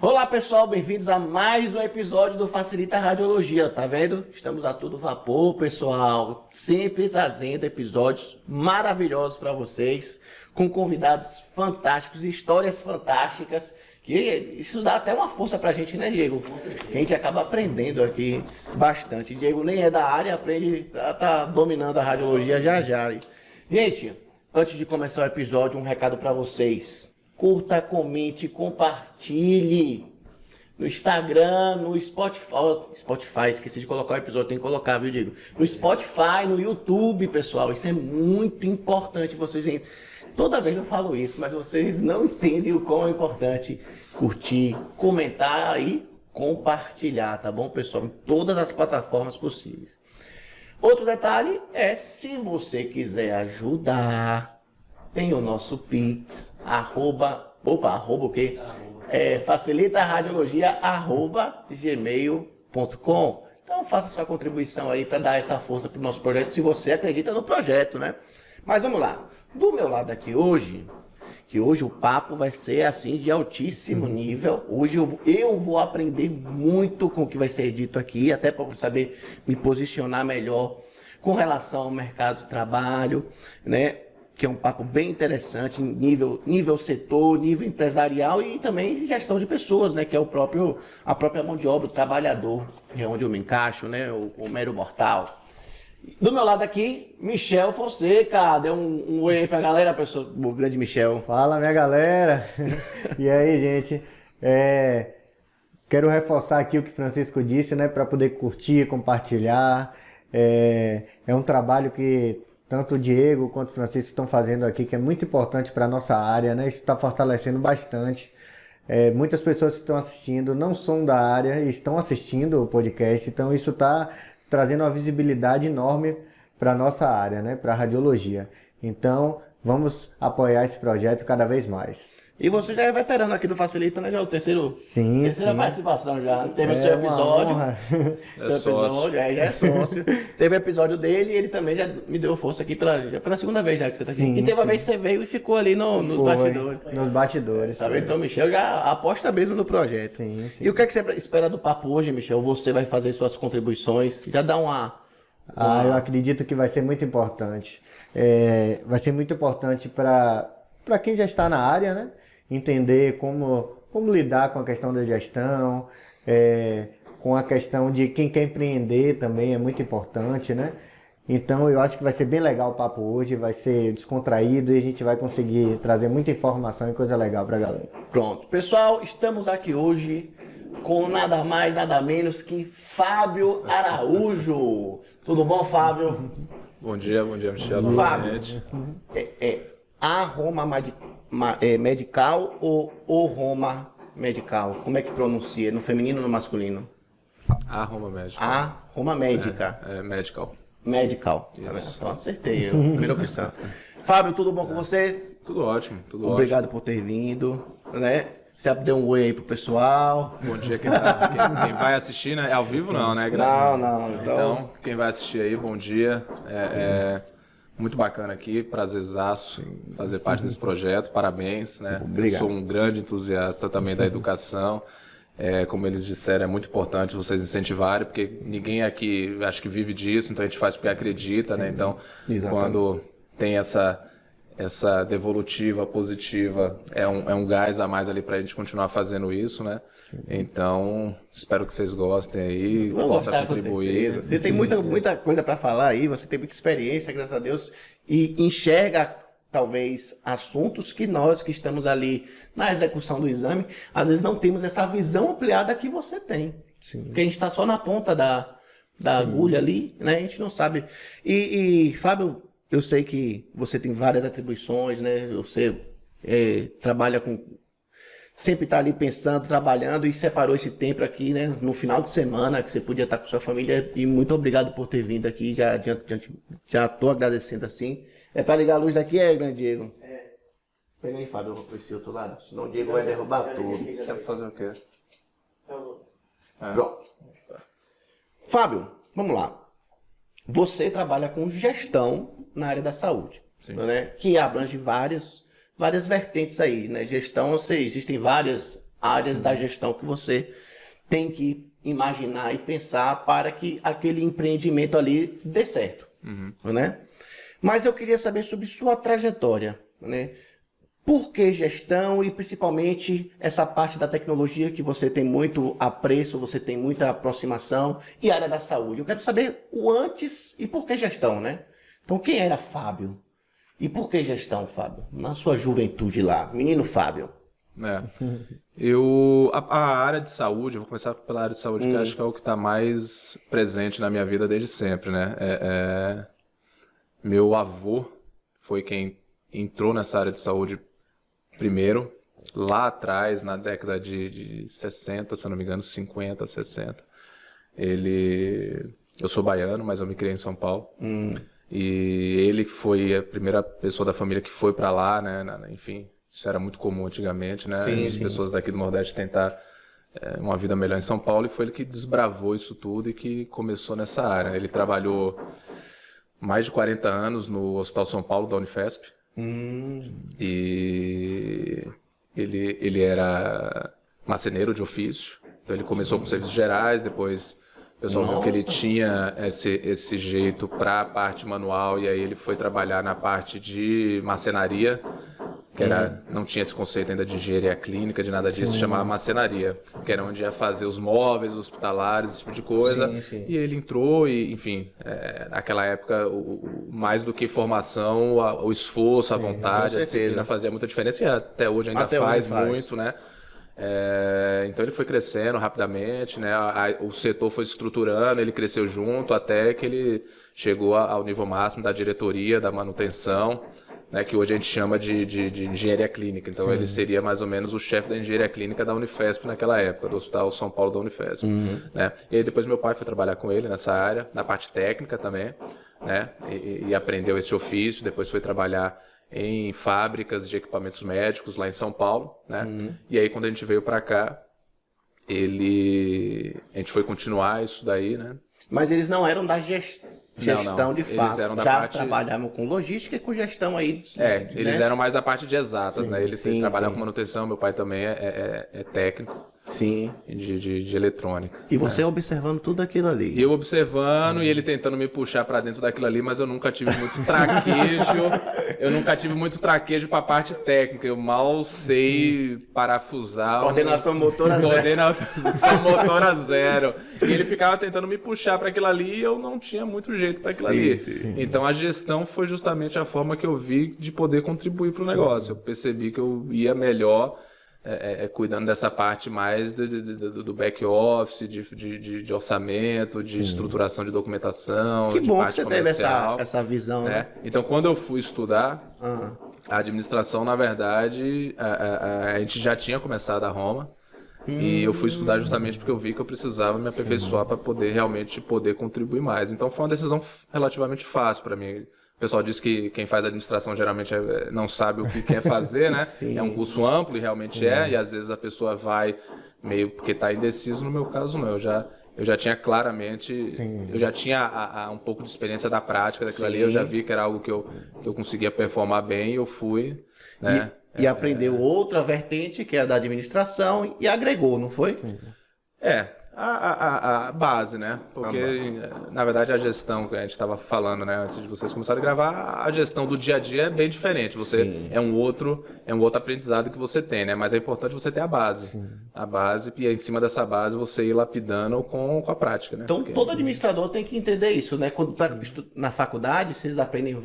Olá pessoal, bem-vindos a mais um episódio do Facilita Radiologia, tá vendo? Estamos a todo vapor, pessoal, sempre trazendo episódios maravilhosos para vocês, com convidados fantásticos, histórias fantásticas, que isso dá até uma força pra gente, né, Diego? Que a gente acaba aprendendo aqui bastante. Diego nem é da área, aprende, tá dominando a radiologia já. Gente, antes de começar o episódio, um recado para vocês. Curta, comente, compartilhe no Instagram, no Spotify, esqueci de colocar o episódio, tem que colocar, viu, Diego? No Spotify, no YouTube, pessoal, isso é muito importante, vocês, toda vez eu falo isso, mas vocês não entendem o quão é importante curtir, comentar e compartilhar, tá bom, pessoal? Em todas as plataformas possíveis. Outro detalhe é, se você quiser ajudar, tem o nosso Pix, arroba o quê? facilitaradiologia@gmail.com. Então faça sua contribuição aí para dar essa força para o nosso projeto, se você acredita no projeto, né? Mas vamos lá. Do meu lado aqui hoje, que hoje o papo vai ser assim de altíssimo nível. Hoje eu vou aprender muito com o que vai ser dito aqui, até para saber me posicionar melhor com relação ao mercado de trabalho, né? Que é um papo bem interessante, nível setor, nível empresarial e também de gestão de pessoas, né? Que é a própria mão de obra, o trabalhador, que é onde eu me encaixo, né? O mero mortal. Do meu lado aqui, Michel Fonseca. Dê um oi aí pra galera, pessoal, o grande Michel. Fala, minha galera. E aí, gente? Quero reforçar aqui o que Francisco disse, né? Para poder curtir, compartilhar. É um trabalho que tanto o Diego quanto o Francisco estão fazendo aqui, que é muito importante para a nossa área, né? Isso está fortalecendo bastante. Muitas pessoas que estão assistindo não são da área e estão assistindo o podcast, então isso está trazendo uma visibilidade enorme para a nossa área, né? Para a radiologia. Então, vamos apoiar esse projeto cada vez mais. E você já é veterano aqui do Facilita, né? Já é o terceira participação já. Teve o seu episódio. Já é sócio. Teve o episódio dele e ele também já me deu força aqui pela segunda vez já que você está aqui. E teve uma vez que você veio e ficou ali nos bastidores. Nos bastidores. Tá vendo? Então, Michel já aposta mesmo no projeto. Sim. E o que é que você espera do papo hoje, Michel? Você vai fazer suas contribuições. Já dá eu acredito que vai ser muito importante. Vai ser muito importante para quem já está na área, né? Entender como lidar com a questão da gestão, com a questão de quem quer empreender também é muito importante, né? Então eu acho que vai ser bem legal o papo hoje, vai ser descontraído e a gente vai conseguir trazer muita informação e coisa legal pra galera. Pronto. Pessoal, estamos aqui hoje com nada mais, nada menos que Fábio Araújo. Tudo bom, Fábio? Bom dia, Michel. Fábio, a Roma Medical ou Roma Medical? Como é que pronuncia? No feminino ou no masculino? A Roma Médica. A Roma Médica. Medical. Medical. Então acertei, primeira opção. Fábio, tudo bom com você? Tudo ótimo, Obrigado por ter vindo, né? Você deu um oi aí pro pessoal. Bom dia, quem vai assistir, né? É ao vivo não, né? Não. Então, quem vai assistir aí, bom dia. Muito bacana aqui, prazerzaço fazer parte desse projeto, parabéns, né? Obrigado. Eu sou um grande entusiasta também da educação. Como eles disseram, é muito importante vocês incentivarem, porque ninguém aqui acho que vive disso, então a gente faz porque acredita, né? Então, quando tem essa devolutiva positiva, é um gás a mais ali pra gente continuar fazendo isso, né? Sim. Então, espero que vocês gostem aí, possa contribuir. Você tem muita coisa para falar aí, você tem muita experiência, graças a Deus, e enxerga talvez assuntos que nós que estamos ali na execução do exame, às vezes não temos essa visão ampliada que você tem. Sim. Porque a gente está só na ponta da agulha ali, né? A gente não sabe. E Fábio, eu sei que você tem várias atribuições, né? Você trabalha com... Sempre está ali pensando, trabalhando e separou esse tempo aqui, né? No final de semana, que você podia estar com sua família. E muito obrigado por ter vindo aqui. Já estou agradecendo assim. É para ligar a luz daqui, grande Diego? Pega aí, Fábio, eu vou para esse outro lado. Senão o Diego vai derrubar tudo. Quer fazer o quê? Pronto. Fábio, vamos lá. Você trabalha com gestão na área da saúde, né? Que abrange várias vertentes aí, né? Gestão, existem várias áreas da gestão que você tem que imaginar e pensar para que aquele empreendimento ali dê certo, né? Mas eu queria saber sobre sua trajetória, né? Por que gestão e principalmente essa parte da tecnologia que você tem muito apreço, você tem muita aproximação, e a área da saúde. Eu quero saber o antes e por que gestão, né? Então, quem era Fábio? E por que gestão, Fábio? Na sua juventude lá, menino Fábio. A área de saúde, eu vou começar pela área de saúde, que eu acho que é o que está mais presente na minha vida desde sempre, né? Meu avô foi quem entrou nessa área de saúde primeiro, lá atrás, na década de 60, se eu não me engano, 50, 60. Eu sou baiano, mas eu me criei em São Paulo. E ele foi a primeira pessoa da família que foi para lá, né? Enfim, isso era muito comum antigamente, né? As pessoas daqui do Nordeste tentar uma vida melhor em São Paulo, e foi ele que desbravou isso tudo e que começou nessa área. Ele trabalhou mais de 40 anos no Hospital São Paulo da Unifesp. E ele era marceneiro de ofício, então ele começou com serviços gerais, depois o pessoal viu que ele tinha esse jeito para a parte manual, e aí ele foi trabalhar na parte de marcenaria, que não tinha esse conceito ainda de engenharia clínica, de nada disso, se chamava marcenaria, que era onde ia fazer os móveis hospitalares, esse tipo de coisa. E ele entrou e, enfim, naquela época, mais do que formação, o esforço, a vontade, a disciplina fazia muita diferença, e até hoje ainda faz muito, né? Então ele foi crescendo rapidamente, né? O setor foi se estruturando, ele cresceu junto, até que ele chegou ao nível máximo da diretoria, da manutenção, né, que hoje a gente chama de engenharia clínica. Então ele seria mais ou menos o chefe da engenharia clínica da Unifesp naquela época, do Hospital São Paulo da Unifesp. Né? E aí depois meu pai foi trabalhar com ele nessa área, na parte técnica também, né? E aprendeu esse ofício, depois foi trabalhar em fábricas de equipamentos médicos lá em São Paulo, né? E aí quando a gente veio para cá, a gente foi continuar isso daí, né? Mas eles não eram da gestão de fato. Já trabalhavam com logística e com gestão aí. Eles eram mais da parte de exatas, né? Ele trabalhava com manutenção, meu pai também é técnico. De eletrônica. E você observando tudo aquilo ali. E eu observando e ele tentando me puxar para dentro daquilo ali, mas eu nunca tive muito traquejo. Para a parte técnica. Eu mal sei parafusar. Coordenação motora zero. Coordenação motora zero. E ele ficava tentando me puxar para aquilo ali e eu não tinha muito jeito para aquilo ali. Então a gestão foi justamente a forma que eu vi de poder contribuir para o negócio. Eu percebi que eu ia melhor cuidando dessa parte mais do back office, de orçamento, de estruturação de documentação, que de bom parte que você comercial. teve essa visão, né? Então, quando eu fui estudar, a administração, na verdade, a gente já tinha começado a Roma, e eu fui estudar justamente porque eu vi que eu precisava me aperfeiçoar para poder realmente contribuir mais. Então, foi uma decisão relativamente fácil para mim. O pessoal diz que quem faz administração geralmente não sabe o que quer fazer, né? É um curso amplo e realmente e às vezes a pessoa vai meio porque está indeciso. No meu caso, não. Eu já tinha claramente, eu já tinha um pouco de experiência da prática daquilo ali, eu já vi que era algo que eu conseguia performar bem e eu fui, né? E aprendeu outra vertente, que é a da administração, e agregou, não foi? A base, né? Porque, na verdade, a gestão que a gente estava falando, né, antes de vocês começarem a gravar, a gestão do dia a dia é bem diferente. Você é um outro aprendizado que você tem, né? Mas é importante você ter a base. A base, e em cima dessa base você ir lapidando com a prática, né? Então, todo administrador tem que entender isso, né? Quando está na faculdade, vocês aprendem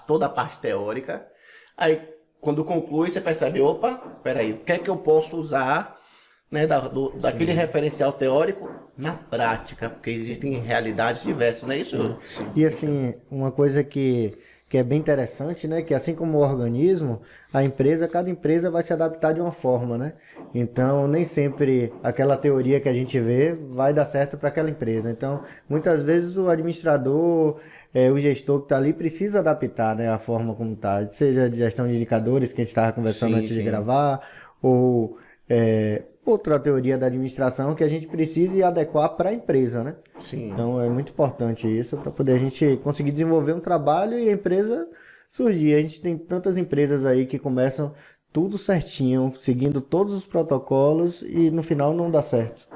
toda a parte teórica. Aí, quando conclui, você percebe, opa, peraí, o que é que eu posso usar, né, daquele referencial teórico na prática, porque existem realidades diversas, não é isso? E assim, uma coisa que é bem interessante, né, que assim como o organismo, cada empresa vai se adaptar de uma forma, né? Então, nem sempre aquela teoria que a gente vê vai dar certo para aquela empresa. Então, muitas vezes o administrador, o gestor que está ali precisa adaptar, né, a forma como está, seja de gestão de indicadores, que a gente estava conversando antes de gravar, ou outra teoria da administração que a gente precisa adequar para a empresa, né? Então é muito importante isso para poder a gente conseguir desenvolver um trabalho e a empresa surgir. A gente tem tantas empresas aí que começam tudo certinho, seguindo todos os protocolos e no final não dá certo,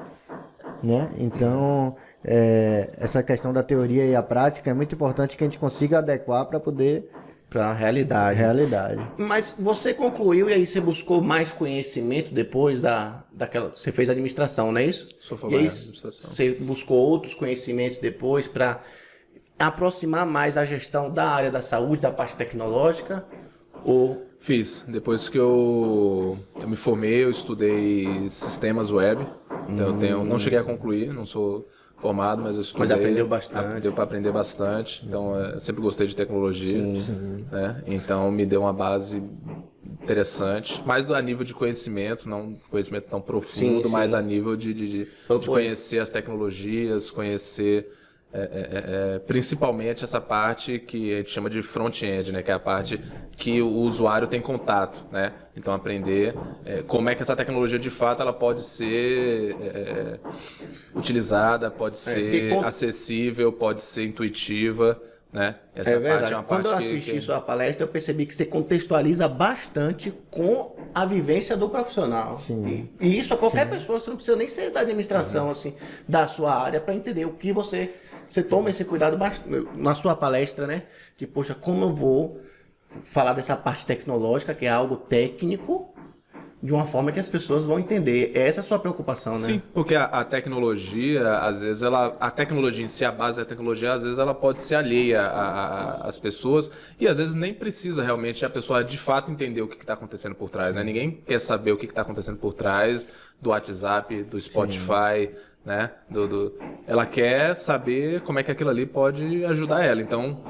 né? Então, essa questão da teoria e a prática é muito importante que a gente consiga adequar para poder... Para a realidade. Mas você concluiu e aí você buscou mais conhecimento depois daquela... Você fez administração, não é isso? Sou formado em em administração. Você buscou outros conhecimentos depois para aproximar mais a gestão da área da saúde, da parte tecnológica? Ou... Fiz. Depois que eu me formei, eu estudei sistemas web. Então não cheguei a concluir, não sou formado, mas eu estudei. Mas aprendeu bastante. Deu para aprender bastante. Então, sempre gostei de tecnologia. Né? Então, me deu uma base interessante. Mais a nível de conhecimento, não conhecimento tão profundo, mas a nível de conhecer as tecnologias, conhecer... principalmente essa parte que a gente chama de front-end, né? Que é a parte que o usuário tem contato, né? Então aprender como é que essa tecnologia de fato ela pode ser utilizada, pode ser acessível, pode ser intuitiva, né? Essa verdade. Quando eu assisti sua palestra, eu percebi que você contextualiza bastante com a vivência do profissional. E isso a qualquer pessoa, você não precisa nem ser da administração, assim, da sua área, para entender o que você toma esse cuidado na sua palestra, né? De, poxa, como eu vou falar dessa parte tecnológica, que é algo técnico, de uma forma que as pessoas vão entender. Essa é a sua preocupação, né? Sim, porque a tecnologia, às vezes, a tecnologia em si, a base da tecnologia, às vezes ela pode ser alheia às pessoas e às vezes nem precisa realmente a pessoa de fato entender o que está acontecendo por trás, né? Ninguém quer saber o que está acontecendo por trás do WhatsApp, do Spotify, né? Ela quer saber como é que aquilo ali pode ajudar ela. Então,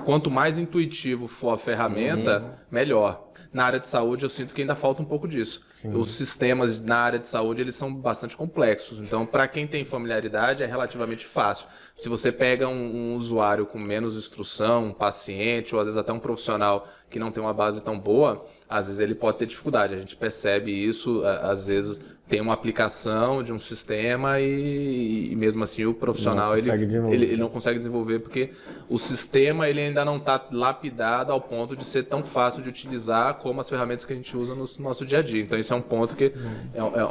quanto mais intuitivo for a ferramenta, melhor. Na área de saúde, eu sinto que ainda falta um pouco disso. Os sistemas na área de saúde, eles são bastante complexos. Então, para quem tem familiaridade, é relativamente fácil. Se você pega um usuário com menos instrução, um paciente, ou às vezes até um profissional que não tem uma base tão boa, às vezes ele pode ter dificuldade. A gente percebe isso, às vezes tem uma aplicação de um sistema e mesmo assim o profissional ele não consegue desenvolver porque o sistema ele ainda não está lapidado ao ponto de ser tão fácil de utilizar como as ferramentas que a gente usa no nosso dia a dia. Então isso é um ponto que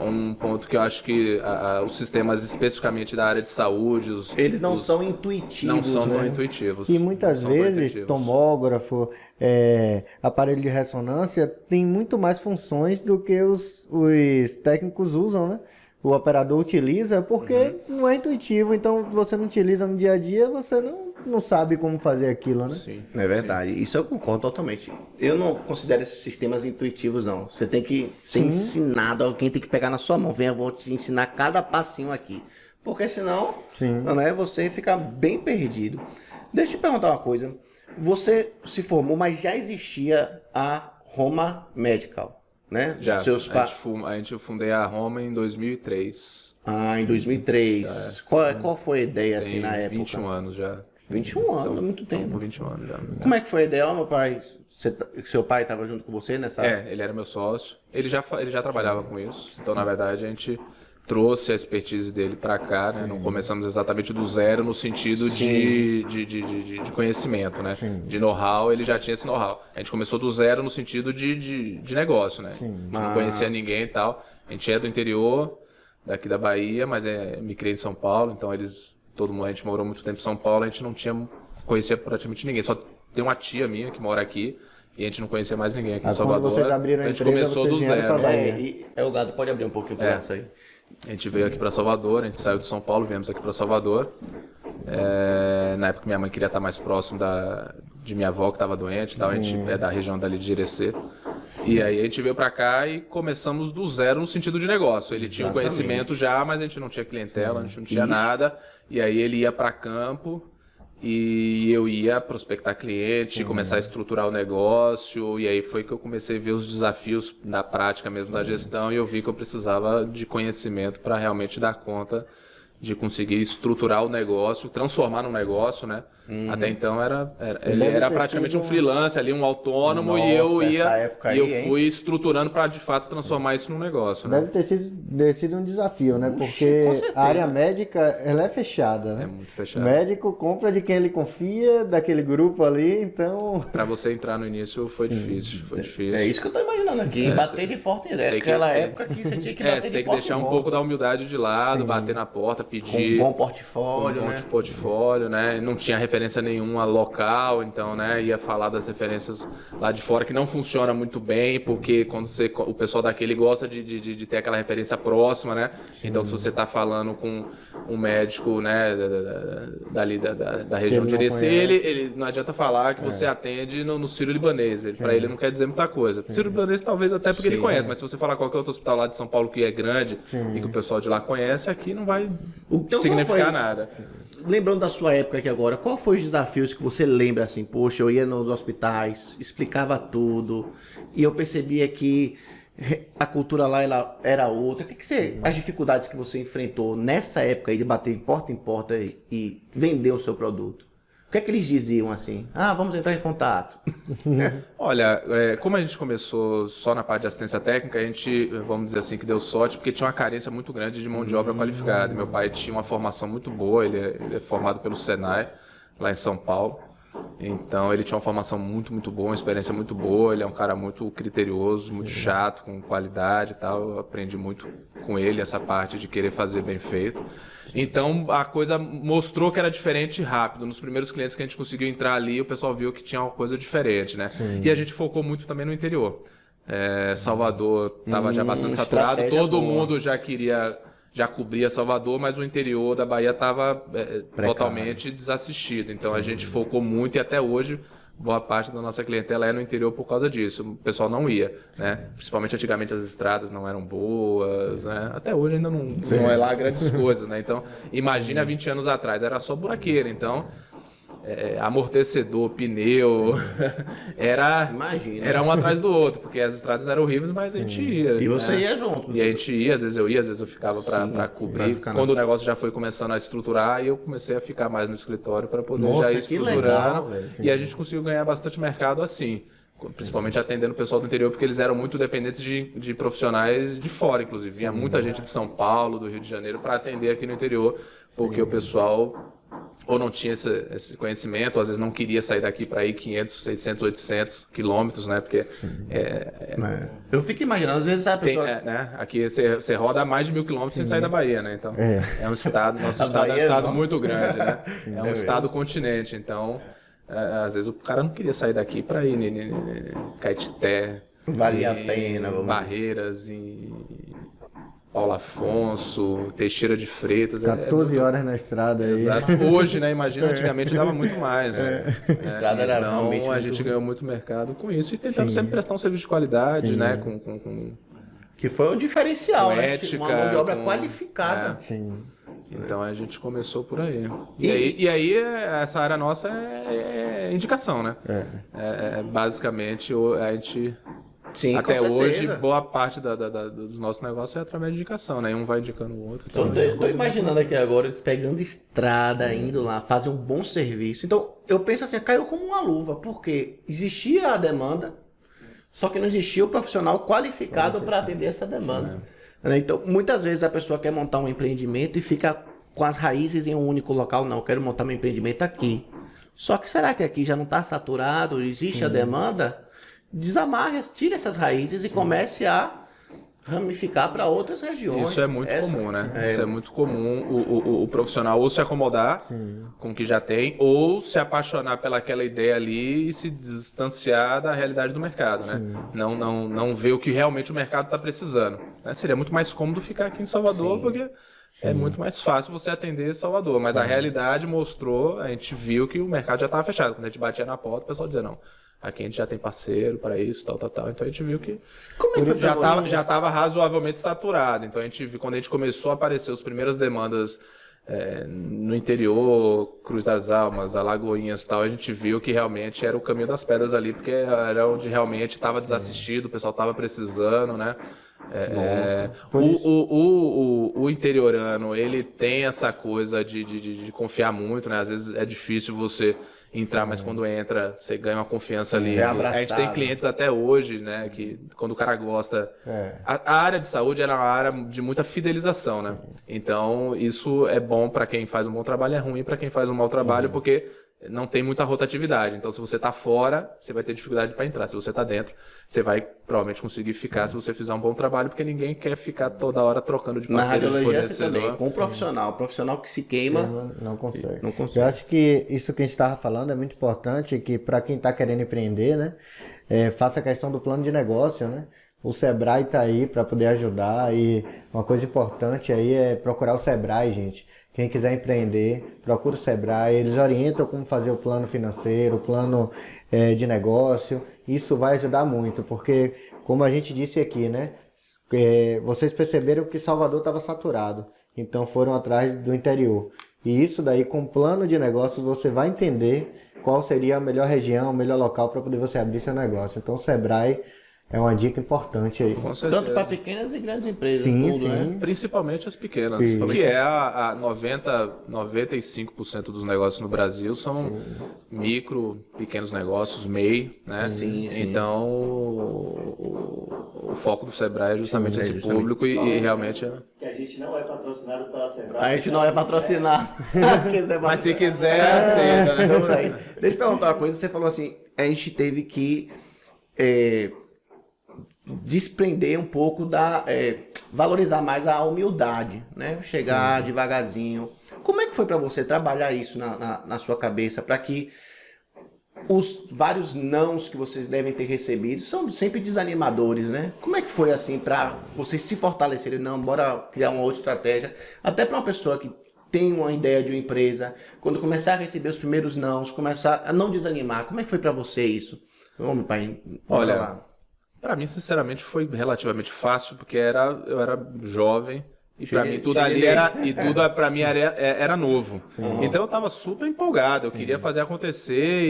um ponto que eu acho que os sistemas especificamente da área de saúde eles não são intuitivos, não são tão né? intuitivos. E muitas vezes tomógrafo, aparelho de ressonância tem muito mais funções do que os técnicos usam, né? O operador utiliza porque não é intuitivo, então você não utiliza no dia a dia, você não sabe como fazer aquilo, né? Sim. É verdade, isso eu concordo totalmente. Eu não considero esses sistemas intuitivos, não. Você tem que ser ensinado, alguém tem que pegar na sua mão, eu vou te ensinar cada passinho aqui. Porque senão, né, você fica bem perdido. Deixa eu te perguntar uma coisa. Você se formou, mas já existia a Roma Medical, né? Já, a gente fundei a Roma em 2003. Ah, em 2003. Qual foi a ideia, assim, na época? 21 anos já. 21 anos, é muito tempo. 21 anos já. Como é que foi a ideia, meu pai? Seu pai estava junto com você nessa... ele era meu sócio. Ele já trabalhava com isso. Então, na verdade, a gente trouxe a expertise dele para cá, né? Não começamos exatamente do zero no sentido de conhecimento, né? De know-how, ele já tinha esse know-how. A gente começou do zero no sentido de negócio, né? A gente não conhecia ninguém e tal. A gente é do interior, daqui da Bahia, mas me criei em São Paulo, então a gente morou muito tempo em São Paulo, a gente não conhecia praticamente ninguém. Só tem uma tia minha que mora aqui, e a gente não conhecia mais ninguém aqui em Salvador. Quando vocês abriram a gente empresa, começou do zero. O Gado pode abrir um pouquinho para isso aí. A gente veio aqui para Salvador, a gente saiu de São Paulo, viemos aqui para Salvador. Na época minha mãe queria estar mais próximo de minha avó que estava doente, tal. A gente é da região dali de Irecê. E aí a gente veio para cá e começamos do zero no sentido de negócio. Ele tinha o conhecimento já, mas a gente não tinha clientela, a gente não tinha nada. E aí ele ia para campo e eu ia prospectar cliente, começar a estruturar o negócio. E aí foi que eu comecei a ver os desafios da prática mesmo da gestão e eu vi que eu precisava de conhecimento para realmente dar conta de conseguir estruturar o negócio, transformar num negócio, né? Até então ele era praticamente um freelance ali, um autônomo. Nossa, e eu essa época eu aí, fui estruturando para de fato transformar isso num negócio, né? Deve ter sido um desafio, né? Oxe, com Porque certeza. a área médica, ela é fechada, né? É muito fechado. O médico compra de quem ele confia, daquele grupo ali, então... Para você entrar no início foi difícil, foi difícil. É isso que eu tô imaginando aqui, bater de porta em direto. tem que- Aquela você- época que você tinha que É, bater você de tem que porta deixar em um volta. pouco da humildade de lado, bater na porta, Com pedir um bom portfólio, um né? monte de portfólio, né? Não tinha referência nenhuma local, então, né? Ia falar das referências lá de fora que não funciona muito bem, porque quando o pessoal daquele gosta de ter aquela referência próxima, né? Então, se você tá falando com um médico, né? Dali da região de Ele não Irecê, conhece. ele não adianta falar que você atende no Sírio-Libanês. Para ele não quer dizer muita coisa. Sírio-Libanês talvez até porque ele conhece, mas se você falar qualquer outro hospital lá de São Paulo que é grande e que o pessoal de lá conhece, aqui não vai Então, significar qual foi? nada. Lembrando da sua época aqui agora, qual foi os desafios que você lembra assim? Poxa, eu ia nos hospitais, explicava tudo, e eu percebia que a cultura lá ela era outra. As dificuldades que você enfrentou nessa época aí de bater em porta e vender o seu produto? O que é que eles diziam assim? Ah, vamos entrar em contato. Olha, como a gente começou só na parte de assistência técnica, a gente, vamos dizer assim, que deu sorte, porque tinha uma carência muito grande de mão de obra qualificada. Meu pai tinha uma formação muito boa, ele é formado pelo Senai, lá em São Paulo. Então ele tinha uma formação muito, muito boa, uma experiência muito boa, ele é um cara muito criterioso, muito chato, com qualidade e tal. Eu aprendi muito com ele essa parte de querer fazer bem feito. Então a coisa mostrou que era diferente rápido. Nos primeiros clientes que a gente conseguiu entrar ali, o pessoal viu que tinha uma coisa diferente, né? E a gente focou muito também no interior. Salvador estava já bastante saturado, estratégia todo boa. mundo já cobria Salvador, mas o interior da Bahia estava totalmente desassistido. Então a gente focou muito e até hoje boa parte da nossa clientela é no interior por causa disso. O pessoal não ia, né? Principalmente antigamente as estradas não eram boas, né? Até hoje ainda não é lá grandes coisas, né? Então imagine há 20 anos atrás, era só buraqueira. Então amortecedor, pneu, Imagina. era um atrás do outro, porque as estradas eram horríveis, mas a gente ia. E você né? ia junto. E a gente ia, às vezes eu ia, às vezes eu ficava para cobrir. ficar Quando o negócio já foi começando a estruturar, aí eu comecei a ficar mais no escritório para poder Nossa, já ir que estruturando. legal, velho. E a gente conseguiu ganhar bastante mercado assim. Principalmente atendendo o pessoal do interior, porque eles eram muito dependentes de profissionais de fora, inclusive. Vinha muita gente de São Paulo, do Rio de Janeiro, para atender aqui no interior, porque o pessoal ou não tinha esse conhecimento, ou às vezes não queria sair daqui para ir 500, 600, 800 quilômetros, né? Porque Eu fico imaginando, às vezes a pessoa... né? Aqui você roda mais de 1.000 quilômetros sem sair da Bahia, né? Então, é um estado, nosso estado é um Bahia estado não. muito grande, né? É um estado continente, então, às vezes o cara não queria sair daqui para ir em Caetité, Valia a em pena, vamos Barreiras, em Paulo Afonso, Teixeira de Freitas. 14 horas na estrada aí. Exato. Hoje, né? Imagina, antigamente dava muito mais. A estrada era Então, realmente a muito- gente ganhou muito mercado com isso e tentando sempre prestar um serviço de qualidade, né? Com Que foi o diferencial, Com né? ética, Uma mão de obra com- qualificada. Sim. Então a gente começou por aí. E aí essa área nossa é indicação, né? Basicamente a gente Sim, até com hoje certeza. boa parte dos nossos negócios é através de indicação, né? Um vai indicando o outro. Tô imaginando aqui agora, eles pegando estrada, indo lá, fazer um bom serviço. Então, eu penso assim, caiu como uma luva, porque existia a demanda, só que não existia o profissional qualificado para atender essa demanda. Né? Então, muitas vezes a pessoa quer montar um empreendimento e fica com as raízes em um único local. Não, eu quero montar meu empreendimento aqui. Só que será que aqui já não está saturado, existe a demanda? Desamarre, tire essas raízes e comece a ramificar para outras regiões. Isso é muito comum, né? Isso é muito comum o profissional ou se acomodar com o que já tem, ou se apaixonar pelaquela ideia ali e se distanciar da realidade do mercado, né? Não ver o que realmente o mercado está precisando. Né? Seria muito mais cômodo ficar aqui em Salvador, porque é muito mais fácil você atender Salvador. Mas a realidade mostrou, a gente viu que o mercado já estava fechado. Quando a gente batia na porta, o pessoal dizia, não, aqui a gente já tem parceiro para isso, tal. Então a gente viu que Como é que foi pra você? já estava razoavelmente saturado. Então quando a gente começou a aparecer as primeiras demandas no interior, Cruz das Almas, Alagoinhas e tal, a gente viu que realmente era o caminho das pedras ali, porque era onde realmente estava desassistido, o pessoal estava precisando, né? O interiorano, ele tem essa coisa de confiar muito, né? Às vezes é difícil você entrar, mas quando entra, você ganha uma confiança ali. A gente tem clientes até hoje, né? Que quando o cara gosta... A área de saúde era uma área de muita fidelização, né? Então, isso é bom para quem faz um bom trabalho, é ruim para quem faz um mau trabalho, porque não tem muita rotatividade. Então, se você está fora, você vai ter dificuldade para entrar. Se você está dentro, você vai provavelmente conseguir ficar se você fizer um bom trabalho, porque ninguém quer ficar toda hora trocando de parceiro de fornecedor. Com o profissional que se queima... Não consegue. Eu acho que isso que a gente estava falando é muito importante, que para quem está querendo empreender, né, faça a questão do plano de negócio, né? O Sebrae está aí para poder ajudar e uma coisa importante aí é procurar o Sebrae, gente. Quem quiser empreender, procura o Sebrae, eles orientam como fazer o plano financeiro, o plano de negócio. Isso vai ajudar muito, porque, como a gente disse aqui, né, vocês perceberam que Salvador estava saturado, então foram atrás do interior. E isso daí, com o plano de negócios, você vai entender qual seria a melhor região, o melhor local para poder você abrir seu negócio. Então, o Sebrae é uma dica importante aí. Tanto para pequenas e grandes empresas. Sim, tudo, sim. Né? Principalmente as pequenas. Que é a 95% dos negócios no Brasil são micro, pequenos negócios, MEI, né? Sim. Então, o foco do Sebrae é justamente esse público e realmente... Que a gente não é patrocinado pela Sebrae. A gente não é patrocinado. Mas se quiser, aceita, né? Deixa eu perguntar uma coisa. Você falou assim, a gente teve que... desprender um pouco valorizar mais a humildade, né? Chegar devagarzinho. Como é que foi para você trabalhar isso na sua cabeça para que os vários nãos que vocês devem ter recebido são sempre desanimadores, né? Como é que foi assim para vocês se fortalecerem? Não, bora criar uma outra estratégia, até para uma pessoa que tem uma ideia de uma empresa, quando começar a receber os primeiros nãos, começar a não desanimar. Como é que foi para você isso? Vamos, pai. Olha, para mim, sinceramente, foi relativamente fácil, porque eu era jovem e para mim tudo ali para mim era novo. Sim. Então eu estava super empolgado, eu queria fazer acontecer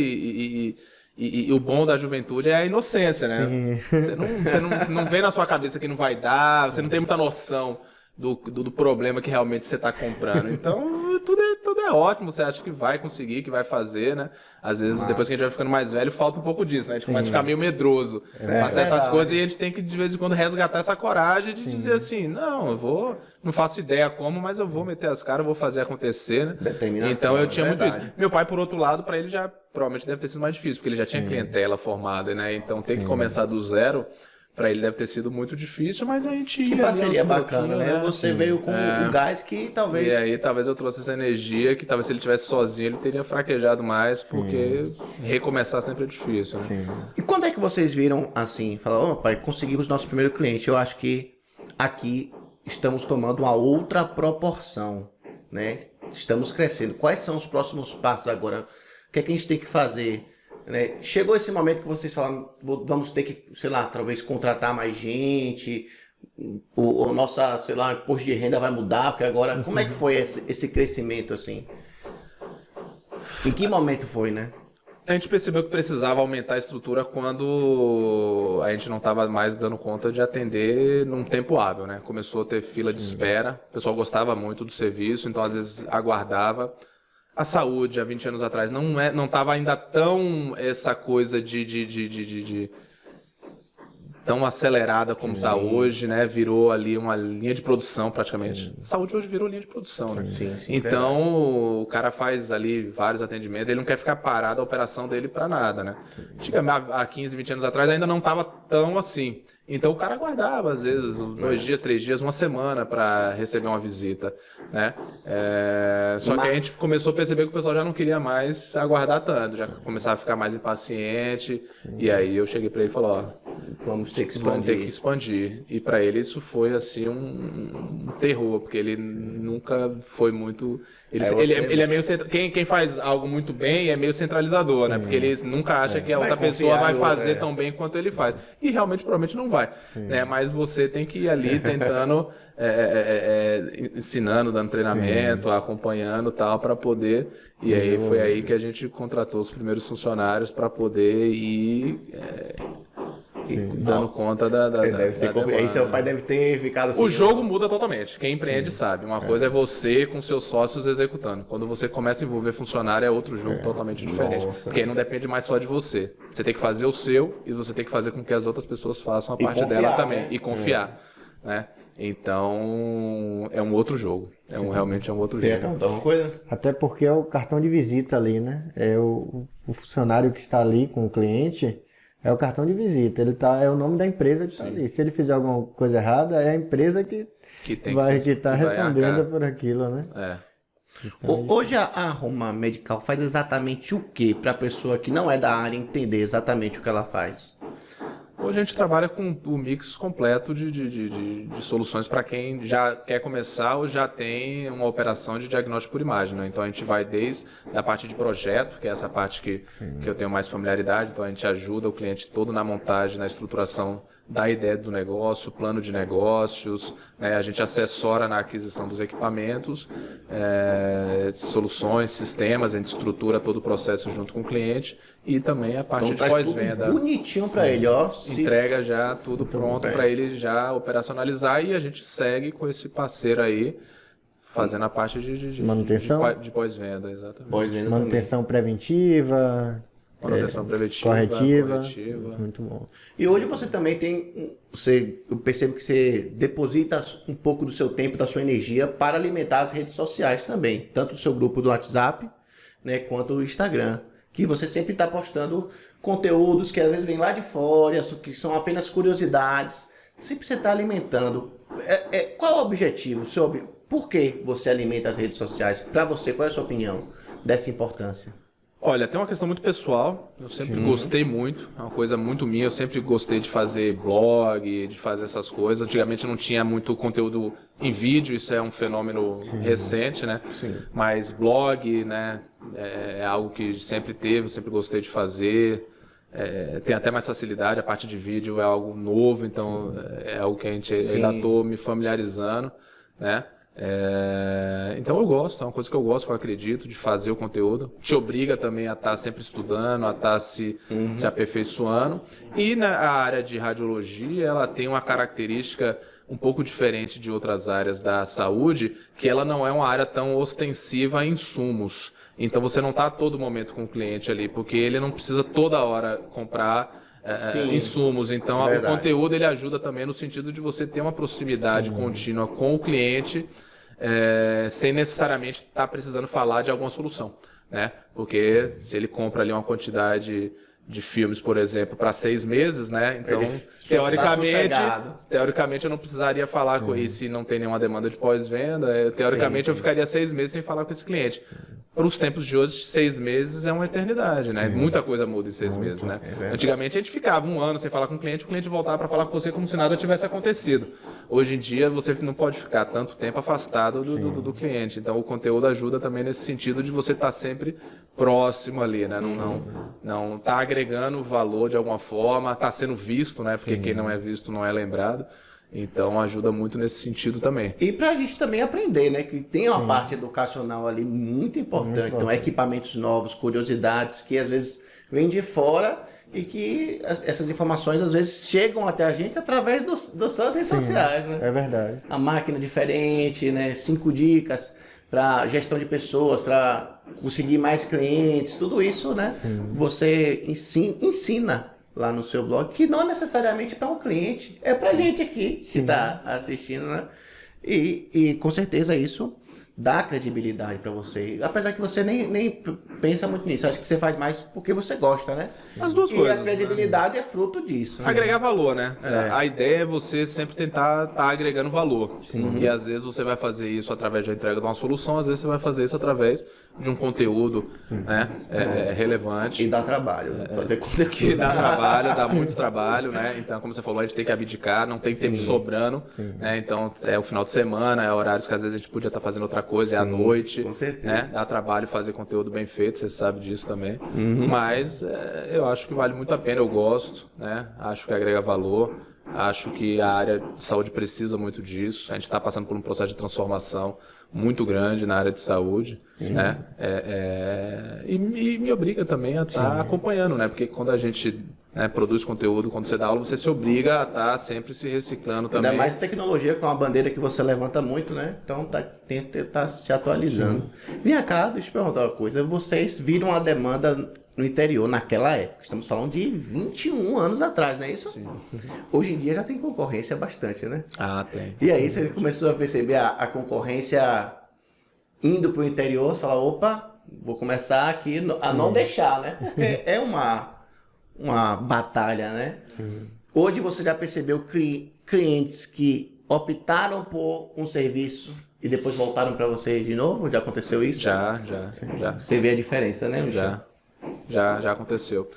e o bom da juventude é a inocência, né? Você não vê na sua cabeça que não vai dar, você não tem muita noção do problema que realmente você está comprando. Então, tudo é ótimo, você acha que vai conseguir, que vai fazer, né? Às vezes, depois que a gente vai ficando mais velho, falta um pouco disso, né? A gente começa a ficar meio medroso com certas coisas e a gente tem que, de vez em quando, resgatar essa coragem de dizer assim, não faço ideia como, mas eu vou meter as caras, vou fazer acontecer, né? Então, eu tinha muito isso. Meu pai, por outro lado, para ele já provavelmente deve ter sido mais difícil, porque ele já tinha clientela formada, né? Então, ter que começar do zero... Para ele deve ter sido muito difícil, mas a gente ia... Que parceria bacana, né? Você veio com o gás que talvez... E aí talvez eu trouxe essa energia que talvez se ele tivesse sozinho ele teria fraquejado mais, porque recomeçar sempre é difícil, né? E quando é que vocês viram assim, falaram, pai, conseguimos nosso primeiro cliente, eu acho que aqui estamos tomando uma outra proporção, né? Estamos crescendo. Quais são os próximos passos agora? O que é que a gente tem que fazer? Né? Chegou esse momento que vocês falaram, vamos ter que, sei lá, talvez contratar mais gente, o nossa, sei lá, imposto de renda vai mudar, porque agora, como é que foi esse crescimento, assim? Em que momento foi, né? A gente percebeu que precisava aumentar a estrutura quando a gente não estava mais dando conta de atender num tempo hábil, né? Começou a ter fila de espera, o pessoal gostava muito do serviço, então às vezes aguardava. A saúde, há 20 anos atrás, não estava ainda tão essa coisa tão acelerada como está hoje, né? Virou ali uma linha de produção praticamente. A saúde hoje virou linha de produção, né? Então, o cara faz ali vários atendimentos, ele não quer ficar parado a operação dele para nada, né? Antigamente, há 15, 20 anos atrás, ainda não estava tão assim. Então, o cara aguardava, às vezes, 2 dias, 3 dias, uma semana para receber uma visita, né? Só que a gente começou a perceber que o pessoal já não queria mais aguardar tanto, já começava a ficar mais impaciente. E aí eu cheguei para ele e falei, ó, vamos ter que expandir. E para ele isso foi assim um terror, porque ele nunca foi muito... Ele é meio... Quem faz algo muito bem é meio centralizador, né? Porque ele nunca acha que a outra pessoa vai fazer tão bem quanto ele faz. E realmente, provavelmente não vai. Né? Mas você tem que ir ali tentando, ensinando, dando treinamento, acompanhando e tal, para poder... E aí foi aí que a gente contratou os primeiros funcionários para poder ir... dando conta Deve ser aí seu pai deve ter ficado assim. O jogo muda totalmente. Quem empreende sabe. Uma coisa é você com seus sócios executando. Quando você começa a envolver funcionário, é outro jogo totalmente diferente. Porque aí não depende mais só de você. Você tem que fazer o seu e você tem que fazer com que as outras pessoas façam a parte dela também. E confiar. Né? Então, é um outro jogo. Realmente é um outro jogo. Alguma coisa? Até porque é o cartão de visita ali, né? É o funcionário que está ali com o cliente, é o cartão de visita. É o nome da empresa que está ali. Se ele fizer alguma coisa errada, é a empresa que vai estar respondendo por aquilo, né? Então, hoje a Roma Medical faz exatamente o que para a pessoa que não é da área entender exatamente o que ela faz? Hoje a gente trabalha com o mix completo de soluções para quem já quer começar ou já tem uma operação de diagnóstico por imagem. Né? Então a gente vai desde a parte de projeto, que é essa parte que eu tenho mais familiaridade, então a gente ajuda o cliente todo na montagem, na estruturação da ideia do negócio, plano de negócios, né? A gente assessora na aquisição dos equipamentos, soluções, sistemas, a gente estrutura todo o processo junto com o cliente e também a parte de pós-venda. Bonitinho para ele, ó. Entrega já tudo pronto para ele já operacionalizar e a gente segue com esse parceiro aí, fazendo a parte de manutenção, de pós-venda, exatamente. Pós-venda manutenção preventiva. Manutenção preventiva, corretiva. Muito bom. E hoje você também tem, eu percebo que você deposita um pouco do seu tempo, da sua energia para alimentar as redes sociais também, tanto o seu grupo do WhatsApp, né, quanto o Instagram, que você sempre está postando conteúdos que às vezes vêm lá de fora, que são apenas curiosidades, sempre você está alimentando. Qual é o objetivo? Por que você alimenta as redes sociais? Para você, qual é a sua opinião dessa importância? Olha, tem uma questão muito pessoal, eu sempre gostei muito, é uma coisa muito minha, eu sempre gostei de fazer blog, de fazer essas coisas. Antigamente não tinha muito conteúdo em vídeo, isso é um fenômeno recente, né? Mas blog, né, é algo que sempre teve, eu sempre gostei de fazer. Tem até mais facilidade, a parte de vídeo é algo novo, então é algo que a gente ainda estou me familiarizando, né? Então eu gosto, é uma coisa que eu gosto, que eu acredito, de fazer o conteúdo. Te obriga também a estar sempre estudando, a estar se aperfeiçoando. E na área de radiologia, ela tem uma característica um pouco diferente de outras áreas da saúde, que ela não é uma área tão ostensiva em insumos. Então você não está a todo momento com o cliente ali, porque ele não precisa toda hora comprar insumos. Então o conteúdo ele ajuda também no sentido de você ter uma proximidade contínua com o cliente, sem necessariamente estar precisando falar de alguma solução, né? Porque se ele compra ali uma quantidade de filmes, por exemplo, para 6 meses, né? Então, teoricamente eu não precisaria falar com ele se não tem nenhuma demanda de pós-venda. Teoricamente eu ficaria 6 meses sem falar com esse cliente. Para os tempos de hoje, 6 meses é uma eternidade, né? Muita coisa muda em 6 meses, né? Antigamente a gente ficava 1 ano sem falar com o cliente voltava para falar com você como se nada tivesse acontecido. Hoje em dia você não pode ficar tanto tempo afastado do cliente. Então o conteúdo ajuda também nesse sentido de você estar sempre próximo ali, né? Não tá agregando valor de alguma forma, tá sendo visto, né? Porque quem não é visto não é lembrado. Então ajuda muito nesse sentido também. E para a gente também aprender, né? Que tem uma parte educacional ali muito importante. Então, equipamentos novos, curiosidades que às vezes vêm de fora e que essas informações às vezes chegam até a gente através das suas redes sociais, né? É verdade. A máquina diferente, né? 5 dicas para gestão de pessoas, para conseguir mais clientes, tudo isso, né? Você ensina lá no seu blog, que não é necessariamente para um cliente, é para a gente aqui que está assistindo, né? E com certeza isso dá credibilidade para você. Apesar que você nem pensa muito nisso, acho que você faz mais porque você gosta, né? As duas coisas. E a credibilidade é fruto disso. Né? Agregar valor, né? A ideia é você sempre tentar estar agregando valor. E às vezes você vai fazer isso através da entrega de uma solução, às vezes você vai fazer isso através de um conteúdo, né? Relevante. E dá trabalho. Fazer conteúdo. Que dá trabalho, dá muito trabalho, né? Então, como você falou, a gente tem que abdicar, não tem tempo sobrando. Né? Então, é o final de semana, é horários que às vezes a gente podia estar fazendo outra coisa, é à noite. Com certeza. Né? Dá trabalho fazer conteúdo bem feito, você sabe disso também. Mas eu acho que vale muito a pena, eu gosto, né? Acho que agrega valor. Acho que a área de saúde precisa muito disso. A gente está passando por um processo de transformação muito grande na área de saúde, né? E me obriga também a estar acompanhando, né? Porque quando a gente né, produz conteúdo, quando você dá aula, você se obriga a estar sempre se reciclando também. Ainda mais tecnologia, com uma bandeira que você levanta muito, né? Então tem que estar se atualizando. Vem cá, deixa eu perguntar uma coisa. Vocês viram a demanda no interior naquela época. Estamos falando de 21 anos atrás, não é isso? Sim. Hoje em dia já tem concorrência bastante, né? Ah, tem. E aí você começou a perceber a concorrência indo para o interior, você fala, opa, vou começar aqui a não deixar, né? Porque é uma batalha, né? Sim. Hoje você já percebeu clientes que optaram por um serviço e depois voltaram para você de novo? Já aconteceu isso? Já. Você vê a diferença, né, Michel? Já aconteceu.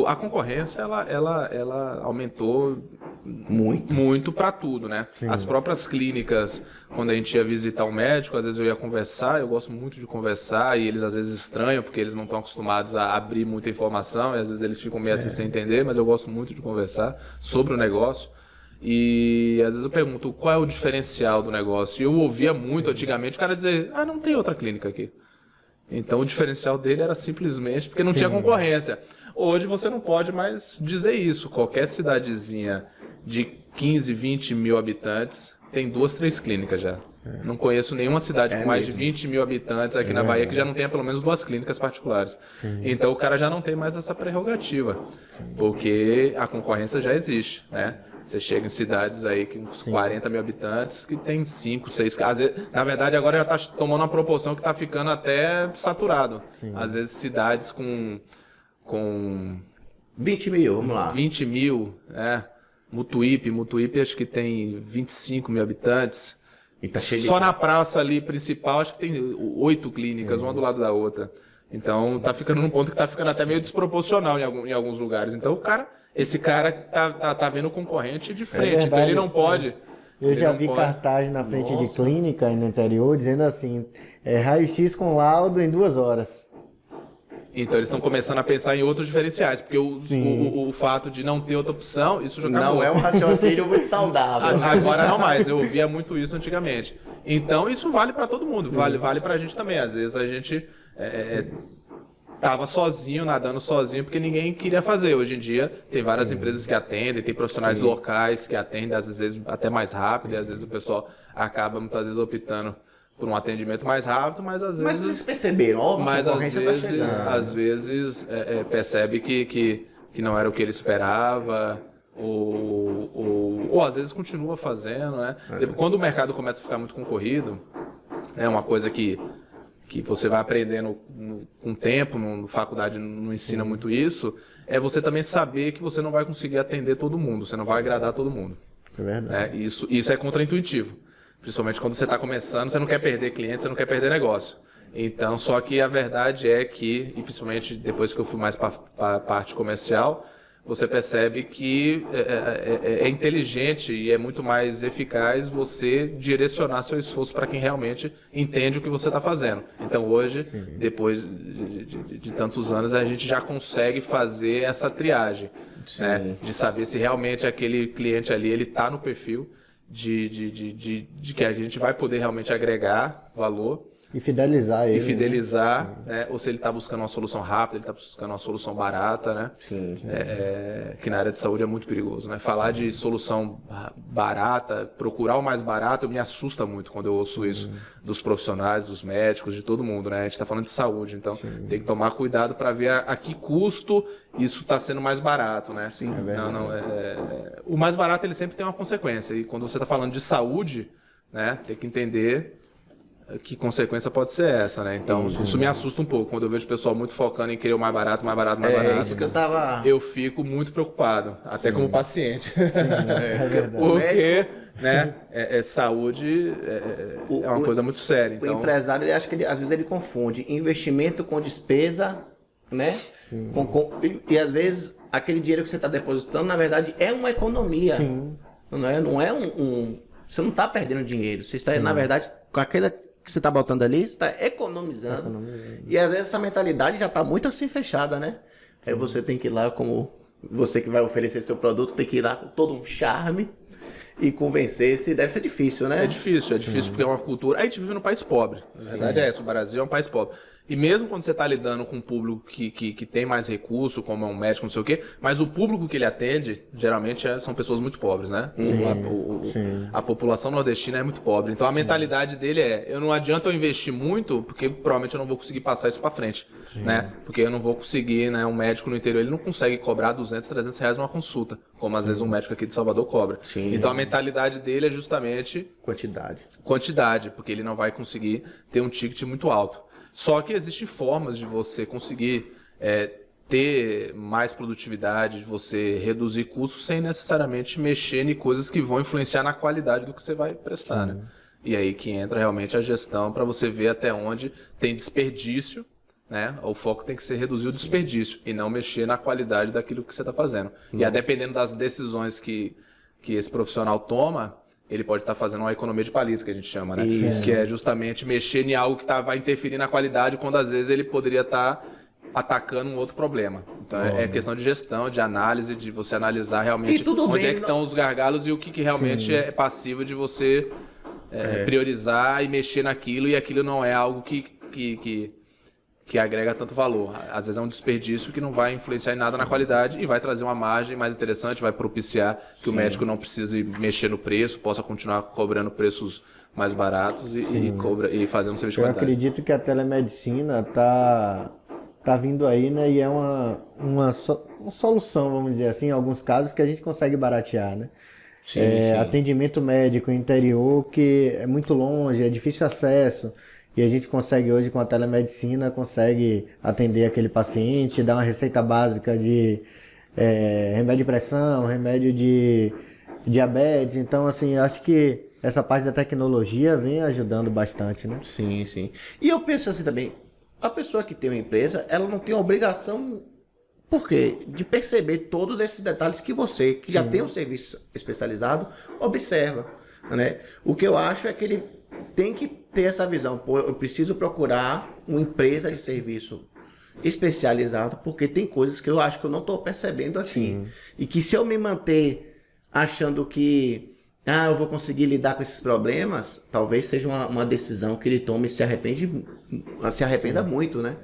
A concorrência, ela aumentou muito para tudo, né? Sim. As próprias clínicas, quando a gente ia visitar um médico, às vezes eu ia conversar, eu gosto muito de conversar, e eles às vezes estranham, porque eles não estão acostumados a abrir muita informação, e às vezes eles ficam meio assim sem entender, mas eu gosto muito de conversar sobre o negócio. E às vezes eu pergunto, qual é o diferencial do negócio? E eu ouvia muito antigamente o cara dizer, não tem outra clínica aqui. Então o diferencial dele era simplesmente porque não tinha concorrência. Hoje você não pode mais dizer isso. Qualquer cidadezinha de 15, 20 mil habitantes tem 2, 3 clínicas já. Não conheço nenhuma cidade com mais de 20 mil habitantes aqui na Bahia que já não tenha pelo menos 2 clínicas particulares. Então o cara já não tem mais essa prerrogativa, porque a concorrência já existe, né? Você chega em cidades aí com uns 40 mil habitantes que tem 5, 6 casas. Na verdade, agora já está tomando uma proporção que está ficando até saturado. Às vezes, cidades com 20 mil, vamos lá. 20 mil, né? Mutuípe acho que tem 25 mil habitantes. E tá cheio de... Só na praça ali principal, acho que tem 8 clínicas, uma do lado da outra. Então, tá ficando num ponto que tá ficando até meio desproporcional em alguns lugares. Então, esse cara tá vendo o concorrente de frente, verdade, então ele não pode. Eu ele já não vi pode. cartaz na frente de Nossa. clínica no interior dizendo assim, raio-x com laudo em 2 horas. Então eles estão começando a pensar em outros diferenciais, porque o fato de não ter outra opção, isso já acabou. Não é um raciocínio muito saudável. Agora não mais, eu ouvia muito isso antigamente. Então isso vale para todo mundo, vale para a gente também. Às vezes a gente tava sozinho, nadando sozinho, porque ninguém queria fazer. Hoje em dia tem várias empresas que atendem, tem profissionais locais que atendem, às vezes até mais rápido, e às vezes o pessoal acaba muitas vezes optando por um atendimento mais rápido, mas às vezes... Mas vocês perceberam, ó, Mas a às concorrência tá vezes, chegando. às vezes percebe que não era o que ele esperava, ou às vezes continua fazendo, né? Quando o mercado começa a ficar muito concorrido, é uma coisa que você vai aprendendo com o tempo, na faculdade não ensina muito isso, é você também saber que você não vai conseguir atender todo mundo, você não vai agradar todo mundo. É verdade. Isso é contraintuitivo. Principalmente quando você está começando, você não quer perder cliente, você não quer perder negócio. Então, só que a verdade é que, e principalmente depois que eu fui mais para a parte comercial, você percebe que é inteligente e é muito mais eficaz você direcionar seu esforço para quem realmente entende o que você está fazendo. Então, hoje, depois de tantos anos, a gente já consegue fazer essa triagem, né? De saber se realmente aquele cliente ali ele está no perfil de que a gente vai poder realmente agregar valor E fidelizar ele. e fidelizar, né? Ou se ele está buscando uma solução rápida, ele está buscando uma solução barata, né? Que na área de saúde é muito perigoso, né? Falar de solução barata, procurar o mais barato, me assusta muito quando eu ouço isso dos profissionais, dos médicos, de todo mundo, né? A gente está falando de saúde, então tem que tomar cuidado para ver a que custo isso está sendo mais barato, né? Sim, é verdade. O mais barato ele sempre tem uma consequência, e quando você está falando de saúde, né? Tem que entender que consequência pode ser essa, né? Então, isso me assusta um pouco. Quando eu vejo o pessoal muito focando em querer o mais barato, É isso que eu tava... eu fico muito preocupado, até como paciente. É verdade. Porque, né, saúde é uma coisa muito séria. O Então, empresário, ele acha que às vezes ele confunde investimento com despesa, né? E às vezes aquele dinheiro que você está depositando, na verdade, é uma economia. Não é você não está perdendo dinheiro. Você está, na verdade, com aquela que você está botando ali, você está economizando. E às vezes essa mentalidade já está muito assim fechada, né? Aí você tem que ir lá, como você que vai oferecer seu produto, tem que ir lá com todo um charme e convencer. Se deve ser difícil, né? é difícil porque é uma cultura. A gente vive num país pobre. A verdade é essa, o Brasil é um país pobre. E mesmo quando você está lidando com um público que tem mais recurso, como é um médico, não sei o quê, mas o público que ele atende, geralmente são pessoas muito pobres, né? A população nordestina é muito pobre. Então a mentalidade dele eu não adianta eu investir muito, porque provavelmente eu não vou conseguir passar isso para frente, né? Porque eu não vou conseguir, né? Um médico no interior, ele não consegue cobrar 200, 300 reais numa consulta, como às vezes um médico aqui de Salvador cobra. Então a mentalidade dele é justamente quantidade, porque ele não vai conseguir ter um ticket muito alto. Só que existem formas de você conseguir ter mais produtividade, de você reduzir custos sem necessariamente mexer em coisas que vão influenciar na qualidade do que você vai prestar, né? E aí que entra realmente a gestão para você ver até onde tem desperdício, né? O foco tem que ser reduzir o desperdício e não mexer na qualidade daquilo que você está fazendo. E aí, dependendo das decisões que esse profissional toma, ele pode estar fazendo uma economia de palito, que a gente chama, né? Que é justamente mexer em algo que vai interferir na qualidade, quando às vezes ele poderia estar atacando um outro problema. Então é questão de gestão, de análise, de você analisar realmente onde é que estão os gargalos e o que realmente é passivo de você priorizar e mexer naquilo, e aquilo não é algo que agrega tanto valor. Às vezes é um desperdício que não vai influenciar em nada na qualidade e vai trazer uma margem mais interessante, vai propiciar que o médico não precise mexer no preço, possa continuar cobrando preços mais baratos e fazendo um serviço de qualidade. Eu acredito que a telemedicina tá vindo aí, né? E é uma solução, vamos dizer assim, em alguns casos que a gente consegue baratear, né? Atendimento médico interior que é muito longe, é difícil acesso. E a gente consegue hoje, com a telemedicina, consegue atender aquele paciente, dar uma receita básica de remédio de pressão, remédio de diabetes. Então, assim, acho que essa parte da tecnologia vem ajudando bastante, né? Sim. E eu penso assim também, a pessoa que tem uma empresa, ela não tem a obrigação, por quê? De perceber todos esses detalhes que você, que já tem um serviço especializado, observa, né? O que eu acho é que ele tem que ter essa visão. Pô, eu preciso procurar uma empresa de serviço especializado, porque tem coisas que eu acho que eu não estou percebendo aqui. E que se eu me manter achando que eu vou conseguir lidar com esses problemas, talvez seja uma decisão que ele tome e se arrependa muito, né?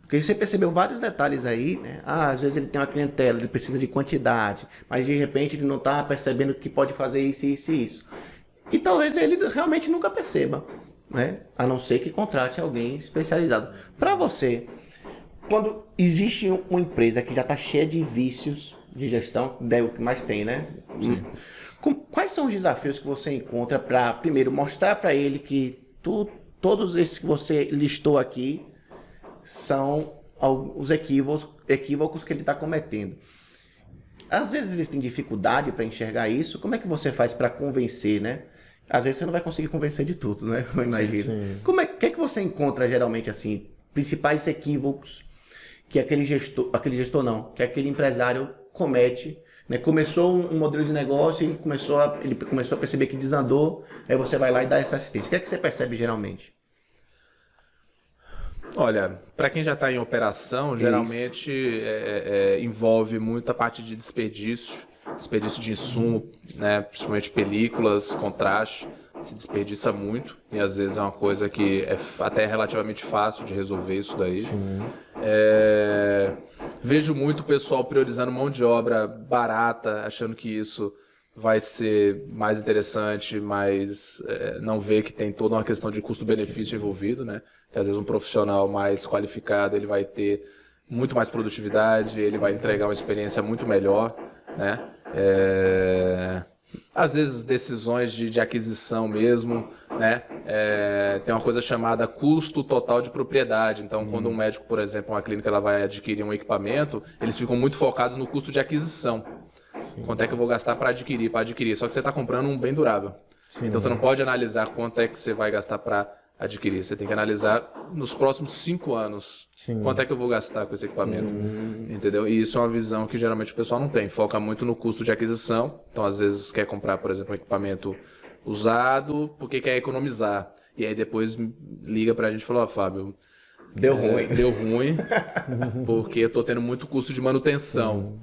Porque você percebeu vários detalhes aí, né? Às vezes ele tem uma clientela, ele precisa de quantidade, mas de repente ele não está percebendo que pode fazer isso, isso e isso. E talvez ele realmente nunca perceba, né? A não ser que contrate alguém especializado. Para você, quando existe uma empresa que já está cheia de vícios de gestão, é o que mais tem, né? Quais são os desafios que você encontra para, primeiro, mostrar para ele que todos esses que você listou aqui são os equívocos que ele está cometendo? Às vezes eles têm dificuldade para enxergar isso. Como é que você faz para convencer, né? Às vezes você não vai conseguir convencer de tudo, né? Eu imagino. O que é que você encontra geralmente assim, principais equívocos que aquele aquele empresário comete, né? Começou um modelo de negócio e ele começou a perceber que desandou, aí você vai lá e dá essa assistência. O que é que você percebe geralmente? Olha, para quem já está em operação, geralmente envolve muita parte de desperdício de insumo, né? Principalmente películas, contraste, se desperdiça muito e às vezes é uma coisa que é até relativamente fácil de resolver isso daí. Vejo muito o pessoal priorizando mão de obra barata, achando que isso vai ser mais interessante, mas não vê que tem toda uma questão de custo-benefício envolvido, né? Que às vezes um profissional mais qualificado ele vai ter muito mais produtividade, ele vai entregar uma experiência muito melhor, né? Às vezes decisões de aquisição mesmo, né? Tem uma coisa chamada custo total de propriedade. Então, quando um médico, por exemplo, uma clínica, ela vai adquirir um equipamento, eles ficam muito focados no custo de aquisição. Quanto é que eu vou gastar para adquirir? Só que você está comprando um bem durável. Então, você não pode analisar quanto é que você vai gastar para adquirir. Você tem que analisar nos próximos 5 anos. Quanto é que eu vou gastar com esse equipamento. Entendeu? E isso é uma visão que geralmente o pessoal não tem. Foca muito no custo de aquisição. Então, às vezes, quer comprar, por exemplo, um equipamento usado porque quer economizar. E aí depois liga pra gente e fala, Fábio, deu ruim porque eu tô tendo muito custo de manutenção.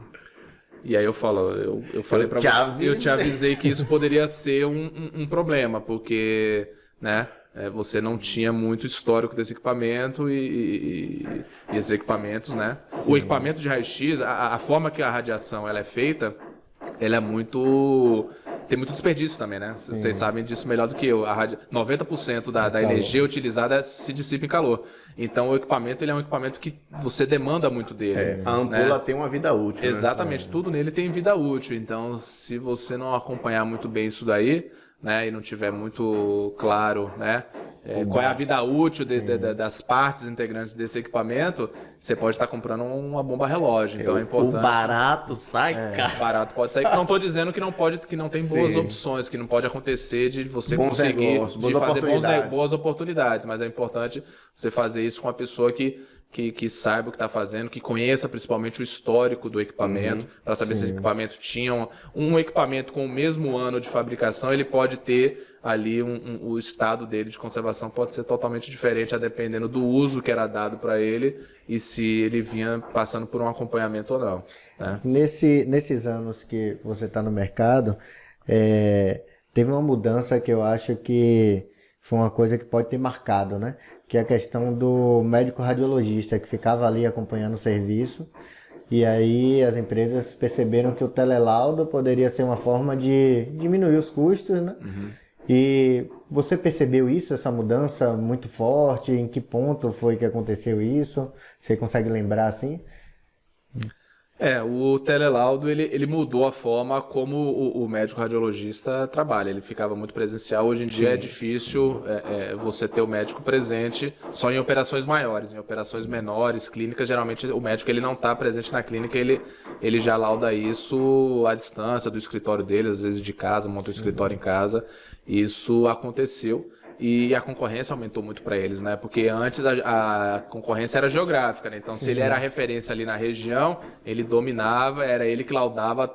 E aí eu falo, eu falei pra você, eu te avisei que isso poderia ser um problema, porque, né, você não tinha muito histórico desse equipamento e esses equipamentos, né? O equipamento de raio-x, a forma que a radiação ela é feita, ela é muito... Tem muito desperdício também, né? Vocês sabem disso melhor do que eu. 90% da energia utilizada se dissipa em calor. Então, o equipamento ele é um equipamento que você demanda muito dele. A ampula tem uma vida útil. Exatamente, tudo nele tem vida útil. Então, se você não acompanhar muito bem isso daí, né, e não tiver muito claro, né, qual é a vida útil das partes integrantes desse equipamento, você pode estar comprando uma bomba relógio. Então é importante. O barato sai caro. Barato pode sair. Não estou dizendo que não tem boas opções, que não pode acontecer de você conseguir de fazer boas oportunidades, mas é importante você fazer isso com uma pessoa que saiba o que está fazendo, que conheça principalmente o histórico do equipamento, para saber se esse equipamento tinha um equipamento com o mesmo ano de fabricação, ele pode ter ali o estado dele de conservação pode ser totalmente diferente, a dependendo do uso que era dado para ele e se ele vinha passando por um acompanhamento ou não. Né? Nesses anos que você está no mercado, teve uma mudança que eu acho que foi uma coisa que pode ter marcado, né? Que é a questão do médico radiologista que ficava ali acompanhando o serviço, e aí as empresas perceberam que o telelaudo poderia ser uma forma de diminuir os custos, né? E você percebeu isso, essa mudança muito forte? Em que ponto foi que aconteceu isso? Você consegue lembrar assim? O telelaudo ele mudou a forma como o médico radiologista trabalha. Ele ficava muito presencial. Hoje em dia é difícil você ter o médico presente só em operações maiores. Em operações menores, clínicas, geralmente o médico ele não está presente na clínica, ele já lauda isso à distância do escritório dele, às vezes de casa, monta um escritório em casa. Isso aconteceu. E a concorrência aumentou muito para eles, né? Porque antes a concorrência era geográfica, né? Então, se ele era referência ali na região, ele dominava, era ele que laudava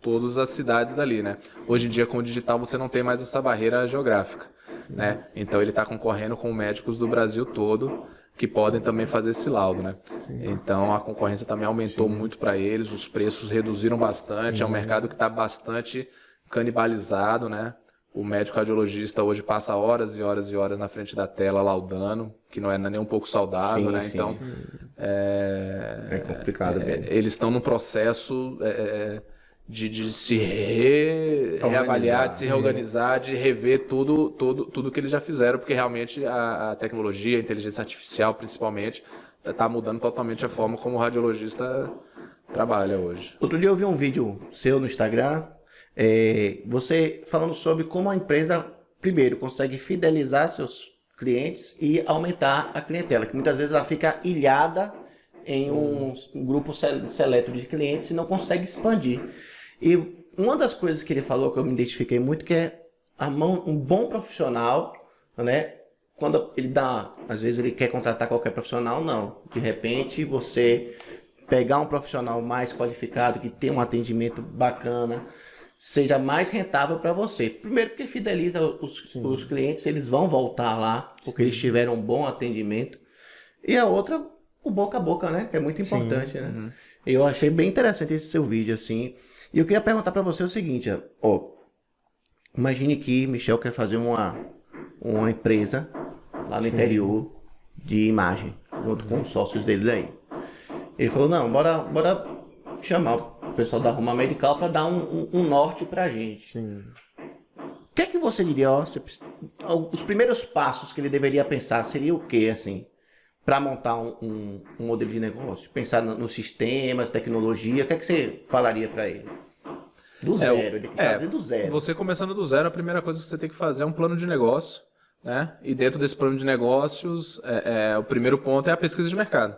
todas as cidades dali, né? Hoje em dia, com o digital, você não tem mais essa barreira geográfica, né? Então, ele está concorrendo com médicos do Brasil todo que podem também fazer esse laudo, né? Então, a concorrência também aumentou muito para eles, os preços reduziram bastante, é um mercado que está bastante canibalizado, né? O médico radiologista hoje passa horas e horas e horas na frente da tela laudando, que não é nem um pouco saudável, né? Então, é complicado. Eles estão num processo de se reavaliar, de se reorganizar, de rever tudo que eles já fizeram, porque realmente a tecnologia, a inteligência artificial, principalmente, está mudando totalmente a forma como o radiologista trabalha hoje. Outro dia eu vi um vídeo seu no Instagram, você falando sobre como a empresa, primeiro, consegue fidelizar seus clientes e aumentar a clientela, que muitas vezes ela fica ilhada em um grupo seleto de clientes e não consegue expandir. E uma das coisas que ele falou que eu me identifiquei muito, que é um bom profissional, né? Quando ele às vezes ele quer contratar qualquer profissional, não. De repente você pegar um profissional mais qualificado, que tem um atendimento bacana, seja mais rentável para você. Primeiro porque fideliza os clientes, eles vão voltar lá, porque eles tiveram um bom atendimento. E a outra, o boca a boca, né? Que é muito importante, né? Eu achei bem interessante esse seu vídeo, assim. E eu queria perguntar para você o seguinte, imagine que Michel quer fazer uma empresa lá no interior de imagem, junto com os sócios dele aí. Ele falou, não, bora chamar o pessoal da Ruma Medical para dar um norte pra gente. O que é que você diria, os primeiros passos que ele deveria pensar seria o quê, assim, para montar um modelo de negócio? Pensar nos sistemas, tecnologia, o que é que você falaria para ele? Do zero, ele quer fazer do zero. Você começando do zero, a primeira coisa que você tem que fazer é um plano de negócio, né? E dentro desse plano de negócios, o primeiro ponto é a pesquisa de mercado.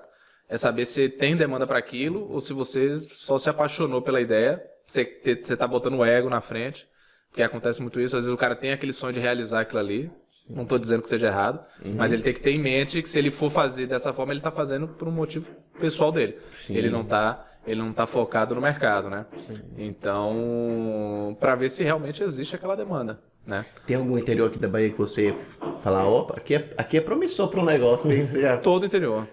É saber se tem demanda para aquilo ou se você só se apaixonou pela ideia, você está botando o ego na frente, porque acontece muito isso. Às vezes o cara tem aquele sonho de realizar aquilo ali, não estou dizendo que seja errado, mas ele tem que ter em mente que se ele for fazer dessa forma, ele está fazendo por um motivo pessoal dele. Ele não está focado no mercado, né? Então, para ver se realmente existe aquela demanda, né? Tem algum interior aqui da Bahia que você fala, opa, aqui é promissor para um negócio. Todo o interior.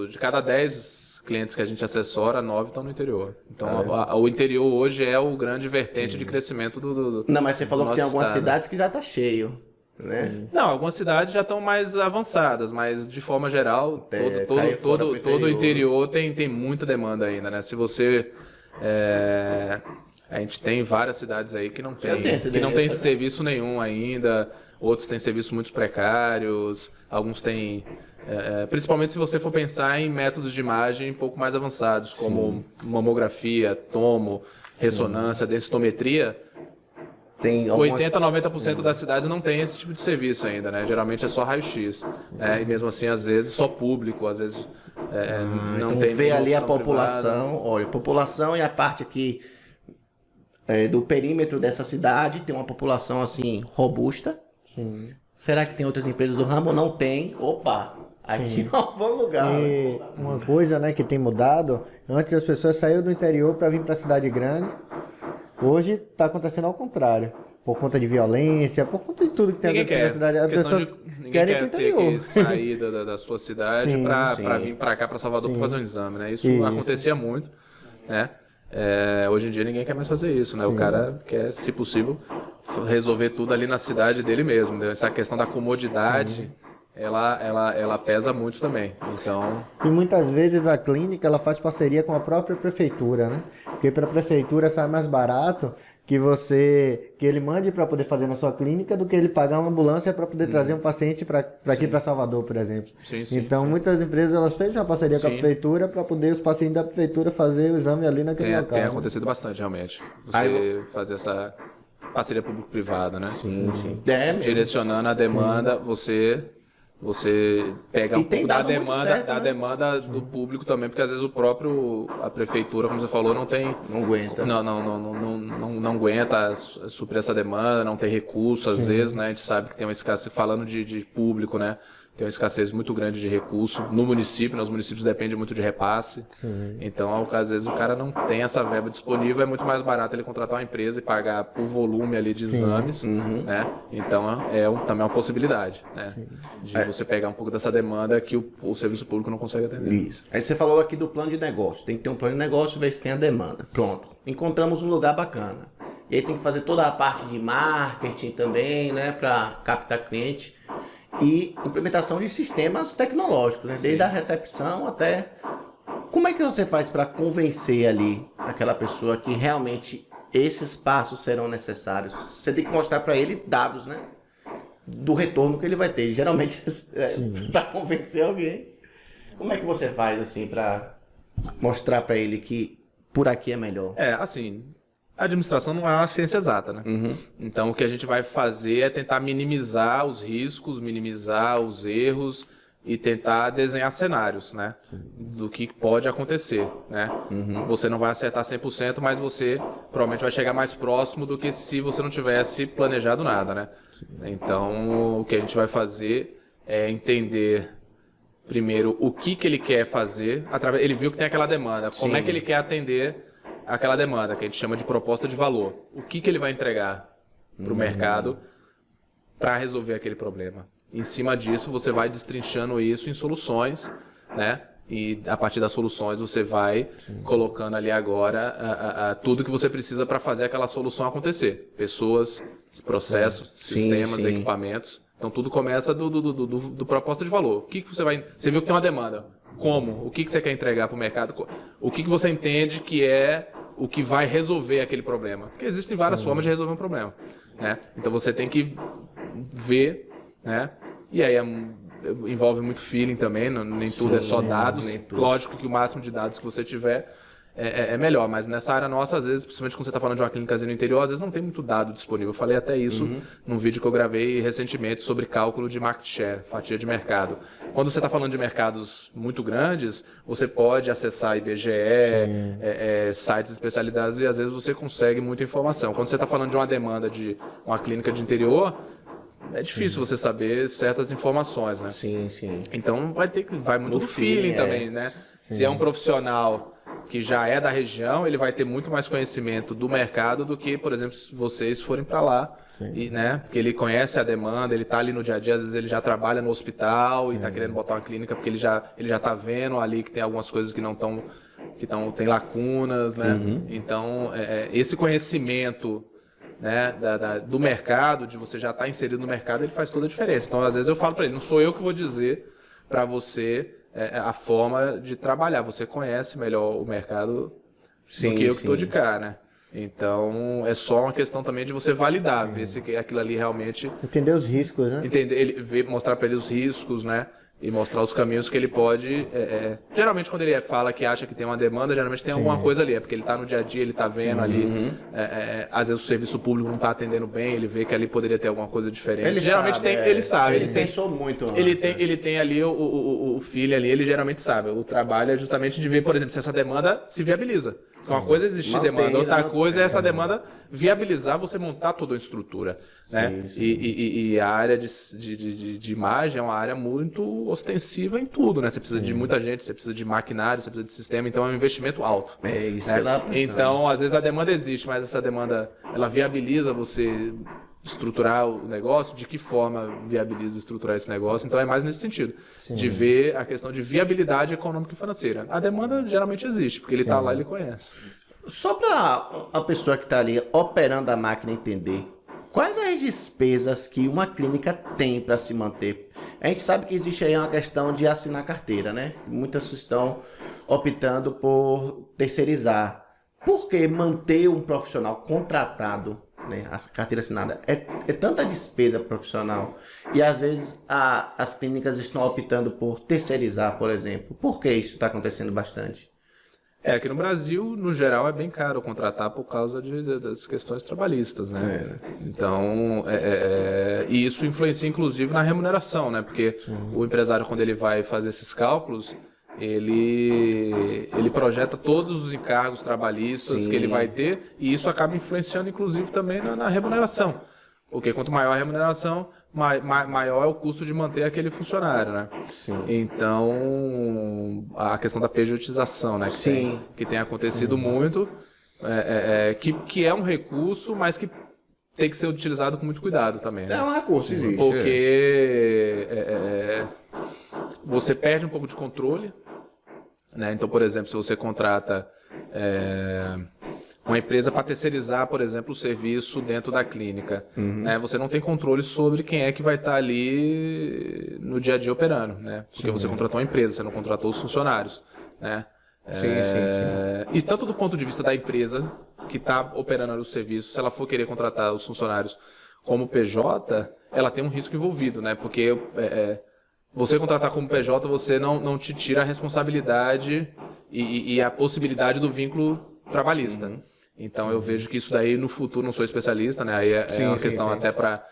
De cada 10 clientes que a gente assessora, 9 estão no interior. Então, o interior hoje é o grande vertente de crescimento do Não, mas você falou que tem algumas cidades que já está cheio. né? Não, algumas cidades já estão mais avançadas, mas de forma geral, cair fora pro todo o interior. interior tem muita demanda ainda, né? Se você... a gente tem várias cidades aí que não tem serviço nenhum ainda, outros têm serviços muito precários, alguns têm... principalmente se você for pensar em métodos de imagem um pouco mais avançados, como mamografia, tomo, ressonância, densitometria... Tem 80 a 90% das cidades não tem esse tipo de serviço ainda, né? Geralmente é só raio-x. E mesmo assim, às vezes, só público, às vezes não então tem vê ali a opção população, privada. olha, a população e a parte aqui do perímetro dessa cidade tem uma população assim robusta. Sim. Será que tem outras empresas do ramo? Não tem. Opa, aqui é um bom lugar. E uma coisa, né, que tem mudado, antes as pessoas saíam do interior para vir para a cidade grande. Hoje está acontecendo ao contrário. Por conta de violência, por conta de tudo que tem acontecido na cidade. As pessoas querem ir para o ter interior. que sair da sua cidade Sim, para vir para cá, para Salvador, para fazer um exame, né? Isso acontecia muito, né? Hoje em dia ninguém quer mais fazer isso, né? O cara quer, se possível, resolver tudo ali na cidade dele mesmo. Né? Essa questão da comodidade, ela pesa muito também. Então... E muitas vezes a clínica ela faz parceria com a própria prefeitura, né? Porque para a prefeitura sai mais barato que ele mande para poder fazer na sua clínica do que ele pagar uma ambulância para poder trazer um paciente para aqui para Salvador, por exemplo. Então muitas empresas elas fez uma parceria com a prefeitura para poder os pacientes da prefeitura fazer o exame ali naquele local. Tem acontecido bastante, realmente. Você fazer essa parceria público-privada, né? Sim. Direcionando a demanda, você pega um pouco da demanda do público também, porque às vezes a prefeitura, como você falou, não aguenta. Não aguenta suprir essa demanda, não tem recurso, às vezes, né? A gente sabe que tem uma escassez, falando de público, né? Tem uma escassez muito grande de recurso no município, né? Os municípios dependem muito de repasse. Então, às vezes, o cara não tem essa verba disponível, é muito mais barato ele contratar uma empresa e pagar por volume ali de exames, né? Então, também é uma possibilidade, né? De você pegar um pouco dessa demanda que o serviço público não consegue atender. Isso. Aí você falou aqui do plano de negócio. Tem que ter um plano de negócio, ver se tem a demanda. Pronto. Encontramos um lugar bacana. E aí tem que fazer toda a parte de marketing também, né? Para captar cliente. E implementação de sistemas tecnológicos, né? Desde a recepção até... Como é que você faz para convencer ali aquela pessoa que realmente esses passos serão necessários? Você tem que mostrar para ele dados, né? Do retorno que ele vai ter. Geralmente, para convencer alguém. Como é que você faz assim para mostrar para ele que por aqui é melhor? Assim... A administração não é uma ciência exata, né? Então, o que a gente vai fazer é tentar minimizar os riscos, minimizar os erros e tentar desenhar cenários, né? Do que pode acontecer, né? Você não vai acertar 100%, mas você provavelmente vai chegar mais próximo do que se você não tivesse planejado nada, né? Então, o que a gente vai fazer é entender... Primeiro, o que ele quer fazer. Ele viu que tem aquela demanda. Como é que ele quer atender aquela demanda, que a gente chama de proposta de valor. O que ele vai entregar para o mercado para resolver aquele problema. Em cima disso, você vai destrinchando isso em soluções, né? E a partir das soluções, você vai colocando ali agora tudo que você precisa para fazer aquela solução acontecer. Pessoas, processos, sistemas, equipamentos. Então, tudo começa do proposta de valor. O que você vai... Você viu que tem uma demanda. Como? O que você quer entregar para o mercado? O que você entende que é o que vai resolver aquele problema? Porque existem várias formas de resolver um problema, né? Então você tem que ver, né? E aí envolve muito feeling também, nem tudo é só dados. Lógico que o máximo de dados que você tiver é melhor, mas nessa área nossa, às vezes, principalmente quando você está falando de uma clínica no interior, às vezes não tem muito dado disponível. Eu falei até isso num vídeo que eu gravei recentemente sobre cálculo de market share, fatia de mercado. Quando você está falando de mercados muito grandes, você pode acessar IBGE, sites especializados e às vezes você consegue muita informação. Quando você está falando de uma demanda de uma clínica de interior, é difícil você saber certas informações, né? Sim. Então vai muito do feeling também, né? Se é um profissional que já é da região, ele vai ter muito mais conhecimento do mercado do que, por exemplo, se vocês forem para lá, e, né? Porque ele conhece a demanda, ele está ali no dia a dia, às vezes ele já trabalha no hospital e está querendo botar uma clínica porque ele já está vendo ali que tem algumas coisas que não estão, tem lacunas, né? Então, esse conhecimento né, do mercado, de você já estar inserido no mercado, ele faz toda a diferença. Então, às vezes eu falo para ele, não sou eu que vou dizer para você a forma de trabalhar, você conhece melhor o mercado do que eu que estou de cá, né? Então, é só uma questão também de você validar, ver se aquilo ali realmente... Entender os riscos, né? Mostrar para ele os riscos, né? E mostrar os caminhos que ele pode... Geralmente, quando ele fala que acha que tem uma demanda, geralmente tem alguma coisa ali. É porque ele está no dia a dia, ele está vendo ali. Às vezes o serviço público não está atendendo bem, ele vê que ali poderia ter alguma coisa diferente. Ele geralmente sabe, ele sabe. Ele pensou muito antes, ele tem ali o filho ali, ele geralmente sabe. O trabalho é justamente de ver, por exemplo, se essa demanda se viabiliza. Uma coisa é existir demanda, outra coisa é essa demanda viabilizar você montar toda a estrutura, né? E a área de imagem é uma área muito ostensiva em tudo, né? Você precisa de muita gente, você precisa de maquinário, você precisa de sistema, então é um investimento alto. É isso. Né? Então, às vezes a demanda existe, mas essa demanda, ela viabiliza você estruturar o negócio, de que forma viabiliza estruturar esse negócio, então é mais nesse sentido, de ver a questão de viabilidade econômica e financeira. A demanda geralmente existe, porque ele está lá e ele conhece. Só para a pessoa que está ali operando a máquina entender, quais as despesas que uma clínica tem para se manter? A gente sabe que existe aí uma questão de assinar carteira, né? Muitas estão optando por terceirizar. Por que manter um profissional contratado, né, a carteira assinada, é tanta despesa profissional e às vezes as clínicas estão optando por terceirizar, por exemplo? Por que isso está acontecendo bastante? Aqui no Brasil, no geral, é bem caro contratar por causa das questões trabalhistas, né? Então, e isso influencia, inclusive, na remuneração, né? Porque o empresário, quando ele vai fazer esses cálculos, ele projeta todos os encargos trabalhistas que ele vai ter e isso acaba influenciando, inclusive, também na remuneração. Porque quanto maior a remuneração, maior é o custo de manter aquele funcionário, né? Então, a questão da pejotização, né? Que tem acontecido muito, que é um recurso, mas que tem que ser utilizado com muito cuidado também, né? É um recurso, existe. Porque você perde um pouco de controle, né? Então, por exemplo, se você contrata uma empresa para terceirizar, por exemplo, o serviço dentro da clínica, né? Você não tem controle sobre quem é que vai estar ali no dia a dia operando, né? Porque você contratou uma empresa, você não contratou os funcionários, né? E tanto do ponto de vista da empresa que está operando ali o serviço, se ela for querer contratar os funcionários como PJ, ela tem um risco envolvido, né? Porque você contratar como PJ, você não te tira a responsabilidade e a possibilidade do vínculo trabalhista. Então eu vejo que isso daí no futuro, não sou especialista, né? Aí é uma questão até para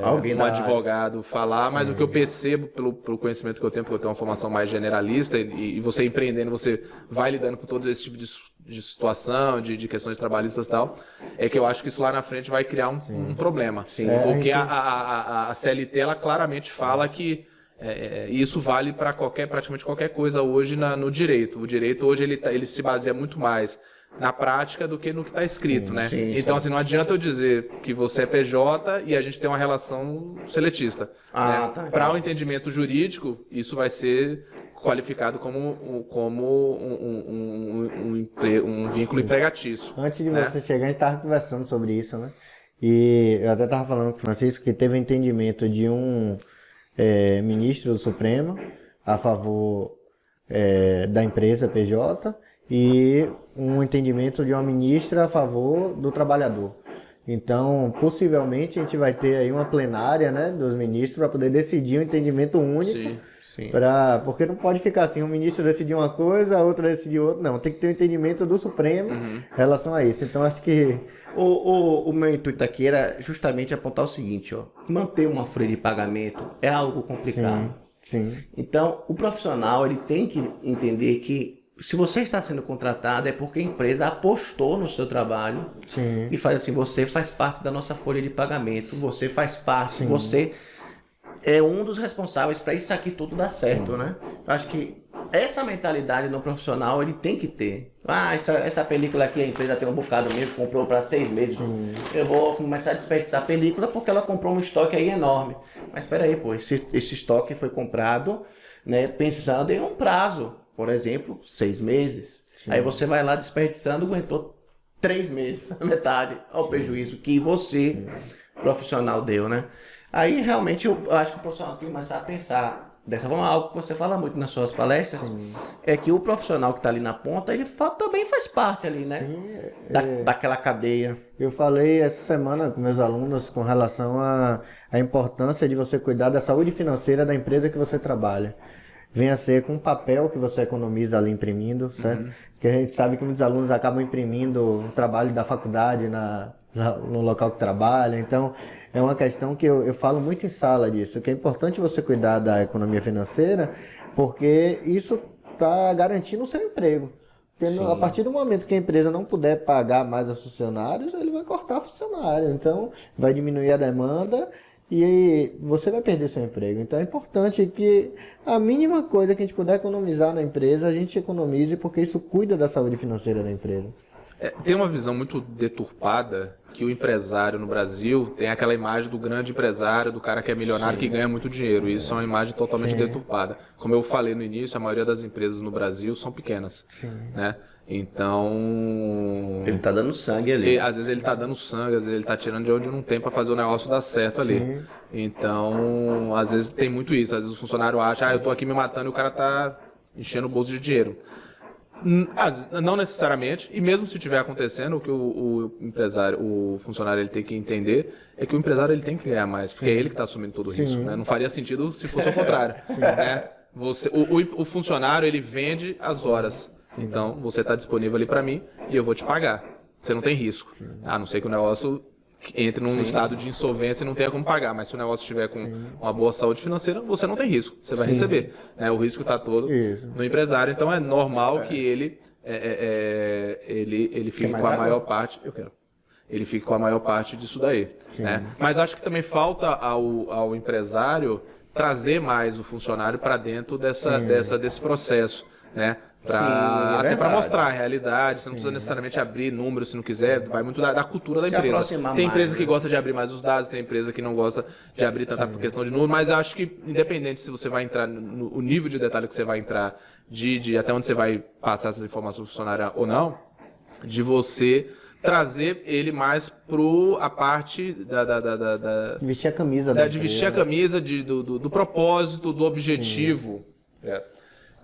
um advogado falar, mas o que eu percebo pelo conhecimento que eu tenho, porque eu tenho uma formação mais generalista e você empreendendo, você vai lidando com todo esse tipo de situação, de questões trabalhistas e tal, é que eu acho que isso lá na frente vai criar um problema. Porque a CLT, ela claramente fala que isso vale para praticamente qualquer coisa hoje no direito. O direito hoje ele se baseia muito mais na prática do que no que está escrito, né? Então, assim, não adianta eu dizer que você é PJ e a gente tem uma relação seletista. Né? Para o entendimento jurídico, isso vai ser qualificado como um vínculo empregatício. Antes de você chegar, a gente estava conversando sobre isso, né? E eu até estava falando com o Francisco que teve um entendimento de um ministro do Supremo a favor da empresa PJ e um entendimento de uma ministra a favor do trabalhador. Então, possivelmente, a gente vai ter aí uma plenária, né, dos ministros para poder decidir um entendimento único. Porque não pode ficar assim, um ministro decidir uma coisa, a outra decidir outra. Não, tem que ter um entendimento do Supremo em relação a isso. Então, acho que... O meu intuito aqui era justamente apontar o seguinte, ó. Manter uma folha de pagamento é algo complicado. Então, o profissional, ele tem que entender que se você está sendo contratado é porque a empresa apostou no seu trabalho e faz assim, você faz parte da nossa folha de pagamento, você faz parte, você é um dos responsáveis para isso aqui tudo dar certo, né? Eu acho que essa mentalidade no profissional ele tem que ter. Essa película aqui a empresa tem um bocado mesmo, comprou para 6 meses. Eu vou começar a desperdiçar a película porque ela comprou um estoque aí enorme. Mas espera aí, pô, esse estoque foi comprado, né, pensando em um prazo. Por exemplo, 6 meses. Aí você vai lá desperdiçando, aguentou 3 meses, metade, ao prejuízo que você, profissional, deu, né? Aí realmente eu acho que o profissional tem que começar a pensar dessa forma, algo que você fala muito nas suas palestras, é que o profissional que está ali na ponta, ele também faz parte ali, né? Daquela cadeia. Eu falei essa semana com meus alunos com relação à importância de você cuidar da saúde financeira da empresa que você trabalha. Venha ser com o papel que você economiza ali imprimindo, certo? Porque a gente sabe que muitos alunos acabam imprimindo o trabalho da faculdade no local que trabalha. Então, é uma questão que eu falo muito em sala disso, que é importante você cuidar da economia financeira, porque isso está garantindo o seu emprego. Porque a partir do momento que a empresa não puder pagar mais aos funcionários, ele vai cortar funcionário. Então, vai diminuir a demanda e você vai perder seu emprego. Então é importante que a mínima coisa que a gente puder economizar na empresa, a gente economize, porque isso cuida da saúde financeira da empresa. Tem uma visão muito deturpada que o empresário no Brasil tem aquela imagem do grande empresário, do cara que é milionário, que ganha muito dinheiro. E isso é uma imagem totalmente deturpada. Como eu falei no início, a maioria das empresas no Brasil são pequenas, né? Então... Ele tá dando sangue ali. Às vezes ele tá dando sangue, às vezes ele tá tirando de onde não tem para fazer o negócio dar certo ali. Então, às vezes tem muito isso. Às vezes o funcionário acha, eu tô aqui me matando e o cara tá enchendo o bolso de dinheiro. Não necessariamente, e mesmo se estiver acontecendo, o que o empresário, o funcionário, ele tem que entender é que o empresário ele tem que ganhar mais, porque é ele que está assumindo todo o risco, né? Não faria sentido se fosse o contrário, né? O funcionário, ele vende as horas, então você está disponível ali para mim e eu vou te pagar, você não tem risco, a não ser que o negócio entre num estado de insolvência e não tenha como pagar, mas se o negócio estiver com uma boa saúde financeira, você não tem risco, você vai receber, né? O risco está todo no empresário, então é normal que ele fique com a maior parte, ele fique com a maior parte disso daí, né? Mas acho que também falta ao empresário trazer mais o funcionário para dentro desse processo, né? Até para mostrar a realidade, você não precisa necessariamente abrir números se não quiser, vai muito da cultura da empresa. Tem empresa que gosta de abrir mais os dados, tem empresa que não gosta de abrir tanta por questão de número, mas acho que independente se você vai entrar no nível de detalhe que você vai entrar, de até onde você vai passar essas informações pro funcionário ou não, de você trazer ele mais a parte vestir a camisa de vestir a camisa do propósito, do objetivo.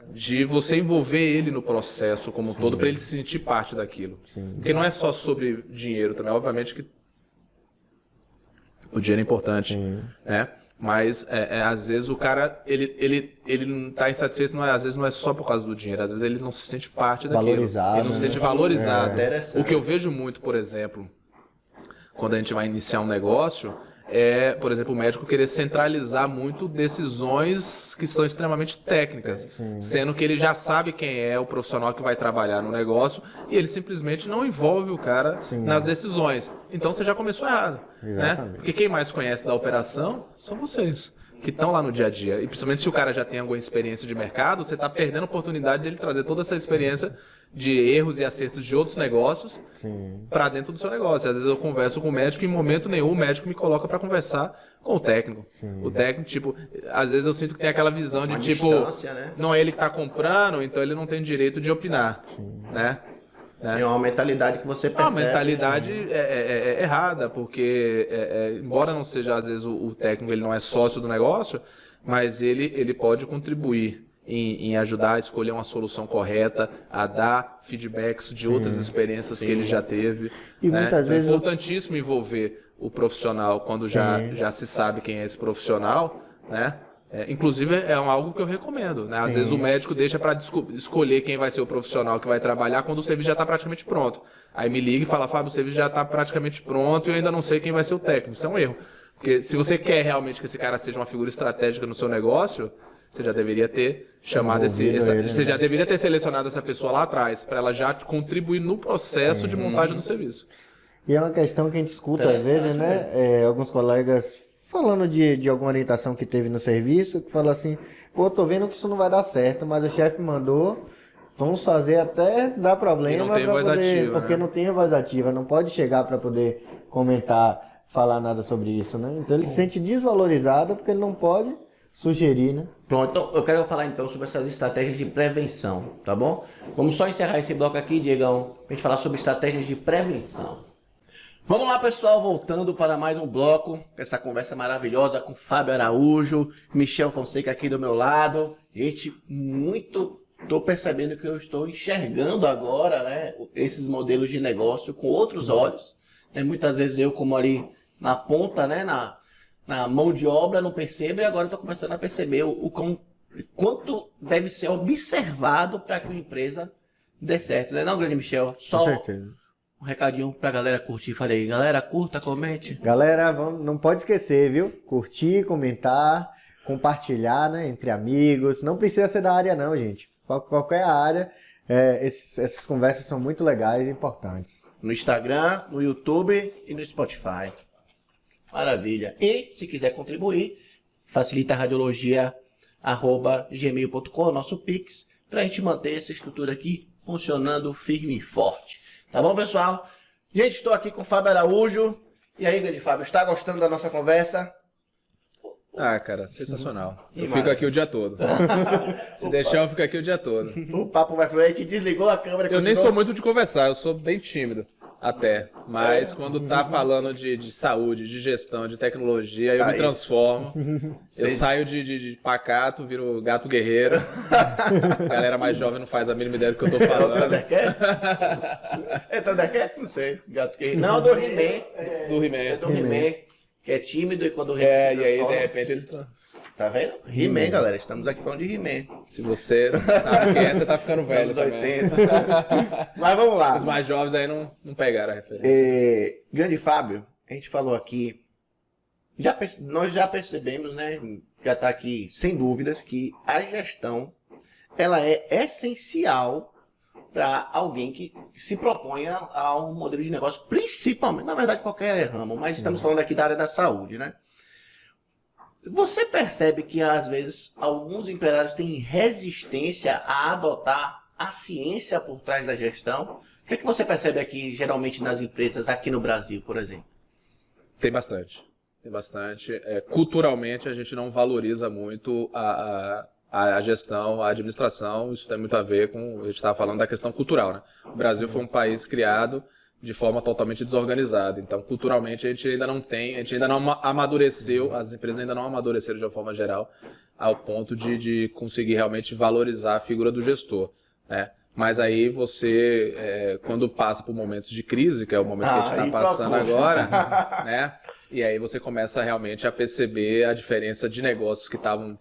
De você envolver ele no processo como um todo, para ele se sentir parte daquilo. Porque não é só sobre dinheiro também, obviamente que o dinheiro é importante, né? Mas às vezes o cara ele não está insatisfeito, às vezes não é só por causa do dinheiro, às vezes ele não se sente parte daquilo, valorizado, ele não se sente valorizado. O que eu vejo muito, por exemplo, quando a gente vai iniciar um negócio, por exemplo, o médico querer centralizar muito decisões que são extremamente técnicas, sendo que ele já sabe quem é o profissional que vai trabalhar no negócio e ele simplesmente não envolve o cara nas decisões. Então você já começou errado, né? Porque quem mais conhece da operação são vocês, que estão lá no dia a dia. E principalmente se o cara já tem alguma experiência de mercado, você está perdendo a oportunidade de ele trazer toda essa experiência de erros e acertos de outros negócios para dentro do seu negócio. Às vezes eu converso com o médico e em momento nenhum o médico me coloca para conversar com o técnico. O técnico, tipo, às vezes eu sinto que tem aquela visão de tipo, né? não é ele que está comprando, então ele não tem direito de opinar, né? É uma mentalidade que você percebe. Uma mentalidade errada, porque embora não seja às vezes o técnico, ele não é sócio do negócio, mas ele pode contribuir em ajudar a escolher uma solução correta, a dar feedbacks de outras experiências que ele já teve. E né? muitas vezes é importantíssimo envolver o profissional quando já se sabe quem é esse profissional, né? Inclusive é algo que eu recomendo, né? Às vezes o médico deixa para escolher quem vai ser o profissional que vai trabalhar quando o serviço já está praticamente pronto. Aí me liga e fala, Fábio, o serviço já está praticamente pronto e eu ainda não sei quem vai ser o técnico. Isso é um erro. Porque se você quer realmente que esse cara seja uma figura estratégica no seu negócio, você já deveria ter chamado você já deveria ter selecionado essa pessoa lá atrás, para ela já contribuir no processo de montagem do serviço. E é uma questão que a gente escuta às vezes, né? Alguns colegas falando de alguma orientação que teve no serviço, que fala assim, pô, tô vendo que isso não vai dar certo, mas o chefe mandou, vamos fazer até dar problema, não tem voz ativa, porque não tem voz ativa, não pode chegar para poder comentar, falar nada sobre isso, né? Então ele se sente desvalorizado porque ele não pode sugerir, né? Pronto, então eu quero falar então sobre essas estratégias de prevenção, tá bom? Vamos só encerrar esse bloco aqui, Diegão, pra gente falar sobre estratégias de prevenção. Vamos lá, pessoal, voltando para mais um bloco, essa conversa maravilhosa com Fábio Araújo, Michel Fonseca aqui do meu lado. Gente, tô percebendo que eu estou enxergando agora, né, esses modelos de negócio com outros olhos. Muitas vezes eu, como ali na ponta, né, na mão de obra, não percebo, e agora estou começando a perceber quanto deve ser observado para que uma empresa dê certo, né, não, grande Michel? Só Com certeza. um recadinho pra galera curtir. Falei, galera, curta, comente. Galera, não pode esquecer, viu? Curtir, comentar, compartilhar, né? Entre amigos. Não precisa ser da área não, gente. Qualquer área, essas conversas são muito legais e importantes. No Instagram, no YouTube e no Spotify. Maravilha. E, se quiser contribuir, facilita a radiologia@gmail.com, nosso Pix, pra gente manter essa estrutura aqui funcionando firme e forte. Tá bom, pessoal? Gente, estou aqui com o Fábio Araújo. E aí, grande Fábio, está gostando da nossa conversa? Ah, cara, sensacional. Eu maravilha. fico aqui o dia todo. Se deixar, eu fico aqui o dia todo. O papo vai fluir, a gente desligou a câmera. Eu nem sou muito de conversar, eu sou bem tímido até. Mas quando tá falando de saúde, de gestão, de tecnologia, eu me transformo. Eu saio de pacato, viro gato guerreiro. A galera mais jovem não faz a mínima ideia do que eu tô falando. Thundercats? É Thundercats? Não sei. Gato que... Não, do He-Man. Do He-Man. É do He-Man, que é tímido e quando o He-Man É, se e aí de transforma... repente eles estão. Tá vendo? He-Man, galera. Estamos aqui falando de He-Man. Se você sabe quem é, você tá ficando velho Anos também. 80. Mas vamos lá. Os mais jovens aí não pegaram a referência. Grande Fábio, a gente falou aqui... Nós já percebemos, né? Já tá aqui, sem dúvidas, que a gestão ela é essencial para alguém que se proponha a um modelo de negócio, principalmente, na verdade, qualquer ramo, mas estamos falando aqui da área da saúde, né? Você percebe que, às vezes, alguns empresários têm resistência a adotar a ciência por trás da gestão? O que é que você percebe aqui, geralmente, nas empresas aqui no Brasil, por exemplo? Tem bastante. Tem bastante. Culturalmente, a gente não valoriza muito a gestão, a administração. Isso tem muito a ver com... A gente estava falando da questão cultural, né? O Brasil foi um país criado de forma totalmente desorganizada. Então, culturalmente, a gente ainda não amadureceu, as empresas ainda não amadureceram de uma forma geral ao ponto de conseguir realmente valorizar a figura do gestor, né? Mas aí você, quando passa por momentos de crise, que é o momento que a gente está passando agora, né? E aí você começa realmente a perceber a diferença de negócios que estavam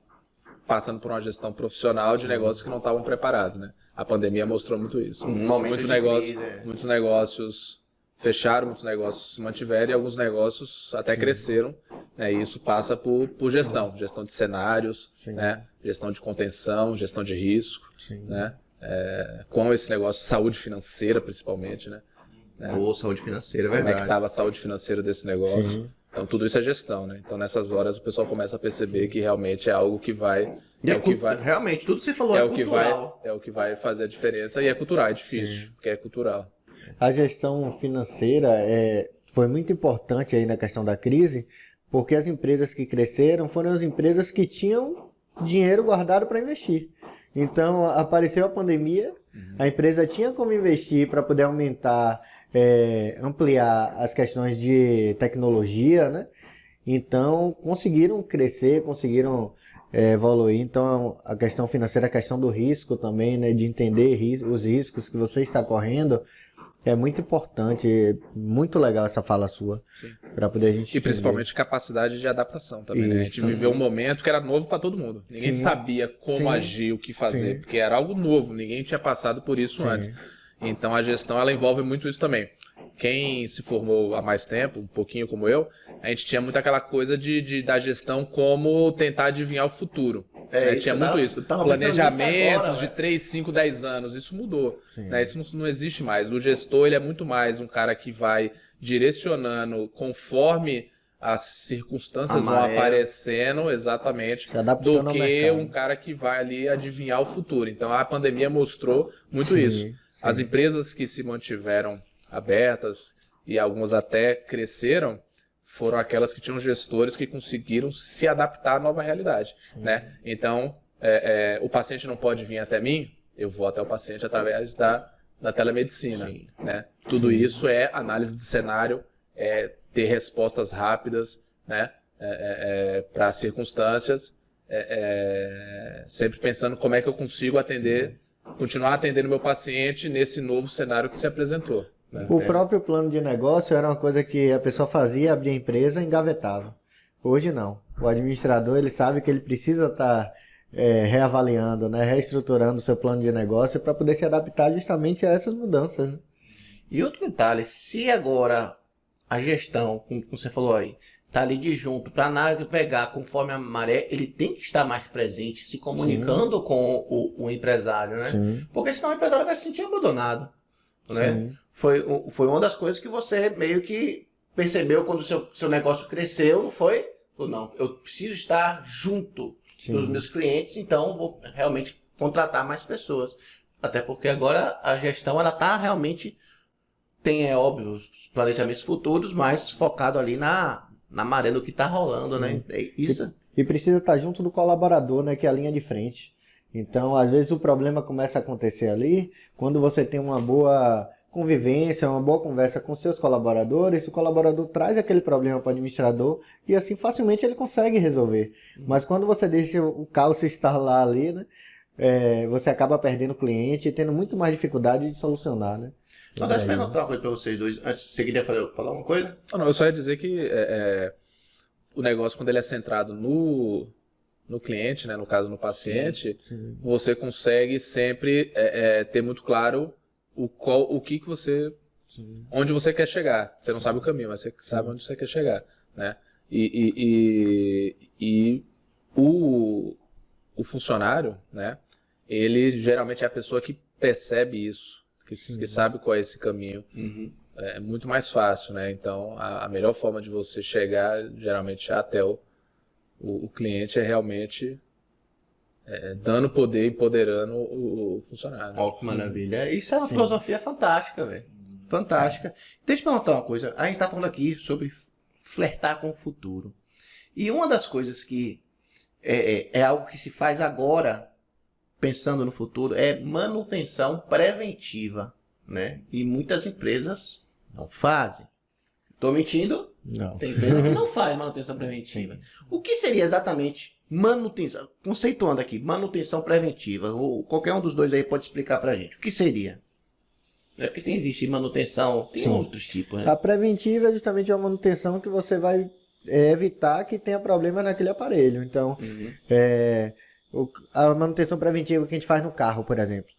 passando por uma gestão profissional de negócios que não estavam preparados, né? A pandemia mostrou muito isso. Muitos negócios fecharam, muitos negócios se mantiveram e alguns negócios até cresceram, né? E isso passa por gestão de cenários, né? Gestão de contenção, gestão de risco, né? Com esse negócio, saúde financeira principalmente, né? Boa, saúde financeira, é Como verdade. é que estava a saúde financeira desse negócio. Sim. Então tudo isso é gestão, né? Então nessas horas o pessoal começa a perceber que realmente é algo que vai... Realmente, tudo que você falou é cultural. É o que vai fazer a diferença e é cultural, é difícil, porque é cultural. A gestão financeira foi muito importante aí na questão da crise, porque as empresas que cresceram foram as empresas que tinham dinheiro guardado para investir. Então apareceu a pandemia, a empresa tinha como investir para poder aumentar, ampliar as questões de tecnologia, né? Então conseguiram crescer, conseguiram evoluir. Então a questão financeira, a questão do risco também, né? De entender os riscos que você está correndo, é muito importante, muito legal essa fala sua, para poder a gente entender. E principalmente capacidade de adaptação também, né? A gente viveu um momento que era novo para todo mundo. Ninguém sabia como agir, o que fazer, porque era algo novo, ninguém tinha passado por isso antes. Então a gestão ela envolve muito isso também. Quem se formou há mais tempo, um pouquinho como eu, a gente tinha muito aquela coisa da gestão como tentar adivinhar o futuro. Tinha muito isso. Planejamentos de 3, 5, 10 anos. Isso mudou. Né? Isso não existe mais. O gestor ele é muito mais um cara que vai direcionando conforme as circunstâncias vão aparecendo, exatamente, do que um cara que vai ali adivinhar o futuro. Então a pandemia mostrou muito isso. As empresas que se mantiveram abertas e algumas até cresceram, foram aquelas que tinham gestores que conseguiram se adaptar à nova realidade, né? Então, o paciente não pode vir até mim, eu vou até o paciente através da telemedicina, né? Tudo isso é análise de cenário, ter respostas rápidas, né? Para circunstâncias, sempre pensando como é que eu consigo continuar atendendo meu paciente nesse novo cenário que se apresentou. Né? O próprio plano de negócio era uma coisa que a pessoa fazia, abria a empresa e engavetava. Hoje não. O administrador ele sabe que ele precisa estar reavaliando, né, reestruturando o seu plano de negócio para poder se adaptar justamente a essas mudanças. Né? E outro detalhe, se agora a gestão, como você falou aí, tá ali de junto para navegar conforme a maré, ele tem que estar mais presente, se comunicando com o empresário, né? Sim. Porque senão o empresário vai se sentir abandonado, né? Foi uma das coisas que você meio que percebeu quando o seu negócio cresceu, não foi? Falou, não, eu preciso estar junto dos meus clientes, então vou realmente contratar mais pessoas. Até porque agora a gestão, ela tá realmente, tem, óbvio, os planejamentos futuros, mas focado ali na maré, no que tá rolando, né? Isso. E precisa estar junto do colaborador, né, que é a linha de frente. Então, às vezes o problema começa a acontecer ali, quando você tem uma boa convivência, uma boa conversa com seus colaboradores, o colaborador traz aquele problema para o administrador e assim facilmente ele consegue resolver. Mas quando você deixa o caos se instalar ali, né, você acaba perdendo o cliente e tendo muito mais dificuldade de solucionar, né? Só deixa eu perguntar uma coisa para vocês dois. Antes, você queria falar uma coisa? Não, eu só ia dizer que o negócio, quando ele é centrado no cliente, né, no caso no paciente, você consegue sempre ter muito claro o que você, onde você quer chegar. Você não sabe o caminho, mas você sabe onde você quer chegar, né? E o funcionário, né, ele geralmente é a pessoa que percebe isso, que sabe qual é esse caminho. É muito mais fácil, né? Então, a melhor forma de você chegar, geralmente, até o cliente é realmente dando poder, empoderando o funcionário. Ó, que maravilha. Isso é uma filosofia fantástica, velho. Fantástica. Deixa eu perguntar uma coisa. A gente tá falando aqui sobre flertar com o futuro. E uma das coisas que é algo que se faz agora, pensando no futuro, é manutenção preventiva, né? E muitas empresas não fazem. Estou mentindo? Não. Tem empresa que não faz manutenção preventiva. O que seria exatamente manutenção? Conceituando aqui, manutenção preventiva. Ou qualquer um dos dois aí pode explicar pra gente. O que seria? Porque existe manutenção, tem outros tipos, né? A preventiva é justamente uma manutenção que você vai evitar que tenha problema naquele aparelho. Então, a manutenção preventiva que a gente faz no carro, por exemplo.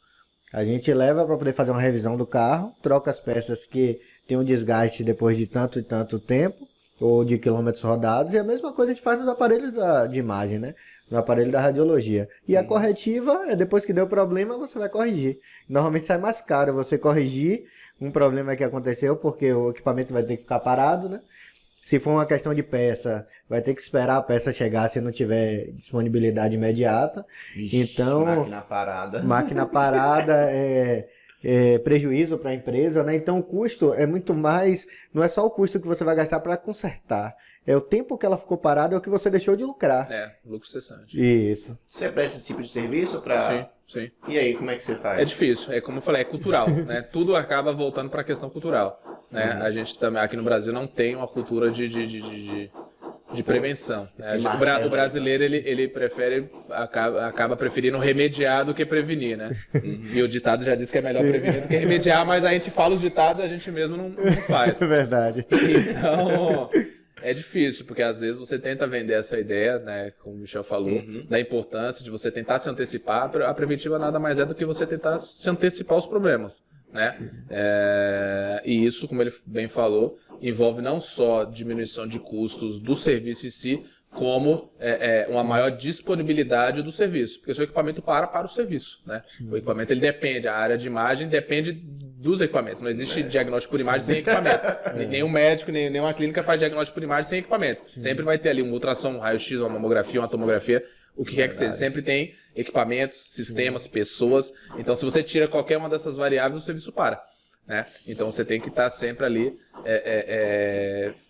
A gente leva para poder fazer uma revisão do carro, troca as peças que tem um desgaste depois de tanto e tanto tempo, ou de quilômetros rodados, e a mesma coisa a gente faz nos aparelhos de imagem, né? No aparelho da radiologia. E a corretiva é depois que deu problema, você vai corrigir. Normalmente sai mais caro você corrigir um problema que aconteceu, porque o equipamento vai ter que ficar parado, né? Se for uma questão de peça, vai ter que esperar a peça chegar se não tiver disponibilidade imediata. Vixe, então, máquina parada. Máquina parada é prejuízo para a empresa, né? Então o custo é muito mais, não é só o custo que você vai gastar para consertar, é o tempo que ela ficou parada, é o que você deixou de lucrar. Lucro cessante. Isso. Você presta esse tipo de serviço para... Sim. E aí, como é que você faz? É difícil, como eu falei, é cultural, né? Tudo acaba voltando para a questão cultural, né? A gente também aqui no Brasil não tem uma cultura de prevenção, né? O brasileiro ele prefere, acaba preferindo remediar do que prevenir, né? E o ditado já diz que é melhor prevenir do que remediar, mas a gente fala os ditados, a gente mesmo não faz. É verdade. Então, é difícil, porque às vezes você tenta vender essa ideia, né, como o Michel falou, da importância de você tentar se antecipar. A preventiva nada mais é do que você tentar se antecipar aos problemas, né? E isso, como ele bem falou, envolve não só diminuição de custos do serviço em si, como uma maior disponibilidade do serviço, porque o seu equipamento para o serviço, né? O equipamento ele depende, a área de imagem depende dos equipamentos, não existe diagnóstico por imagem sem equipamento. Nenhum médico, nenhuma clínica faz diagnóstico por imagem sem equipamento. Sempre vai ter ali um ultrassom, um raio-x, uma mamografia, uma tomografia, o que quer que seja. Sempre tem equipamentos, sistemas, pessoas. Então, se você tira qualquer uma dessas variáveis, o serviço para, né? Então, você tem que estar sempre ali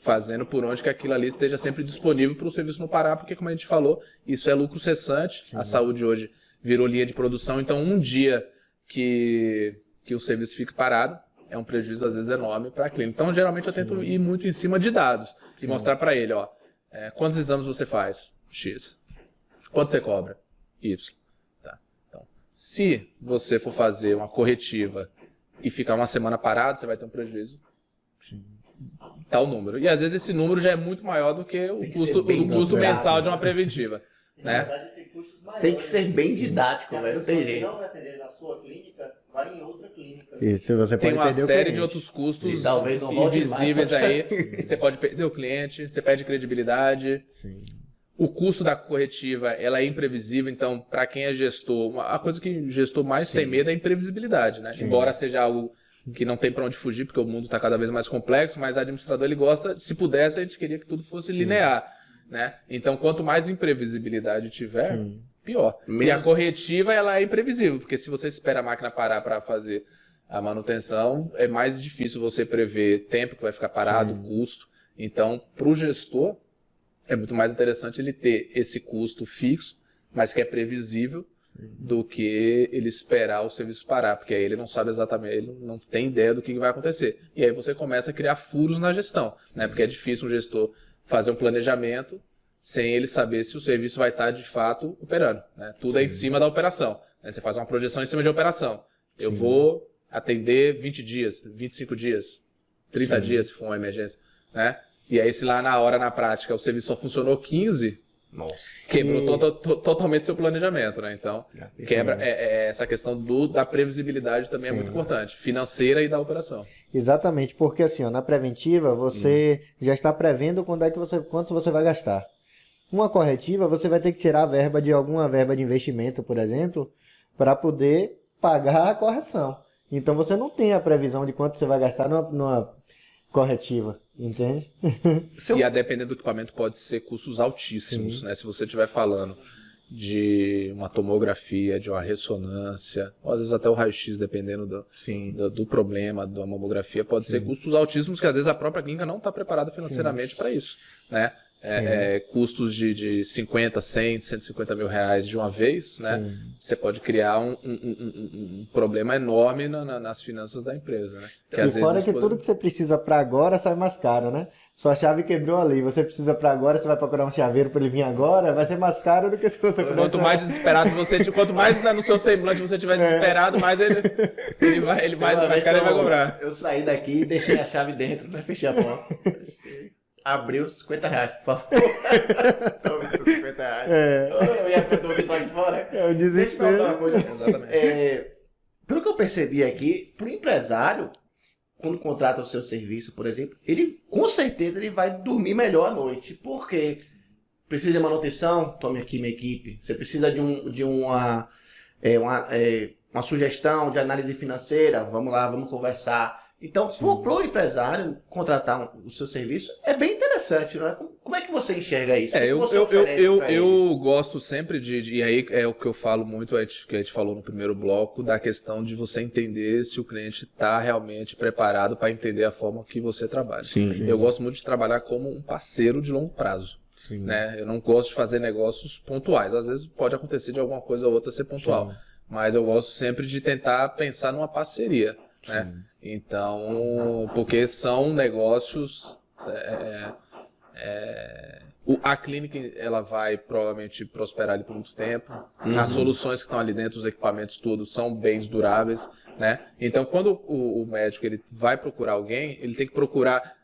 fazendo por onde que aquilo ali esteja sempre disponível para o serviço não parar, porque, como a gente falou, isso é lucro cessante. Sim. A saúde hoje virou linha de produção, então um dia que o serviço fique parado é um prejuízo, às vezes, enorme para a clínica. Então, geralmente, eu tento ir muito em cima de dados e mostrar para ele, ó, quantos exames você faz? X. Quanto você cobra? Y. Tá. Então, se você for fazer uma corretiva e ficar uma semana parado, você vai ter um prejuízo. Sim. Tal número. E às vezes esse número já é muito maior do que o custo mensal de uma preventiva. Né? Na verdade, tem custos maiores. Tem que ser bem didático, velho. Não tem jeito. Não vai atender na sua clínica, vai em outra clínica. Isso, você tem pode uma série de outros custos invisíveis aí. Você pode perder o cliente, você perde credibilidade. Sim. O custo da corretiva, ela é imprevisível, então, para quem é gestor, a coisa que o gestor mais tem medo é a imprevisibilidade, né? Embora seja algo que não tem para onde fugir, porque o mundo está cada vez mais complexo, mas o administrador, ele gosta, se pudesse, a gente queria que tudo fosse linear, né? Então, quanto mais imprevisibilidade tiver, pior. E a corretiva, ela é imprevisível, porque se você espera a máquina parar para fazer a manutenção, é mais difícil você prever tempo que vai ficar parado, custo. Então, para o gestor, é muito mais interessante ele ter esse custo fixo, mas que é previsível, do que ele esperar o serviço parar, porque aí ele não sabe exatamente, ele não tem ideia do que vai acontecer. E aí você começa a criar furos na gestão, né? Porque é difícil um gestor fazer um planejamento sem ele saber se o serviço vai estar de fato operando, né? Tudo é em cima da operação, né? Você faz uma projeção em cima de operação. Eu vou atender 20 dias, 25 dias, 30 dias se for uma emergência, né? E aí, se lá na hora, na prática, o serviço só funcionou 15, quebrou totalmente seu planejamento, né? Então, quebra essa questão da previsibilidade também é muito importante, financeira e da operação. Exatamente, porque assim, ó, na preventiva, você já está prevendo quanto você vai gastar. Uma corretiva, você vai ter que tirar alguma verba de investimento, por exemplo, para poder pagar a correção. Então, você não tem a previsão de quanto você vai gastar numa corretiva, entende? E a depender do equipamento pode ser custos altíssimos, né? Se você estiver falando de uma tomografia, de uma ressonância, ou às vezes até o raio-x, dependendo do problema da mamografia, pode ser custos altíssimos que às vezes a própria clínica não está preparada financeiramente para isso, né? Custos de 50, 100, 150 mil reais de uma vez, né? Você pode criar um problema enorme nas finanças da empresa, né? Que às vezes tudo que você precisa para agora sai mais caro, né? Sua chave quebrou ali, você precisa para agora, você vai procurar um chaveiro para ele vir agora, vai ser mais caro do que se você pudesse... Quanto mais desesperado quanto mais no seu semblante você estiver desesperado, mais mais caro ele vai cobrar. Eu saí daqui e deixei a chave dentro, né? Fechei a porta. Abriu 50 reais, por favor. Tome esses 50 reais. Eu ia ficar dormindo lá de fora. É o desespero. Deixa eu perguntar uma coisa. Exatamente. Pelo que eu percebi aqui, para o empresário, quando contrata o seu serviço, por exemplo, ele com certeza ele vai dormir melhor à noite. Por quê? Precisa de manutenção? Tome aqui minha equipe. Você precisa de uma sugestão de análise financeira? Vamos lá, vamos conversar. Então, para o empresário contratar o seu serviço, é bem interessante, não é? Como é que você enxerga isso? Eu gosto sempre e aí é o que eu falo muito, que a gente falou no primeiro bloco, da questão de você entender se o cliente está realmente preparado para entender a forma que você trabalha. Eu gosto muito de trabalhar como um parceiro de longo prazo. Né? Eu não gosto de fazer negócios pontuais. Às vezes pode acontecer de alguma coisa ou outra ser pontual, mas eu gosto sempre de tentar pensar numa parceria. Né? Então, porque são negócios, a clínica ela vai provavelmente prosperar ali por muito tempo, as soluções que estão ali dentro, os equipamentos todos são bens duráveis, né? Então, quando o médico ele vai procurar alguém, ele tem que procurar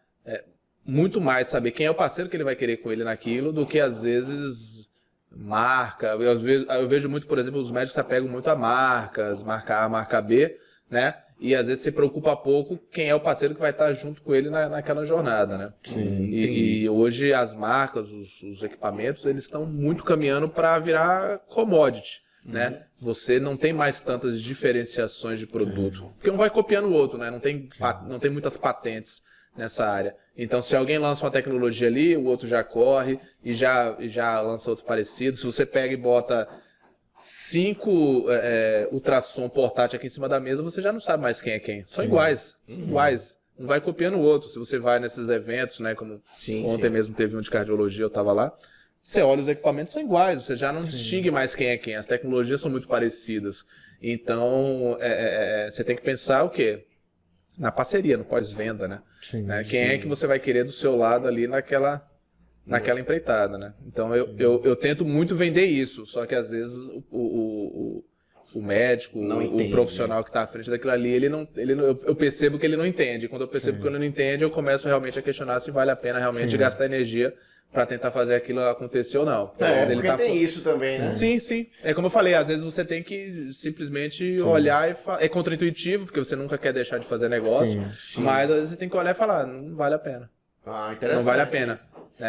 muito mais saber quem é o parceiro que ele vai querer com ele naquilo, do que às vezes marca. Eu vejo muito, por exemplo, os médicos se apegam muito a marcas, marca A, marca B, né? E às vezes se preocupa pouco quem é o parceiro que vai estar junto com ele naquela jornada, né? E hoje as marcas, os equipamentos, eles estão muito caminhando para virar commodity, né? Você não tem mais tantas diferenciações de produto, porque um vai copiando o outro, né? Não tem muitas patentes nessa área. Então, se alguém lança uma tecnologia ali, o outro já corre e já lança outro parecido. Se você pega e bota 5 ultrassom portátil aqui em cima da mesa, você já não sabe mais quem é quem. São iguais. um vai copiando o outro. Se você vai nesses eventos, né, como ontem mesmo teve um de cardiologia, eu estava lá, você olha, os equipamentos são iguais, você já não distingue mais quem é quem, as tecnologias são muito parecidas. Então, você tem que pensar o quê? Na parceria, no pós-venda, né? Quem é que você vai querer do seu lado ali naquela empreitada, né? Então, eu tento muito vender isso, só que às vezes o médico, o profissional que está à frente daquilo ali, eu percebo que ele não entende. Quando eu percebo que ele não entende, eu começo realmente a questionar se vale a pena realmente gastar energia para tentar fazer aquilo acontecer ou não. Porque tem isso também, né? Sim. É como eu falei, às vezes você tem que simplesmente olhar e é contraintuitivo, porque você nunca quer deixar de fazer negócio, mas às vezes você tem que olhar e falar, não vale a pena. Interessante. Não vale a pena.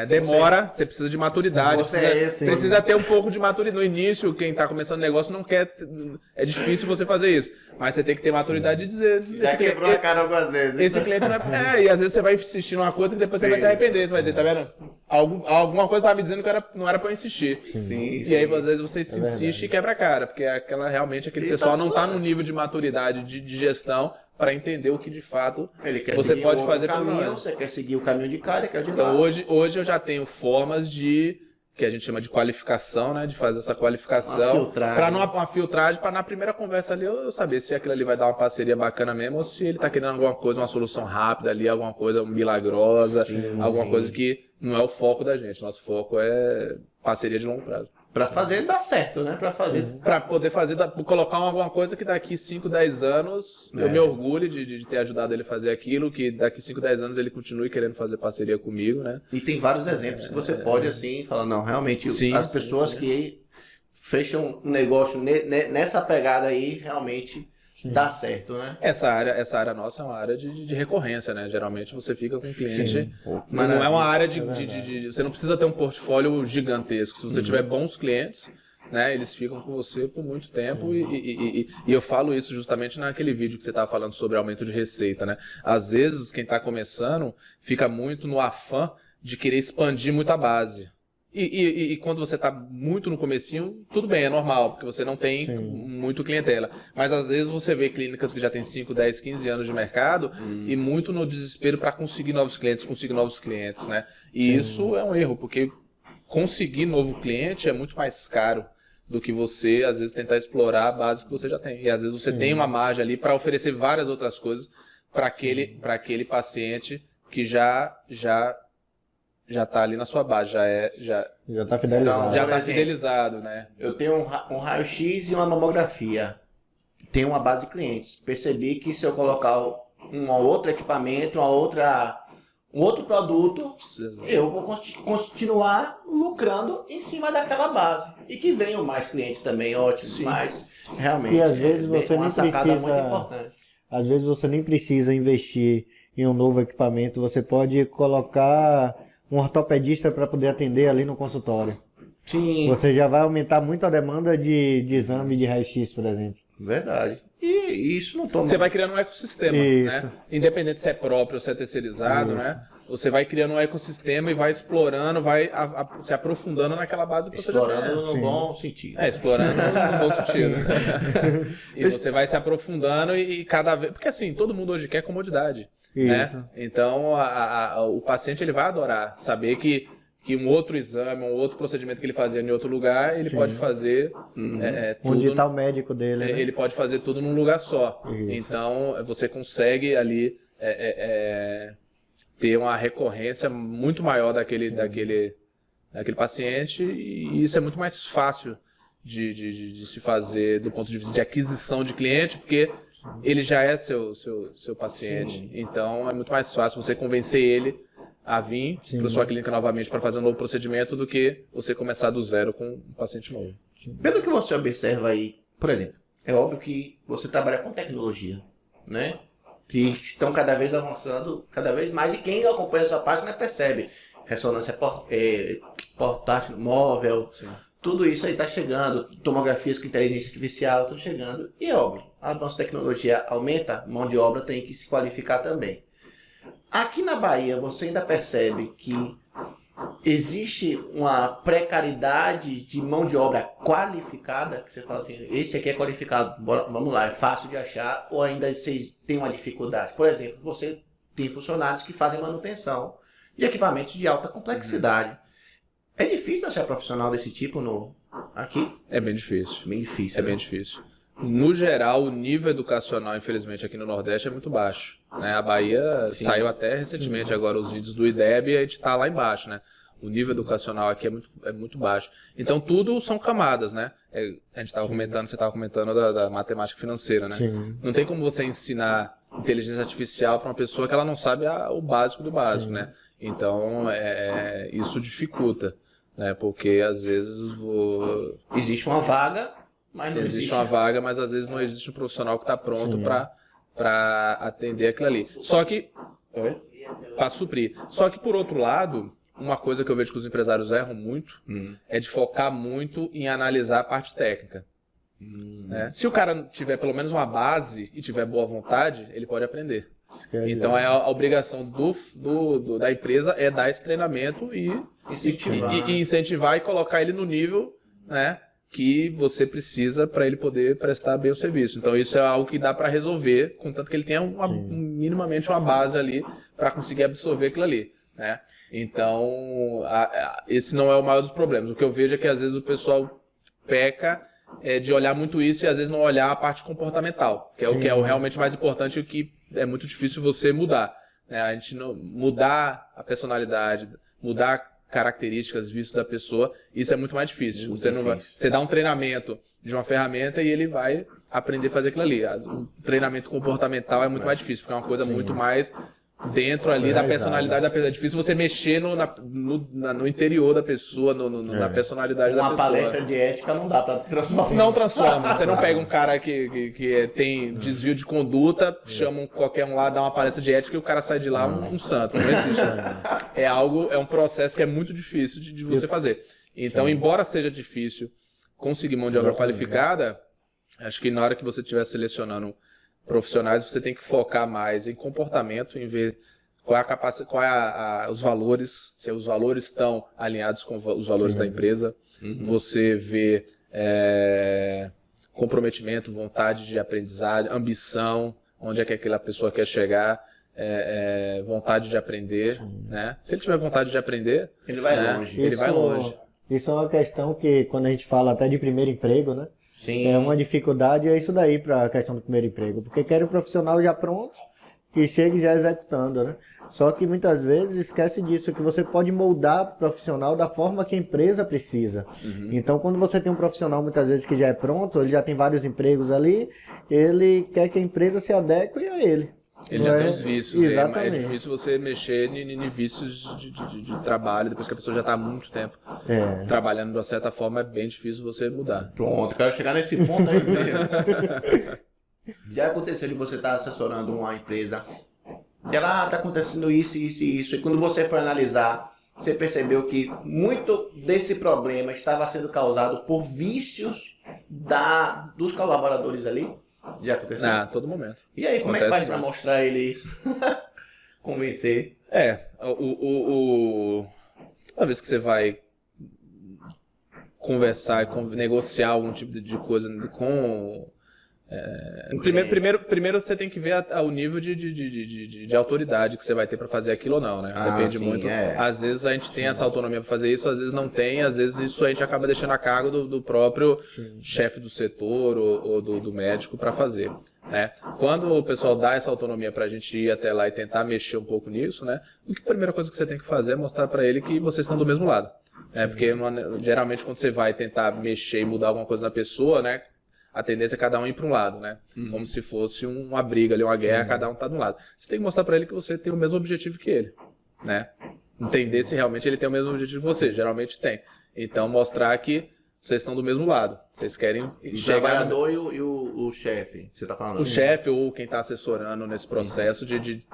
Demora, você precisa de maturidade, precisa ter um pouco de maturidade. No início, quem está começando negócio não quer, é difícil você fazer isso, mas você tem que ter maturidade de dizer... Já quebrou a cara algumas vezes. Esse cliente não e às vezes você vai insistir numa coisa que depois você vai se arrepender, você vai dizer, tá vendo? Alguma coisa estava me dizendo que não era para eu insistir. E aí às vezes você insiste e quebra a cara, porque realmente aquele pessoal não está no nível de maturidade de gestão para entender o que de fato você pode fazer pelo caminho. Você quer seguir o caminho de cara, quer ajudar. Então hoje eu já tenho formas que a gente chama de qualificação, né? De fazer essa qualificação uma filtragem para na primeira conversa ali eu saber se aquilo ali vai dar uma parceria bacana mesmo ou se ele está querendo alguma coisa, uma solução rápida ali, alguma coisa milagrosa, alguma coisa que não é o foco da gente. Nosso foco é parceria de longo prazo. Para fazer dar certo, né? Para poder colocar alguma coisa que daqui 5, 10 anos eu me orgulho de ter ajudado ele a fazer aquilo, que daqui 5, 10 anos ele continue querendo fazer parceria comigo, né? E tem vários exemplos que você pode, assim, falar, não, realmente, as pessoas que fecham um negócio nessa pegada aí, realmente dá certo, né? Essa área nossa é uma área de recorrência, né? Geralmente você fica com um cliente, mas não é uma área você não precisa ter um portfólio gigantesco. Se você tiver bons clientes, né, eles ficam com você por muito tempo e eu falo isso justamente naquele vídeo que você estava falando sobre aumento de receita, né? Às vezes quem está começando fica muito no afã de querer expandir muito a base. E quando você está muito no comecinho, tudo bem, é normal, porque você não tem muito clientela. Mas às vezes você vê clínicas que já têm 5, 10, 15 anos de mercado e muito no desespero para conseguir novos clientes, né? E isso é um erro, porque conseguir novo cliente é muito mais caro do que você, às vezes, tentar explorar a base que você já tem. E às vezes você tem uma margem ali para oferecer várias outras coisas para aquele paciente que já está ali na sua base, já está fidelizado. Já está fidelizado, né? Eu tenho um raio-x e uma mamografia. Tenho uma base de clientes. Percebi que se eu colocar um outro equipamento, um outro produto, eu vou continuar lucrando em cima daquela base. E que venham mais clientes também, ótimos, mas realmente e às vezes você nem precisa, muito importante. Às vezes você nem precisa investir em um novo equipamento, você pode colocar um ortopedista para poder atender ali no consultório. Sim. Você já vai aumentar muito a demanda de exame de raio-x, por exemplo. Verdade. E isso não toma... Você vai criando um ecossistema, né? Independente se é próprio ou se é terceirizado, né? Você vai criando um ecossistema e vai explorando, vai se aprofundando naquela base que você já tem. Explorando no bom sentido. Explorando no bom sentido. E você vai se aprofundando e cada vez... Porque assim, todo mundo hoje quer comodidade. Né? Então, o paciente ele vai adorar saber que um outro exame, um outro procedimento que ele fazia em outro lugar, ele pode fazer tudo... Onde está o médico dele, né? Ele pode fazer tudo num lugar só. Isso. Então, você consegue ali ter uma recorrência muito maior daquele paciente e isso é muito mais fácil de se fazer do ponto de vista de aquisição de cliente, porque ele já é seu paciente. Sim. Então, é muito mais fácil você convencer ele a vir para sua clínica novamente para fazer um novo procedimento do que você começar do zero com um paciente novo. Pelo que você observa aí, por exemplo, é óbvio que você trabalha com tecnologia, né? Que estão cada vez avançando, cada vez mais, e quem acompanha a sua página percebe. Ressonância portátil, móvel, tudo isso aí está chegando, tomografias com inteligência artificial estão chegando, e é óbvio, a nossa tecnologia aumenta, mão de obra tem que se qualificar também. Aqui na Bahia, você ainda percebe que existe uma precariedade de mão de obra qualificada, que você fala assim, esse aqui é qualificado, vamos lá, é fácil de achar, ou ainda vocês têm uma dificuldade? Por exemplo, você tem funcionários que fazem manutenção de equipamentos de alta complexidade. É difícil achar profissional desse tipo aqui? É bem difícil. Bem difícil. É bem difícil. No geral, o nível educacional, infelizmente, aqui no Nordeste é muito baixo. Né? A Bahia saiu até recentemente agora os vídeos do IDEB e a gente está lá embaixo, né? O nível educacional aqui é muito baixo. Então, tudo são camadas, né? A gente estava comentando, você estava comentando da matemática financeira, né? Sim. Não tem como você ensinar inteligência artificial para uma pessoa que ela não sabe o básico do básico, né? Então, isso dificulta, né? Porque, às vezes, Existe uma vaga, mas não existe uma vaga, mas às vezes não existe um profissional que está pronto para atender aquilo ali. Só que... Para suprir. Só que, por outro lado... Uma coisa que eu vejo que os empresários erram muito é de focar muito em analisar a parte técnica. Né? Se o cara tiver pelo menos uma base e tiver boa vontade, ele pode aprender. Então a obrigação da empresa é dar esse treinamento e incentivar e colocar ele no nível, né, que você precisa para ele poder prestar bem o serviço. Então isso é algo que dá para resolver, contanto que ele tenha minimamente uma base ali para conseguir absorver aquilo ali. Né? Então, esse não é o maior dos problemas. O que eu vejo é que às vezes o pessoal peca de olhar muito isso e às vezes não olhar a parte comportamental, que é o que é o realmente mais importante e o que é muito difícil você mudar. Né? A gente mudar a personalidade, mudar características, vícios da pessoa, isso é muito mais difícil. Você dá um treinamento de uma ferramenta e ele vai aprender a fazer aquilo ali. O treinamento comportamental é muito mais difícil, porque é uma coisa muito mais dentro ali da personalidade da pessoa. É difícil você mexer no interior da pessoa, na personalidade da pessoa. Uma palestra de ética não dá pra transformar. Não transforma. Você não pega um cara que tem desvio de conduta, chama qualquer um lá, dá uma palestra de ética e o cara sai de lá um santo. Não existe assim. É um processo que é muito difícil de você fazer. Então, embora seja difícil conseguir mão de obra qualificada, acho que na hora que você estiver selecionando profissionais, você tem que focar mais em comportamento, em ver qual é a capacidade, os valores, se os valores estão alinhados com os valores da empresa. Você vê comprometimento, vontade de aprendizagem, ambição, onde é que aquela pessoa quer chegar, vontade de aprender. Né? Se ele tiver vontade de aprender, ele vai longe. Ele vai longe. Isso é uma questão que, quando a gente fala até de primeiro emprego, né? Sim. É uma dificuldade, é isso daí para a questão do primeiro emprego, porque quer um profissional já pronto, que chegue já executando, né? Só que muitas vezes esquece disso, que você pode moldar o profissional da forma que a empresa precisa. Então, quando você tem um profissional muitas vezes que já é pronto, ele já tem vários empregos ali, ele quer que a empresa se adeque a ele. Ele já tem os vícios, Exatamente. é difícil você mexer em vícios de trabalho, depois que a pessoa já está há muito tempo trabalhando de uma certa forma, é bem difícil você mudar. Pronto, quero chegar nesse ponto aí mesmo. Já aconteceu de você estar assessorando uma empresa, e ela está acontecendo isso, e quando você foi analisar, você percebeu que muito desse problema estava sendo causado por vícios dos colaboradores ali? Já aconteceu? A todo momento. E aí, como é que faz para mostrar ele isso? Convencer? Toda vez que você vai conversar, negociar algum tipo de coisa com... Primeiro você tem que ver o nível de autoridade que você vai ter para fazer aquilo ou não, né? Depende muito. Às vezes a gente tem essa autonomia para fazer isso, às vezes não tem, às vezes isso a gente acaba deixando a cargo do próprio chefe do setor ou do médico para fazer. Né? Quando o pessoal dá essa autonomia para a gente ir até lá e tentar mexer um pouco nisso, né? A primeira coisa que você tem que fazer é mostrar para ele que vocês estão do mesmo lado. Porque geralmente quando você vai tentar mexer e mudar alguma coisa na pessoa, né? A tendência é cada um ir para um lado, né? Como se fosse uma briga ali, uma guerra, cada um tá de um lado. Você tem que mostrar para ele que você tem o mesmo objetivo que ele, né? Entender se realmente ele tem o mesmo objetivo que você. Geralmente tem. Então, mostrar que vocês estão do mesmo lado. Vocês querem chegar... O trabalhador e o chefe, você tá falando? O chefe ou quem está assessorando nesse processo de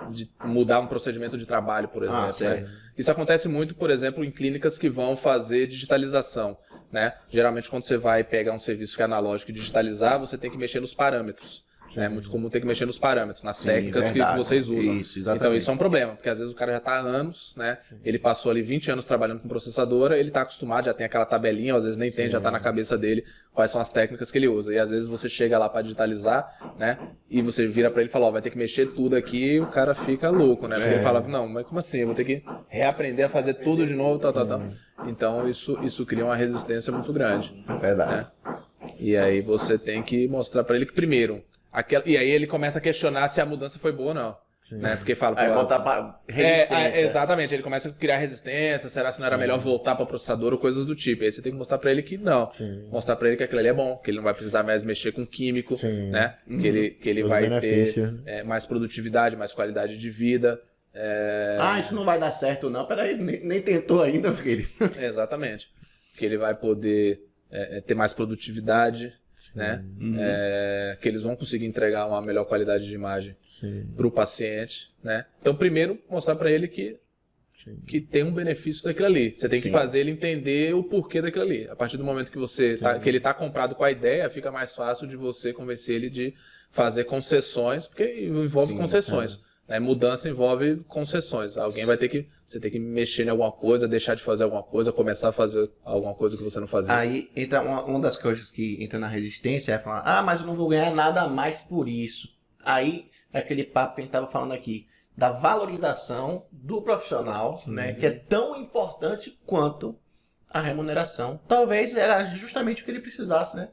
mudar um procedimento de trabalho, por exemplo. Né? Isso acontece muito, por exemplo, em clínicas que vão fazer digitalização. Né? Geralmente, quando você vai pegar um serviço que é analógico e digitalizar, você tem que mexer nos parâmetros. É muito comum ter que mexer nos parâmetros, nas Sim, técnicas que verdade. vocês usam. Isso, exatamente. Então isso é um problema, porque às vezes o cara já está há anos, né? Ele passou ali 20 anos trabalhando com processadora, ele está acostumado, já tem aquela tabelinha, às vezes nem tem, já está na cabeça dele quais são as técnicas que ele usa. E às vezes você chega lá para digitalizar, né? E você vira para ele e fala, ó, vai ter que mexer tudo aqui, e o cara fica louco, né? Porque ele fala, não, mas como assim? Eu vou ter que reaprender a fazer tudo de novo, tal. Então isso cria uma resistência muito grande. Verdade. Né? E aí você tem que mostrar para ele que primeiro, e aí ele começa a questionar se a mudança foi boa ou não. Né? Porque fala, Aí pô, botar pra resistência. exatamente, ele começa a criar resistência, será que não era melhor voltar para processador ou coisas do tipo. Aí você tem que mostrar para ele que não. Mostrar para ele que aquilo ali é bom, que ele não vai precisar mais mexer com químico, né? Que ele Os vai benefícios. ter mais produtividade, mais qualidade de vida. Isso não vai dar certo não. Peraí, nem tentou ainda, filho. Exatamente. Que ele vai poder ter mais produtividade, né? Que eles vão conseguir entregar uma melhor qualidade de imagem para o paciente, né? Então, primeiro, mostrar para ele que tem um benefício daquilo ali. Você tem que fazer ele entender o porquê daquilo ali. A partir do momento que que ele está comprado com a ideia, fica mais fácil de você convencer ele de fazer concessões, porque envolve concessões. Né? Mudança envolve concessões. Você tem que mexer em alguma coisa, deixar de fazer alguma coisa, começar a fazer alguma coisa que você não fazia. Aí entra uma das coisas que entra na resistência é falar, mas eu não vou ganhar nada a mais por isso. Aí é aquele papo que a gente estava falando aqui, da valorização do profissional, né, que é tão importante quanto a remuneração. Talvez era justamente o que ele precisasse, né?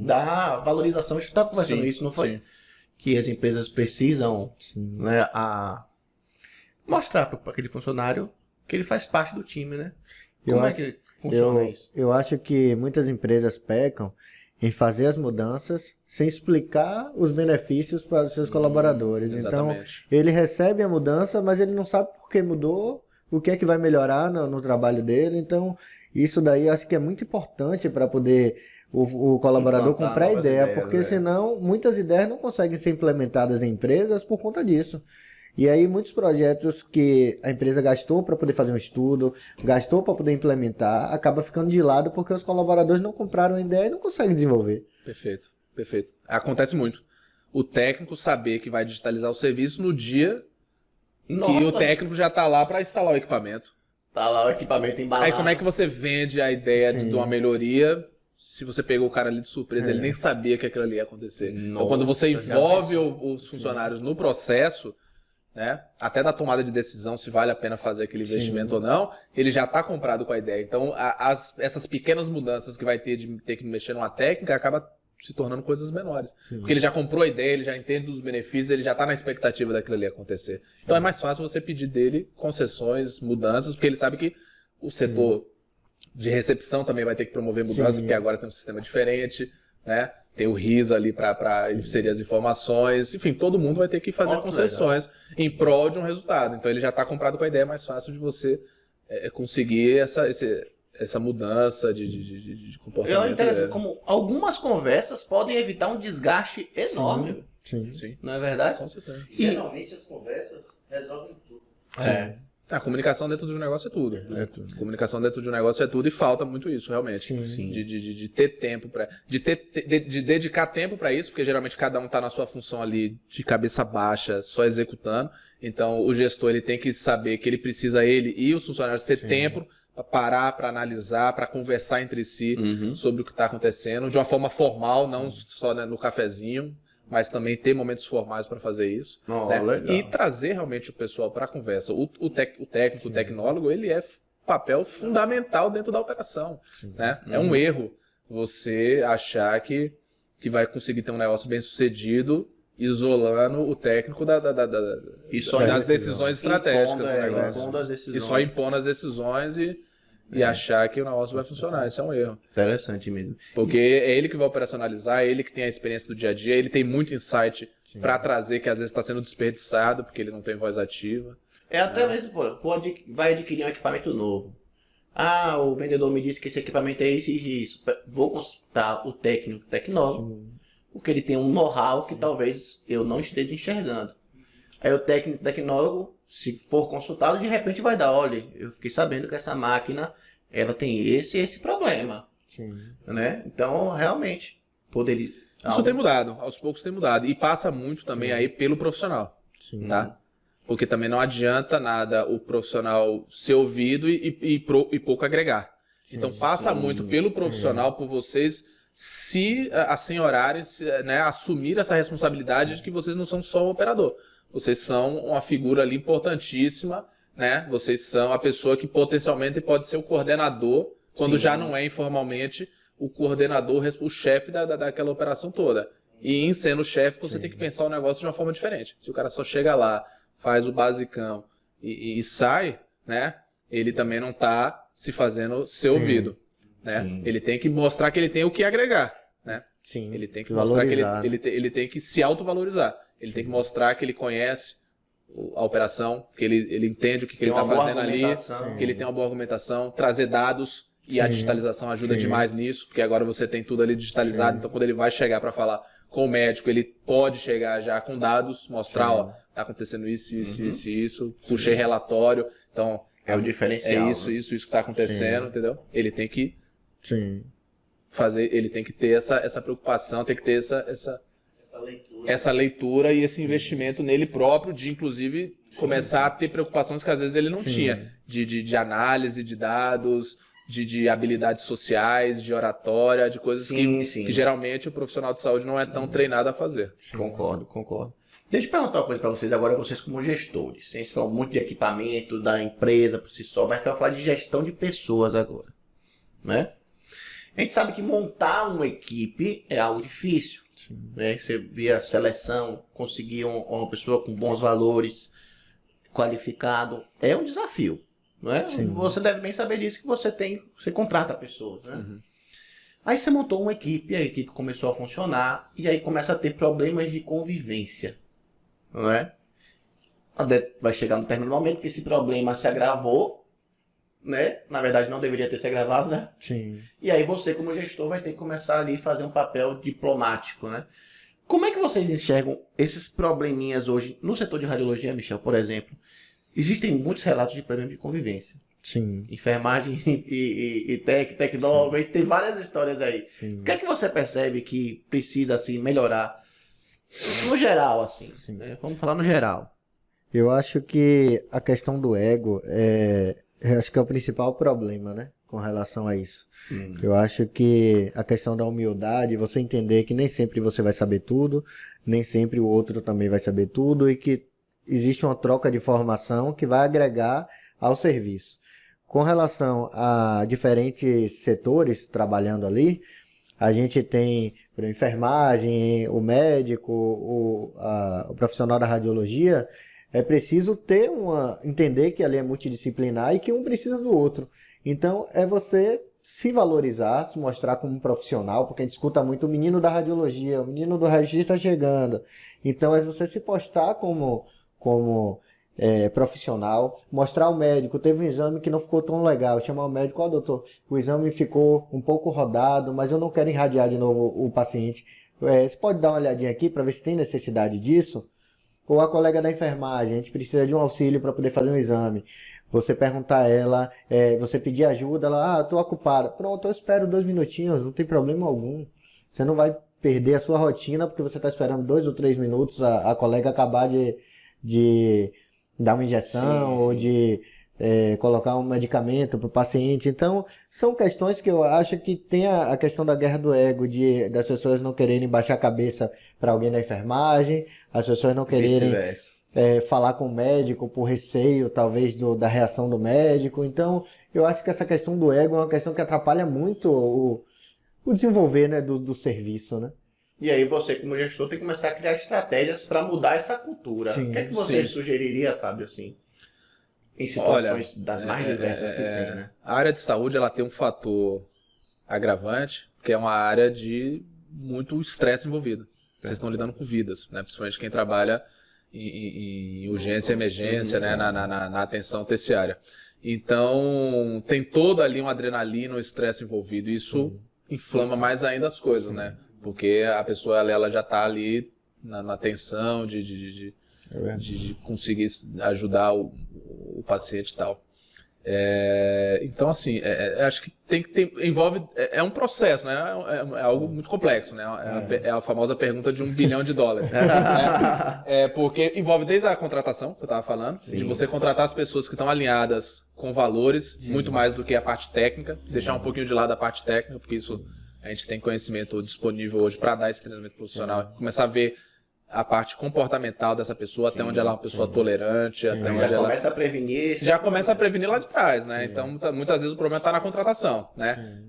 Da valorização. A gente estava conversando isso, não foi? Sim. Que as empresas precisam, né, mostrar para aquele funcionário que ele faz parte do time, né? Como é que funciona isso? Eu acho que muitas empresas pecam em fazer as mudanças sem explicar os benefícios para os seus colaboradores. Então, exatamente. ele recebe a mudança, mas ele não sabe por que mudou, o que é que vai melhorar no trabalho dele. Então, isso daí eu acho que é muito importante para poder o colaborador Implantar comprar a novas ideia, ideias, porque senão muitas ideias não conseguem ser implementadas em empresas por conta disso. E aí muitos projetos que a empresa gastou para poder fazer um estudo, gastou para poder implementar, acaba ficando de lado porque os colaboradores não compraram a ideia e não conseguem desenvolver. Perfeito. Acontece muito. O técnico saber que vai digitalizar o serviço no dia que o técnico já está lá para instalar o equipamento. Tá lá o equipamento embalado. Aí como é que você vende a ideia de uma melhoria se você pegou o cara ali de surpresa, ele nem sabia que aquilo ali ia acontecer. Então quando você envolve os funcionários no processo, né, até da tomada de decisão se vale a pena fazer aquele investimento ou não, ele já está comprado com a ideia. Então essas pequenas mudanças que vai ter de ter que mexer numa técnica acaba se tornando coisas menores. Porque ele já comprou a ideia, ele já entende dos benefícios, ele já está na expectativa daquilo ali acontecer. Então é mais fácil você pedir dele concessões, mudanças, porque ele sabe que o setor de recepção também vai ter que promover mudanças, porque agora tem um sistema diferente, né? Tem o RIS ali para inserir as informações, enfim, todo mundo vai ter que fazer concessões em prol de um resultado. Então ele já está comprado com a ideia, é mais fácil de você conseguir essa mudança de comportamento. É interessante como algumas conversas podem evitar um desgaste enorme. Sim. Não é verdade? Com certeza. Geralmente as conversas resolvem tudo. A comunicação dentro de um negócio é tudo. Comunicação dentro de um negócio é tudo e falta muito isso, realmente. De ter tempo de dedicar tempo para isso, porque geralmente cada um está na sua função ali de cabeça baixa, só executando. Então o gestor ele tem que saber que ele precisa, ele e os funcionários, ter tempo para parar, para analisar, para conversar entre si sobre o que está acontecendo, de uma forma formal, não só no cafezinho, mas também ter momentos formais para fazer isso. Né? E trazer realmente o pessoal para a conversa. O técnico, o tecnólogo, ele é papel fundamental dentro da operação. Né? É um erro você achar que vai conseguir ter um negócio bem sucedido isolando o técnico das decisões estratégicas do negócio. E só impondo as decisões e achar que o negócio vai funcionar. Isso é um erro. Interessante mesmo. Porque é ele que vai operacionalizar, é ele que tem a experiência do dia a dia, ele tem muito insight para trazer que às vezes está sendo desperdiçado porque ele não tem voz ativa. Até mesmo, vai adquirir um equipamento novo. O vendedor me disse que esse equipamento é isso e isso. Vou consultar o tecnólogo, porque ele tem um know-how que talvez eu não esteja enxergando. Aí o tecnólogo, se for consultado, de repente vai dar, olha, eu fiquei sabendo que essa máquina, ela tem esse problema. Né? Então, realmente, Isso tem mudado, aos poucos tem mudado. E passa muito também aí pelo profissional, tá? Porque também não adianta nada o profissional ser ouvido e pouco agregar. Então passa muito pelo profissional, por vocês se assenhorarem, né, assumir essa responsabilidade de que vocês não são só o operador. Vocês são uma figura ali importantíssima, né? Vocês são a pessoa que potencialmente pode ser o coordenador, quando já não é informalmente o coordenador, o chefe daquela operação toda. E em sendo chefe, você tem que pensar o negócio de uma forma diferente. Se o cara só chega lá, faz o basicão e sai, né? Ele também não está se fazendo ser ouvido, né? Ele tem que mostrar que ele tem o que agregar, né? Sim. Ele tem que mostrar que ele tem que se autovalorizar. Ele tem que mostrar que ele conhece a operação, que ele entende o que ele está fazendo ali, que ele tem uma boa argumentação, trazer dados, e a digitalização ajuda demais nisso, porque agora você tem tudo ali digitalizado, então quando ele vai chegar para falar com o médico, ele pode chegar já com dados, mostrar, ó, tá acontecendo isso, puxei relatório, então é o diferencial. É isso que está acontecendo, entendeu? Ele tem que fazer, ele tem que ter essa preocupação, tem que ter essa leitura e esse investimento nele próprio, de inclusive começar a ter preocupações que às vezes ele não tinha, de análise de dados, de habilidades sociais, de oratória, de coisas que geralmente o profissional de saúde não é tão treinado a fazer. Concordo. Deixa eu perguntar uma coisa para vocês agora, vocês como gestores. A gente falou muito de equipamento da empresa por si só, mas eu quero falar de gestão de pessoas agora, né? A gente sabe que montar uma equipe é algo difícil. Né? Você via a seleção, conseguir uma pessoa com bons valores, qualificado, é um desafio. Não é? Você deve bem saber disso, que você contrata pessoas. Né? Aí você montou uma equipe, a equipe começou a funcionar, e aí começa a ter problemas de convivência. Não é? Vai chegar no determinado momento que esse problema se agravou, né? Na verdade não deveria ter se agravado, né? Sim. E aí você como gestor vai ter que começar ali a fazer um papel diplomático, né? Como é que vocês enxergam esses probleminhas hoje no setor de radiologia, Michel, por exemplo? Existem muitos relatos de problemas de convivência. Sim. Enfermagem e tecnólogo, a gente tem várias histórias aí. Sim. O que é que você percebe que precisa assim melhorar? No geral, assim. Né? Vamos falar no geral. Eu acho que a questão do ego acho que é o principal problema, né? Com relação a isso. Eu acho que a questão da humildade, você entender que nem sempre você vai saber tudo, nem sempre o outro também vai saber tudo, e que existe uma troca de informação que vai agregar ao serviço. Com relação a diferentes setores trabalhando ali, a gente tem a enfermagem, o médico, o profissional da radiologia. É preciso entender que ali é multidisciplinar e que um precisa do outro. Então, é você se valorizar, se mostrar como um profissional, porque a gente escuta muito o menino da radiologia, o menino do raio-x está chegando. Então, é você se postar como profissional, mostrar ao médico, teve um exame que não ficou tão legal, chamar o médico, doutor, o exame ficou um pouco rodado, mas eu não quero irradiar de novo o paciente. Você pode dar uma olhadinha aqui para ver se tem necessidade disso? Ou a colega da enfermagem, a gente precisa de um auxílio para poder fazer um exame. Você perguntar a ela, você pedir ajuda, ela, estou ocupada. Pronto, eu espero 2 minutinhos, não tem problema algum. Você não vai perder a sua rotina porque você está esperando 2 ou 3 minutos a colega acabar de dar uma injeção ou de colocar um medicamento para o paciente. Então, são questões que eu acho que tem a questão da guerra do ego, das pessoas não quererem baixar a cabeça para alguém da enfermagem, as pessoas não quererem falar com o médico por receio, talvez, da reação do médico. Então, eu acho que essa questão do ego é uma questão que atrapalha muito o desenvolver, né, do serviço, né? E aí você, como gestor, tem que começar a criar estratégias para mudar essa cultura. O que é que você sugeriria, Fábio, assim, em situações das mais diversas que tem, né? A área de saúde, ela tem um fator agravante, que é uma área de muito estresse envolvido. Vocês estão lidando com vidas, né? Principalmente quem trabalha em urgência e emergência, né? na atenção terciária. Então, tem todo ali um adrenalina, um estresse envolvido. E isso inflama mais ainda as coisas, né? Porque a pessoa ela já está ali na tensão de conseguir ajudar o paciente e tal. Então, assim, acho que tem que ter, envolve, é um processo, né? É algo muito complexo, né? É a famosa pergunta de $1 bilhão, né? Porque envolve desde a contratação, que eu estava falando, de você contratar as pessoas que estão alinhadas com valores, muito mais do que a parte técnica, deixar um pouquinho de lado a parte técnica, porque isso a gente tem conhecimento disponível hoje para dar esse treinamento profissional, começar a ver a parte comportamental dessa pessoa, até onde ela é uma pessoa tolerante, até onde ela começa a prevenir. já começa a prevenir lá de trás, né? Então, muitas vezes o problema está na contratação, né?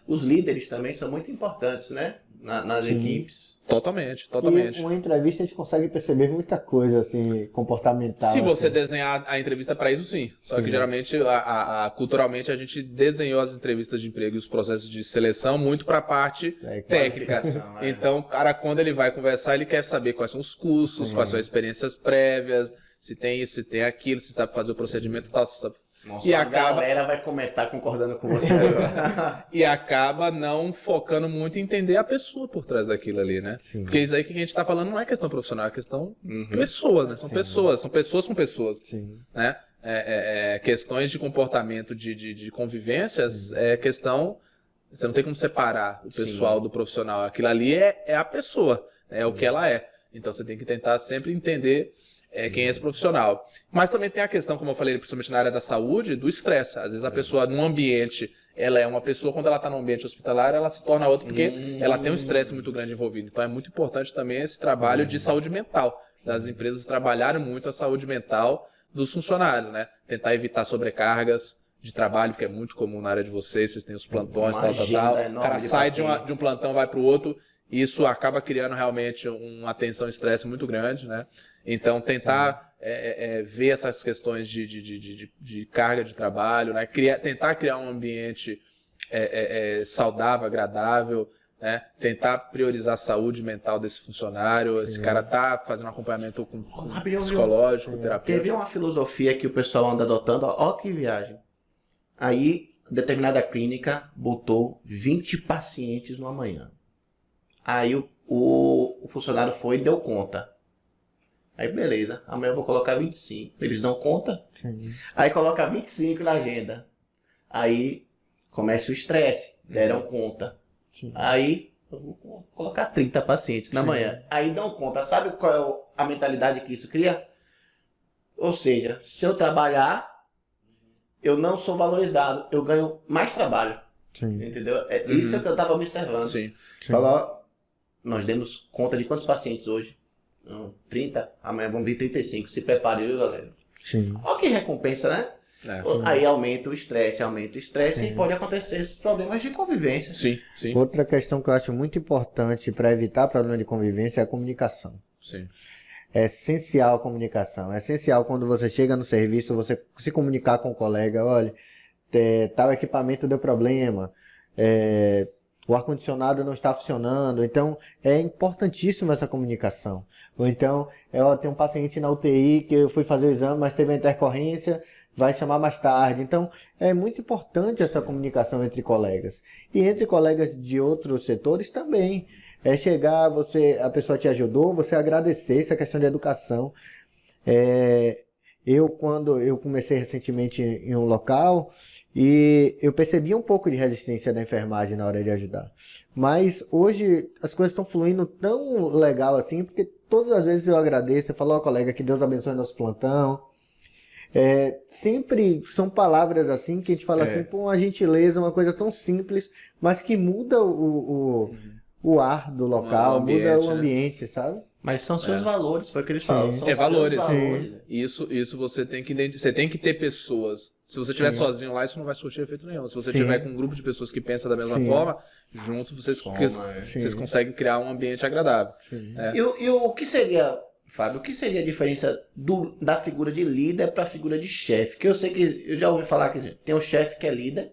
Os líderes também são muito importantes, né? Nas equipes. Totalmente. E uma entrevista a gente consegue perceber muita coisa, assim, comportamental. Se você assim. desenhar a entrevista para isso, sim. Só que geralmente, culturalmente, a gente desenhou as entrevistas de emprego e os processos de seleção muito para a parte técnica. Então, o cara, quando ele vai conversar, ele quer saber quais são os cursos, quais são as experiências prévias, se tem isso, se tem aquilo, se sabe fazer o procedimento e tal, se sabe... Nossa, a galera vai comentar concordando com você agora. E acaba não focando muito em entender a pessoa por trás daquilo ali, né? Sim. Porque isso aí que a gente tá falando não é questão profissional, é questão pessoas, né? São pessoas com pessoas. Sim. Né? Questões de comportamento, de convivências, é questão... Você não tem como separar o pessoal do profissional. Aquilo ali é a pessoa, é o que ela é. Então você tem que tentar sempre entender... quem é esse profissional. Mas também tem a questão, como eu falei, principalmente na área da saúde, do estresse. Às vezes a pessoa, num ambiente, ela é uma pessoa, quando ela está no ambiente hospitalar, ela se torna outra, porque ela tem um estresse muito grande envolvido. Então é muito importante também esse trabalho de saúde mental. Das empresas trabalharem muito a saúde mental dos funcionários, né? Tentar evitar sobrecargas de trabalho, que é muito comum na área de vocês têm os plantões, tal. O cara sai de um plantão, vai para o outro, e isso acaba criando realmente uma tensão e estresse muito grande, né? Então, tentar ver essas questões de carga de trabalho, né? Tentar criar um ambiente saudável, agradável, né? Tentar priorizar a saúde mental desse funcionário. Esse cara tá fazendo um acompanhamento com psicológico, terapêutico. Quer ver uma filosofia que o pessoal anda adotando? Ó que viagem. Aí, determinada clínica botou 20 pacientes numa manhã. Aí o funcionário foi e deu conta. Aí beleza, amanhã eu vou colocar 25. Eles dão conta. Sim. Aí coloca 25 na agenda. Aí começa o estresse. Deram conta. Sim. Aí eu vou colocar 30 pacientes na manhã. Aí dão conta. Sabe qual é a mentalidade que isso cria? Ou seja, se eu trabalhar, eu não sou valorizado. Eu ganho mais trabalho. Sim. Entendeu? Isso é o que eu estava observando. Sim. Falar, nós demos conta de quantos pacientes hoje? 30, amanhã vão vir 35. Se prepare, viu, galera? Sim. Olha que recompensa, né? Aí aumenta o estresse e pode acontecer esses problemas de convivência. Sim. Outra questão que eu acho muito importante para evitar problema de convivência é a comunicação. Sim. É essencial a comunicação. É essencial quando você chega no serviço, você se comunicar com o colega. Olha, tal equipamento deu problema. O ar-condicionado não está funcionando. Então, é importantíssima essa comunicação. Ou então, tem um paciente na UTI que eu fui fazer o exame, mas teve uma intercorrência, vai chamar mais tarde. Então, é muito importante essa comunicação entre colegas. E entre colegas de outros setores também. É chegar, a pessoa te ajudou, você agradecer, essa questão de educação. Quando eu comecei recentemente em um local, e eu percebi um pouco de resistência da enfermagem na hora de ajudar. Mas hoje as coisas estão fluindo tão legal assim, porque todas as vezes eu agradeço, eu falo, colega, que Deus abençoe nosso plantão. Sempre são palavras assim, que a gente fala assim, pô, uma gentileza, uma coisa tão simples, mas que muda o ar do local, muda o ambiente, sabe? Mas são seus valores, foi o que eles falam. São valores. seus valores. Isso você tem que você tem que ter pessoas. Se você estiver sozinho lá, isso não vai surtir efeito nenhum. Se você estiver com um grupo de pessoas que pensam da mesma forma, juntos vocês conseguem criar um ambiente agradável. E o que seria, Fábio, o que seria a diferença da figura de líder para a figura de chefe? Que eu sei que eu já ouvi falar que tem um chefe que é líder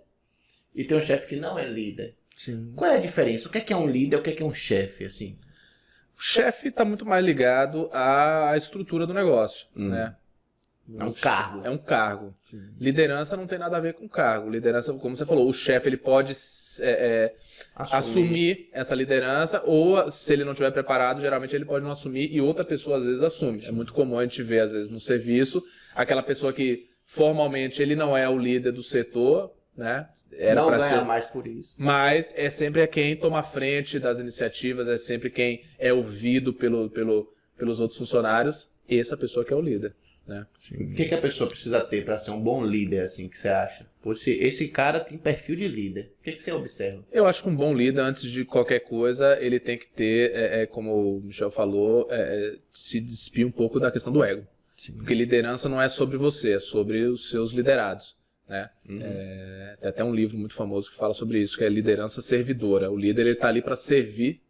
e tem um chefe que não é líder. Sim. Qual é a diferença? O que é um líder? O que é um chefe, assim? O chefe está muito mais ligado à estrutura do negócio, né? É um cargo. É um cargo. Sim. Liderança não tem nada a ver com cargo. Liderança, como você falou, o chefe ele pode assumir essa liderança, ou se ele não estiver preparado, geralmente ele pode não assumir e outra pessoa às vezes assume. É muito comum a gente ver, às vezes, no serviço, aquela pessoa que Formalmente, ele não é o líder do setor, né? Não ganha mais por isso. Mas é sempre quem toma a frente das iniciativas, é sempre quem é ouvido pelos outros funcionários, essa pessoa que é o líder, né? O que a pessoa precisa ter para ser um bom líder, assim, que você acha? Pô, esse cara tem perfil de líder. O que você observa? Eu acho que um bom líder, antes de qualquer coisa, ele tem que ter, como o Michel falou, se despir um pouco da questão do ego. Sim. Porque liderança não é sobre você, é sobre os seus liderados, né? Tem até um livro muito famoso que fala sobre isso, que é liderança servidora. O líder está ali para servir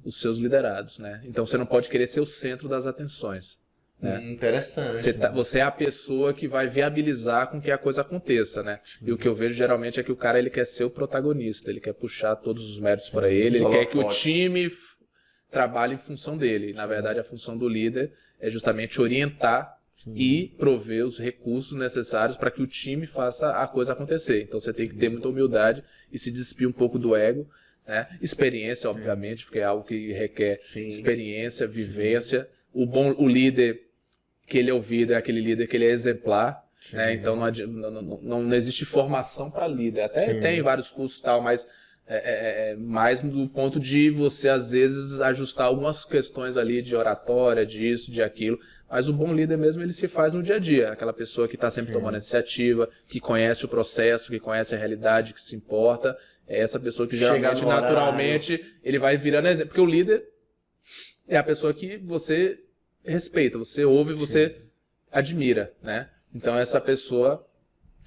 os seus liderados, né? Então você não pode querer ser o centro das atenções. Né? Interessante. Você é a pessoa que vai viabilizar com que a coisa aconteça, né? E o que eu vejo geralmente é que o cara ele quer ser o protagonista, ele quer puxar todos os méritos para ele quer que o time trabalhe em função dele. Na verdade, a função do líder é justamente orientar e prover os recursos necessários para que o time faça a coisa acontecer. Então você tem que ter muita humildade e se despir um pouco do ego, né? Experiência, obviamente, porque é algo que requer experiência, vivência. O líder que ele é ouvido é aquele líder que ele é exemplar, né? Então não existe formação para líder. Até tem vários cursos e tal, mas mais do ponto de você, às vezes, ajustar algumas questões ali de oratória, disso, de aquilo. Mas o bom líder mesmo, ele se faz no dia a dia. Aquela pessoa que está sempre tomando iniciativa, que conhece o processo, que conhece a realidade, que se importa. É essa pessoa que geralmente, naturalmente, ele vai virando exemplo. Porque o líder é a pessoa que você respeita, você ouve, você admira, né? Então essa pessoa,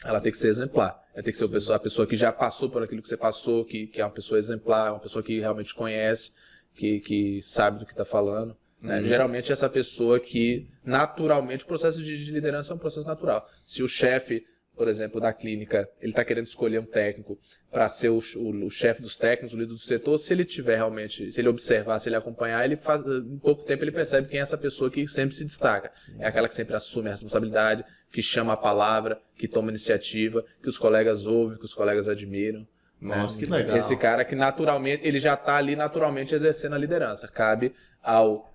ela tem que ser exemplar. Ela tem que ser a pessoa que já passou por aquilo que você passou, que é uma pessoa exemplar, uma pessoa que realmente conhece, que sabe do que está falando. Né? Geralmente essa pessoa que, naturalmente, o processo de liderança é um processo natural. Se o chefe, por exemplo, da clínica, ele está querendo escolher um técnico para ser o chefe dos técnicos, o líder do setor, se ele tiver realmente, se ele observar, se ele acompanhar, em pouco tempo ele percebe quem é essa pessoa que sempre se destaca. É aquela que sempre assume a responsabilidade, que chama a palavra, que toma iniciativa, que os colegas ouvem, que os colegas admiram. Nossa, que legal. Esse cara que naturalmente, ele já está ali naturalmente exercendo a liderança. Cabe ao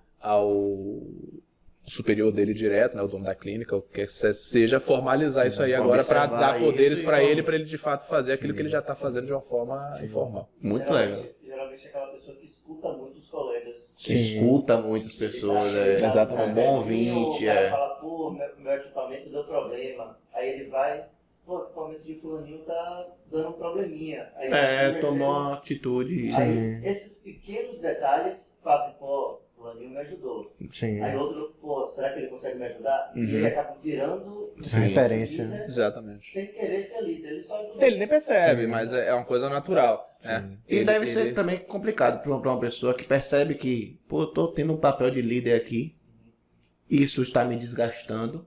superior dele direto, né, o dono da clínica, o que seja, formalizar isso aí agora para dar poderes para ele de fato fazer aquilo que ele já está fazendo de uma forma informal. Muito legal. Geralmente é aquela pessoa que escuta muito os colegas. Que escuta muitas pessoas, Exatamente. Um bom ouvinte. O cara fala, pô, meu equipamento deu problema. Aí ele vai, pô, o equipamento de fulaninho tá dando um probleminha. Aí tomou uma atitude. Aí esses pequenos detalhes fazem, pô, fulaninho me ajudou. Sim. Aí outro, pô, será que ele consegue me ajudar? E ele acaba virando referência. líder, Exatamente. sem querer ser líder. Ele só ajuda. Ele nem percebe, mas é uma coisa natural. Né? E deve ser também complicado para uma pessoa que percebe que, pô, eu tô tendo um papel de líder aqui, isso está me desgastando,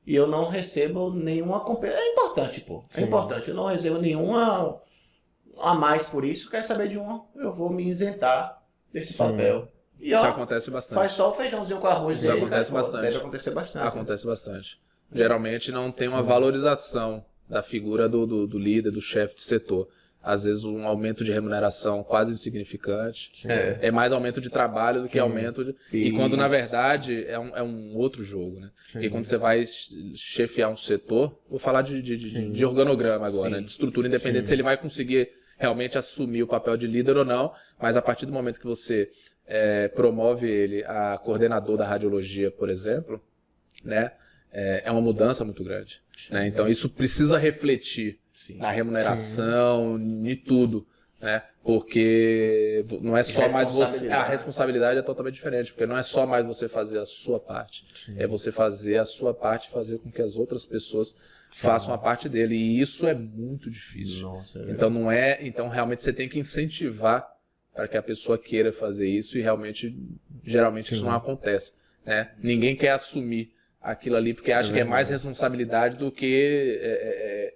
e eu não recebo nenhuma compensação. É importante, pô. É importante. Eu não recebo nenhuma a mais por isso. Quer saber de uma? Eu vou me isentar desse papel. E, isso acontece bastante. Faz só o feijãozinho com arroz isso dele. Acontece bastante. Deve acontecer bastante. Acontece bastante. Geralmente não tem uma valorização da figura do líder, do chefe de setor. Às vezes um aumento de remuneração quase insignificante. É mais aumento de trabalho do que aumento de... E quando, na verdade, é um outro jogo, né? E quando você vai chefiar um setor, vou falar de organograma agora, né? De estrutura independente, se ele vai conseguir realmente assumir o papel de líder ou não, mas a partir do momento que você promove ele a coordenador da radiologia, por exemplo, né? É uma mudança muito grande. Né? Então isso precisa refletir na remuneração, em tudo, né? Porque não é só mais você... A responsabilidade é totalmente diferente, porque não é só mais você fazer a sua parte, é você fazer a sua parte e fazer com que as outras pessoas façam a parte dele, e isso é muito difícil. Nossa, Então realmente você tem que incentivar para que a pessoa queira fazer isso, e geralmente isso não acontece, né? Ninguém quer assumir aquilo ali porque acha que é mais responsabilidade do que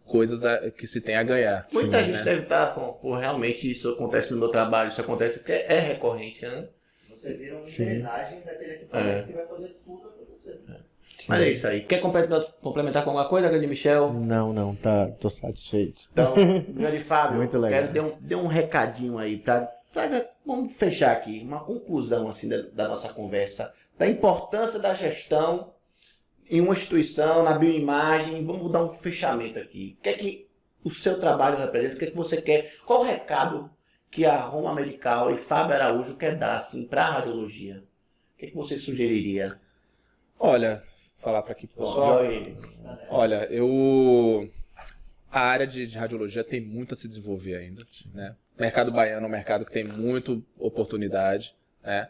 coisas que se tem a ganhar. Muita gente deve estar falando, pô, realmente isso acontece no meu trabalho, isso acontece porque é recorrente, né? Você vira uma engrenagem daquele equipamento que vai fazer tudo acontecer. Mas é isso aí. Quer complementar com alguma coisa, grande Michel? Não, tô satisfeito. Então, grande Fábio, muito legal. Quero dar um recadinho aí vamos fechar aqui, uma conclusão assim da nossa conversa, da importância da gestão em uma instituição, na bioimagem, vamos dar um fechamento aqui. O que é que o seu trabalho representa? O que é que você quer? Qual o recado que a Roma Medical e Fábio Araújo quer dar assim, para a radiologia? O que é que você sugeriria? Olha, falar para aqui pro pessoal. Olha, a área de radiologia tem muito a se desenvolver ainda, né? O mercado baiano é um mercado que tem muita oportunidade, né?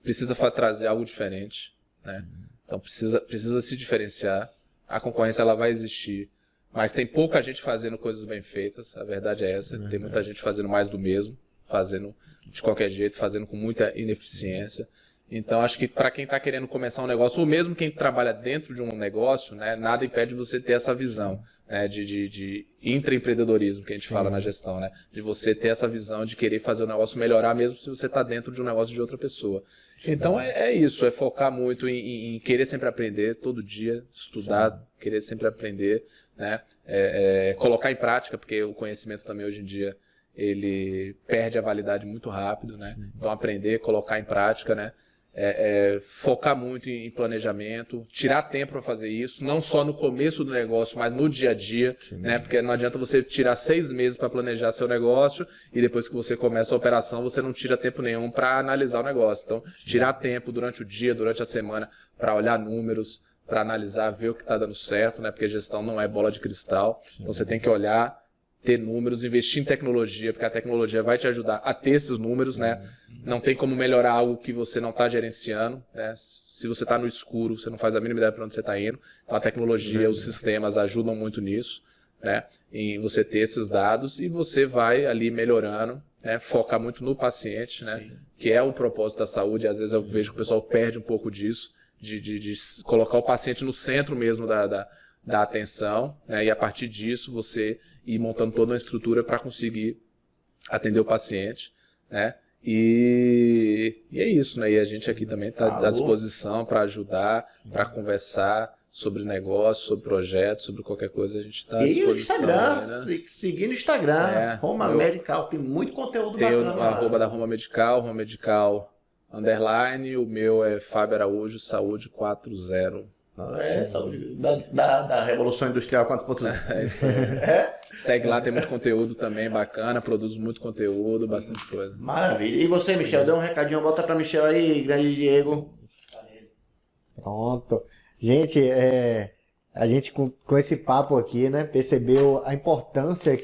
Precisa trazer algo diferente, né? Então precisa se diferenciar. A concorrência ela vai existir, mas tem pouca gente fazendo coisas bem feitas. A verdade é essa. Tem muita gente fazendo mais do mesmo, fazendo de qualquer jeito, fazendo com muita ineficiência. Então, acho que para quem está querendo começar um negócio, ou mesmo quem trabalha dentro de um negócio, né, nada impede você ter essa visão, né, de intraempreendedorismo, que a gente fala na gestão, né, de você ter essa visão de querer fazer o negócio melhorar, mesmo se você está dentro de um negócio de outra pessoa. Então, é isso, é focar muito em querer sempre aprender, todo dia, estudar, querer sempre aprender, né, colocar em prática, porque o conhecimento também hoje em dia, ele perde a validade muito rápido, né, então aprender, colocar em prática, né, focar muito em planejamento, tirar tempo para fazer isso, não só no começo do negócio, mas no dia a dia, né? Porque não adianta você tirar 6 meses para planejar seu negócio e depois que você começa a operação, você não tira tempo nenhum para analisar o negócio. Então, tirar tempo durante o dia, durante a semana, para olhar números, para analisar, ver o que está dando certo, né? Porque gestão não é bola de cristal. Então, você tem que olhar, ter números, investir em tecnologia, porque a tecnologia vai te ajudar a ter esses números, né? Não tem como melhorar algo que você não está gerenciando, né? Se você está no escuro, você não faz a mínima ideia para onde você está indo. Então a tecnologia, os sistemas ajudam muito nisso, né? Em você ter esses dados e você vai ali melhorando, né? Focar muito no paciente, né? Que é o propósito da saúde. Às vezes eu vejo que o pessoal perde um pouco disso, de colocar o paciente no centro mesmo da atenção, né? E a partir disso você ir montando toda uma estrutura para conseguir atender o paciente, né? E é isso, né? E a gente aqui também está à disposição para ajudar, para conversar sobre negócios, sobre projetos, sobre qualquer coisa, a gente está à disposição. E o Instagram, aí, né? seguir no Instagram, Roma Medical, tem muito conteúdo tem bacana. Tem o arroba da Roma Medical _, o meu é Fábio Araújo, Saúde 40. Saúde da Revolução Industrial 4.0. Segue lá, tem muito conteúdo também bacana, produz muito conteúdo, bastante coisa. Maravilha. E você, Michel, dê um recadinho, bota para Michel aí, grande Diego. Pronto. Gente, a gente com esse papo aqui, né, percebeu a importância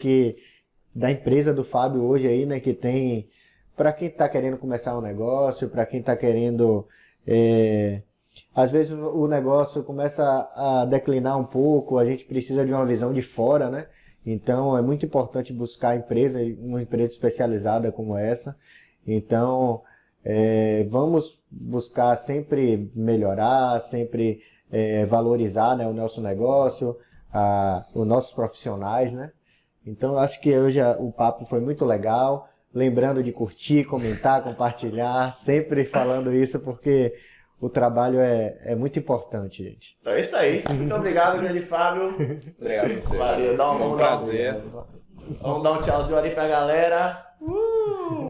da empresa do Fábio hoje aí, né, que tem para quem está querendo começar um negócio, para quem está querendo... Às vezes o negócio começa a declinar um pouco, a gente precisa de uma visão de fora, né? Então é muito importante buscar uma empresa especializada como essa. Então vamos buscar sempre melhorar, sempre valorizar, né, o nosso negócio, os nossos profissionais, né? Então eu acho que hoje o papo foi muito legal. Lembrando de curtir, comentar, compartilhar, sempre falando isso porque... O trabalho é muito importante, gente. Então é isso aí. Muito obrigado, grande Fábio. Obrigado a você. Valeu, Foi um prazer. Vamos dar um tchauzinho ali pra galera.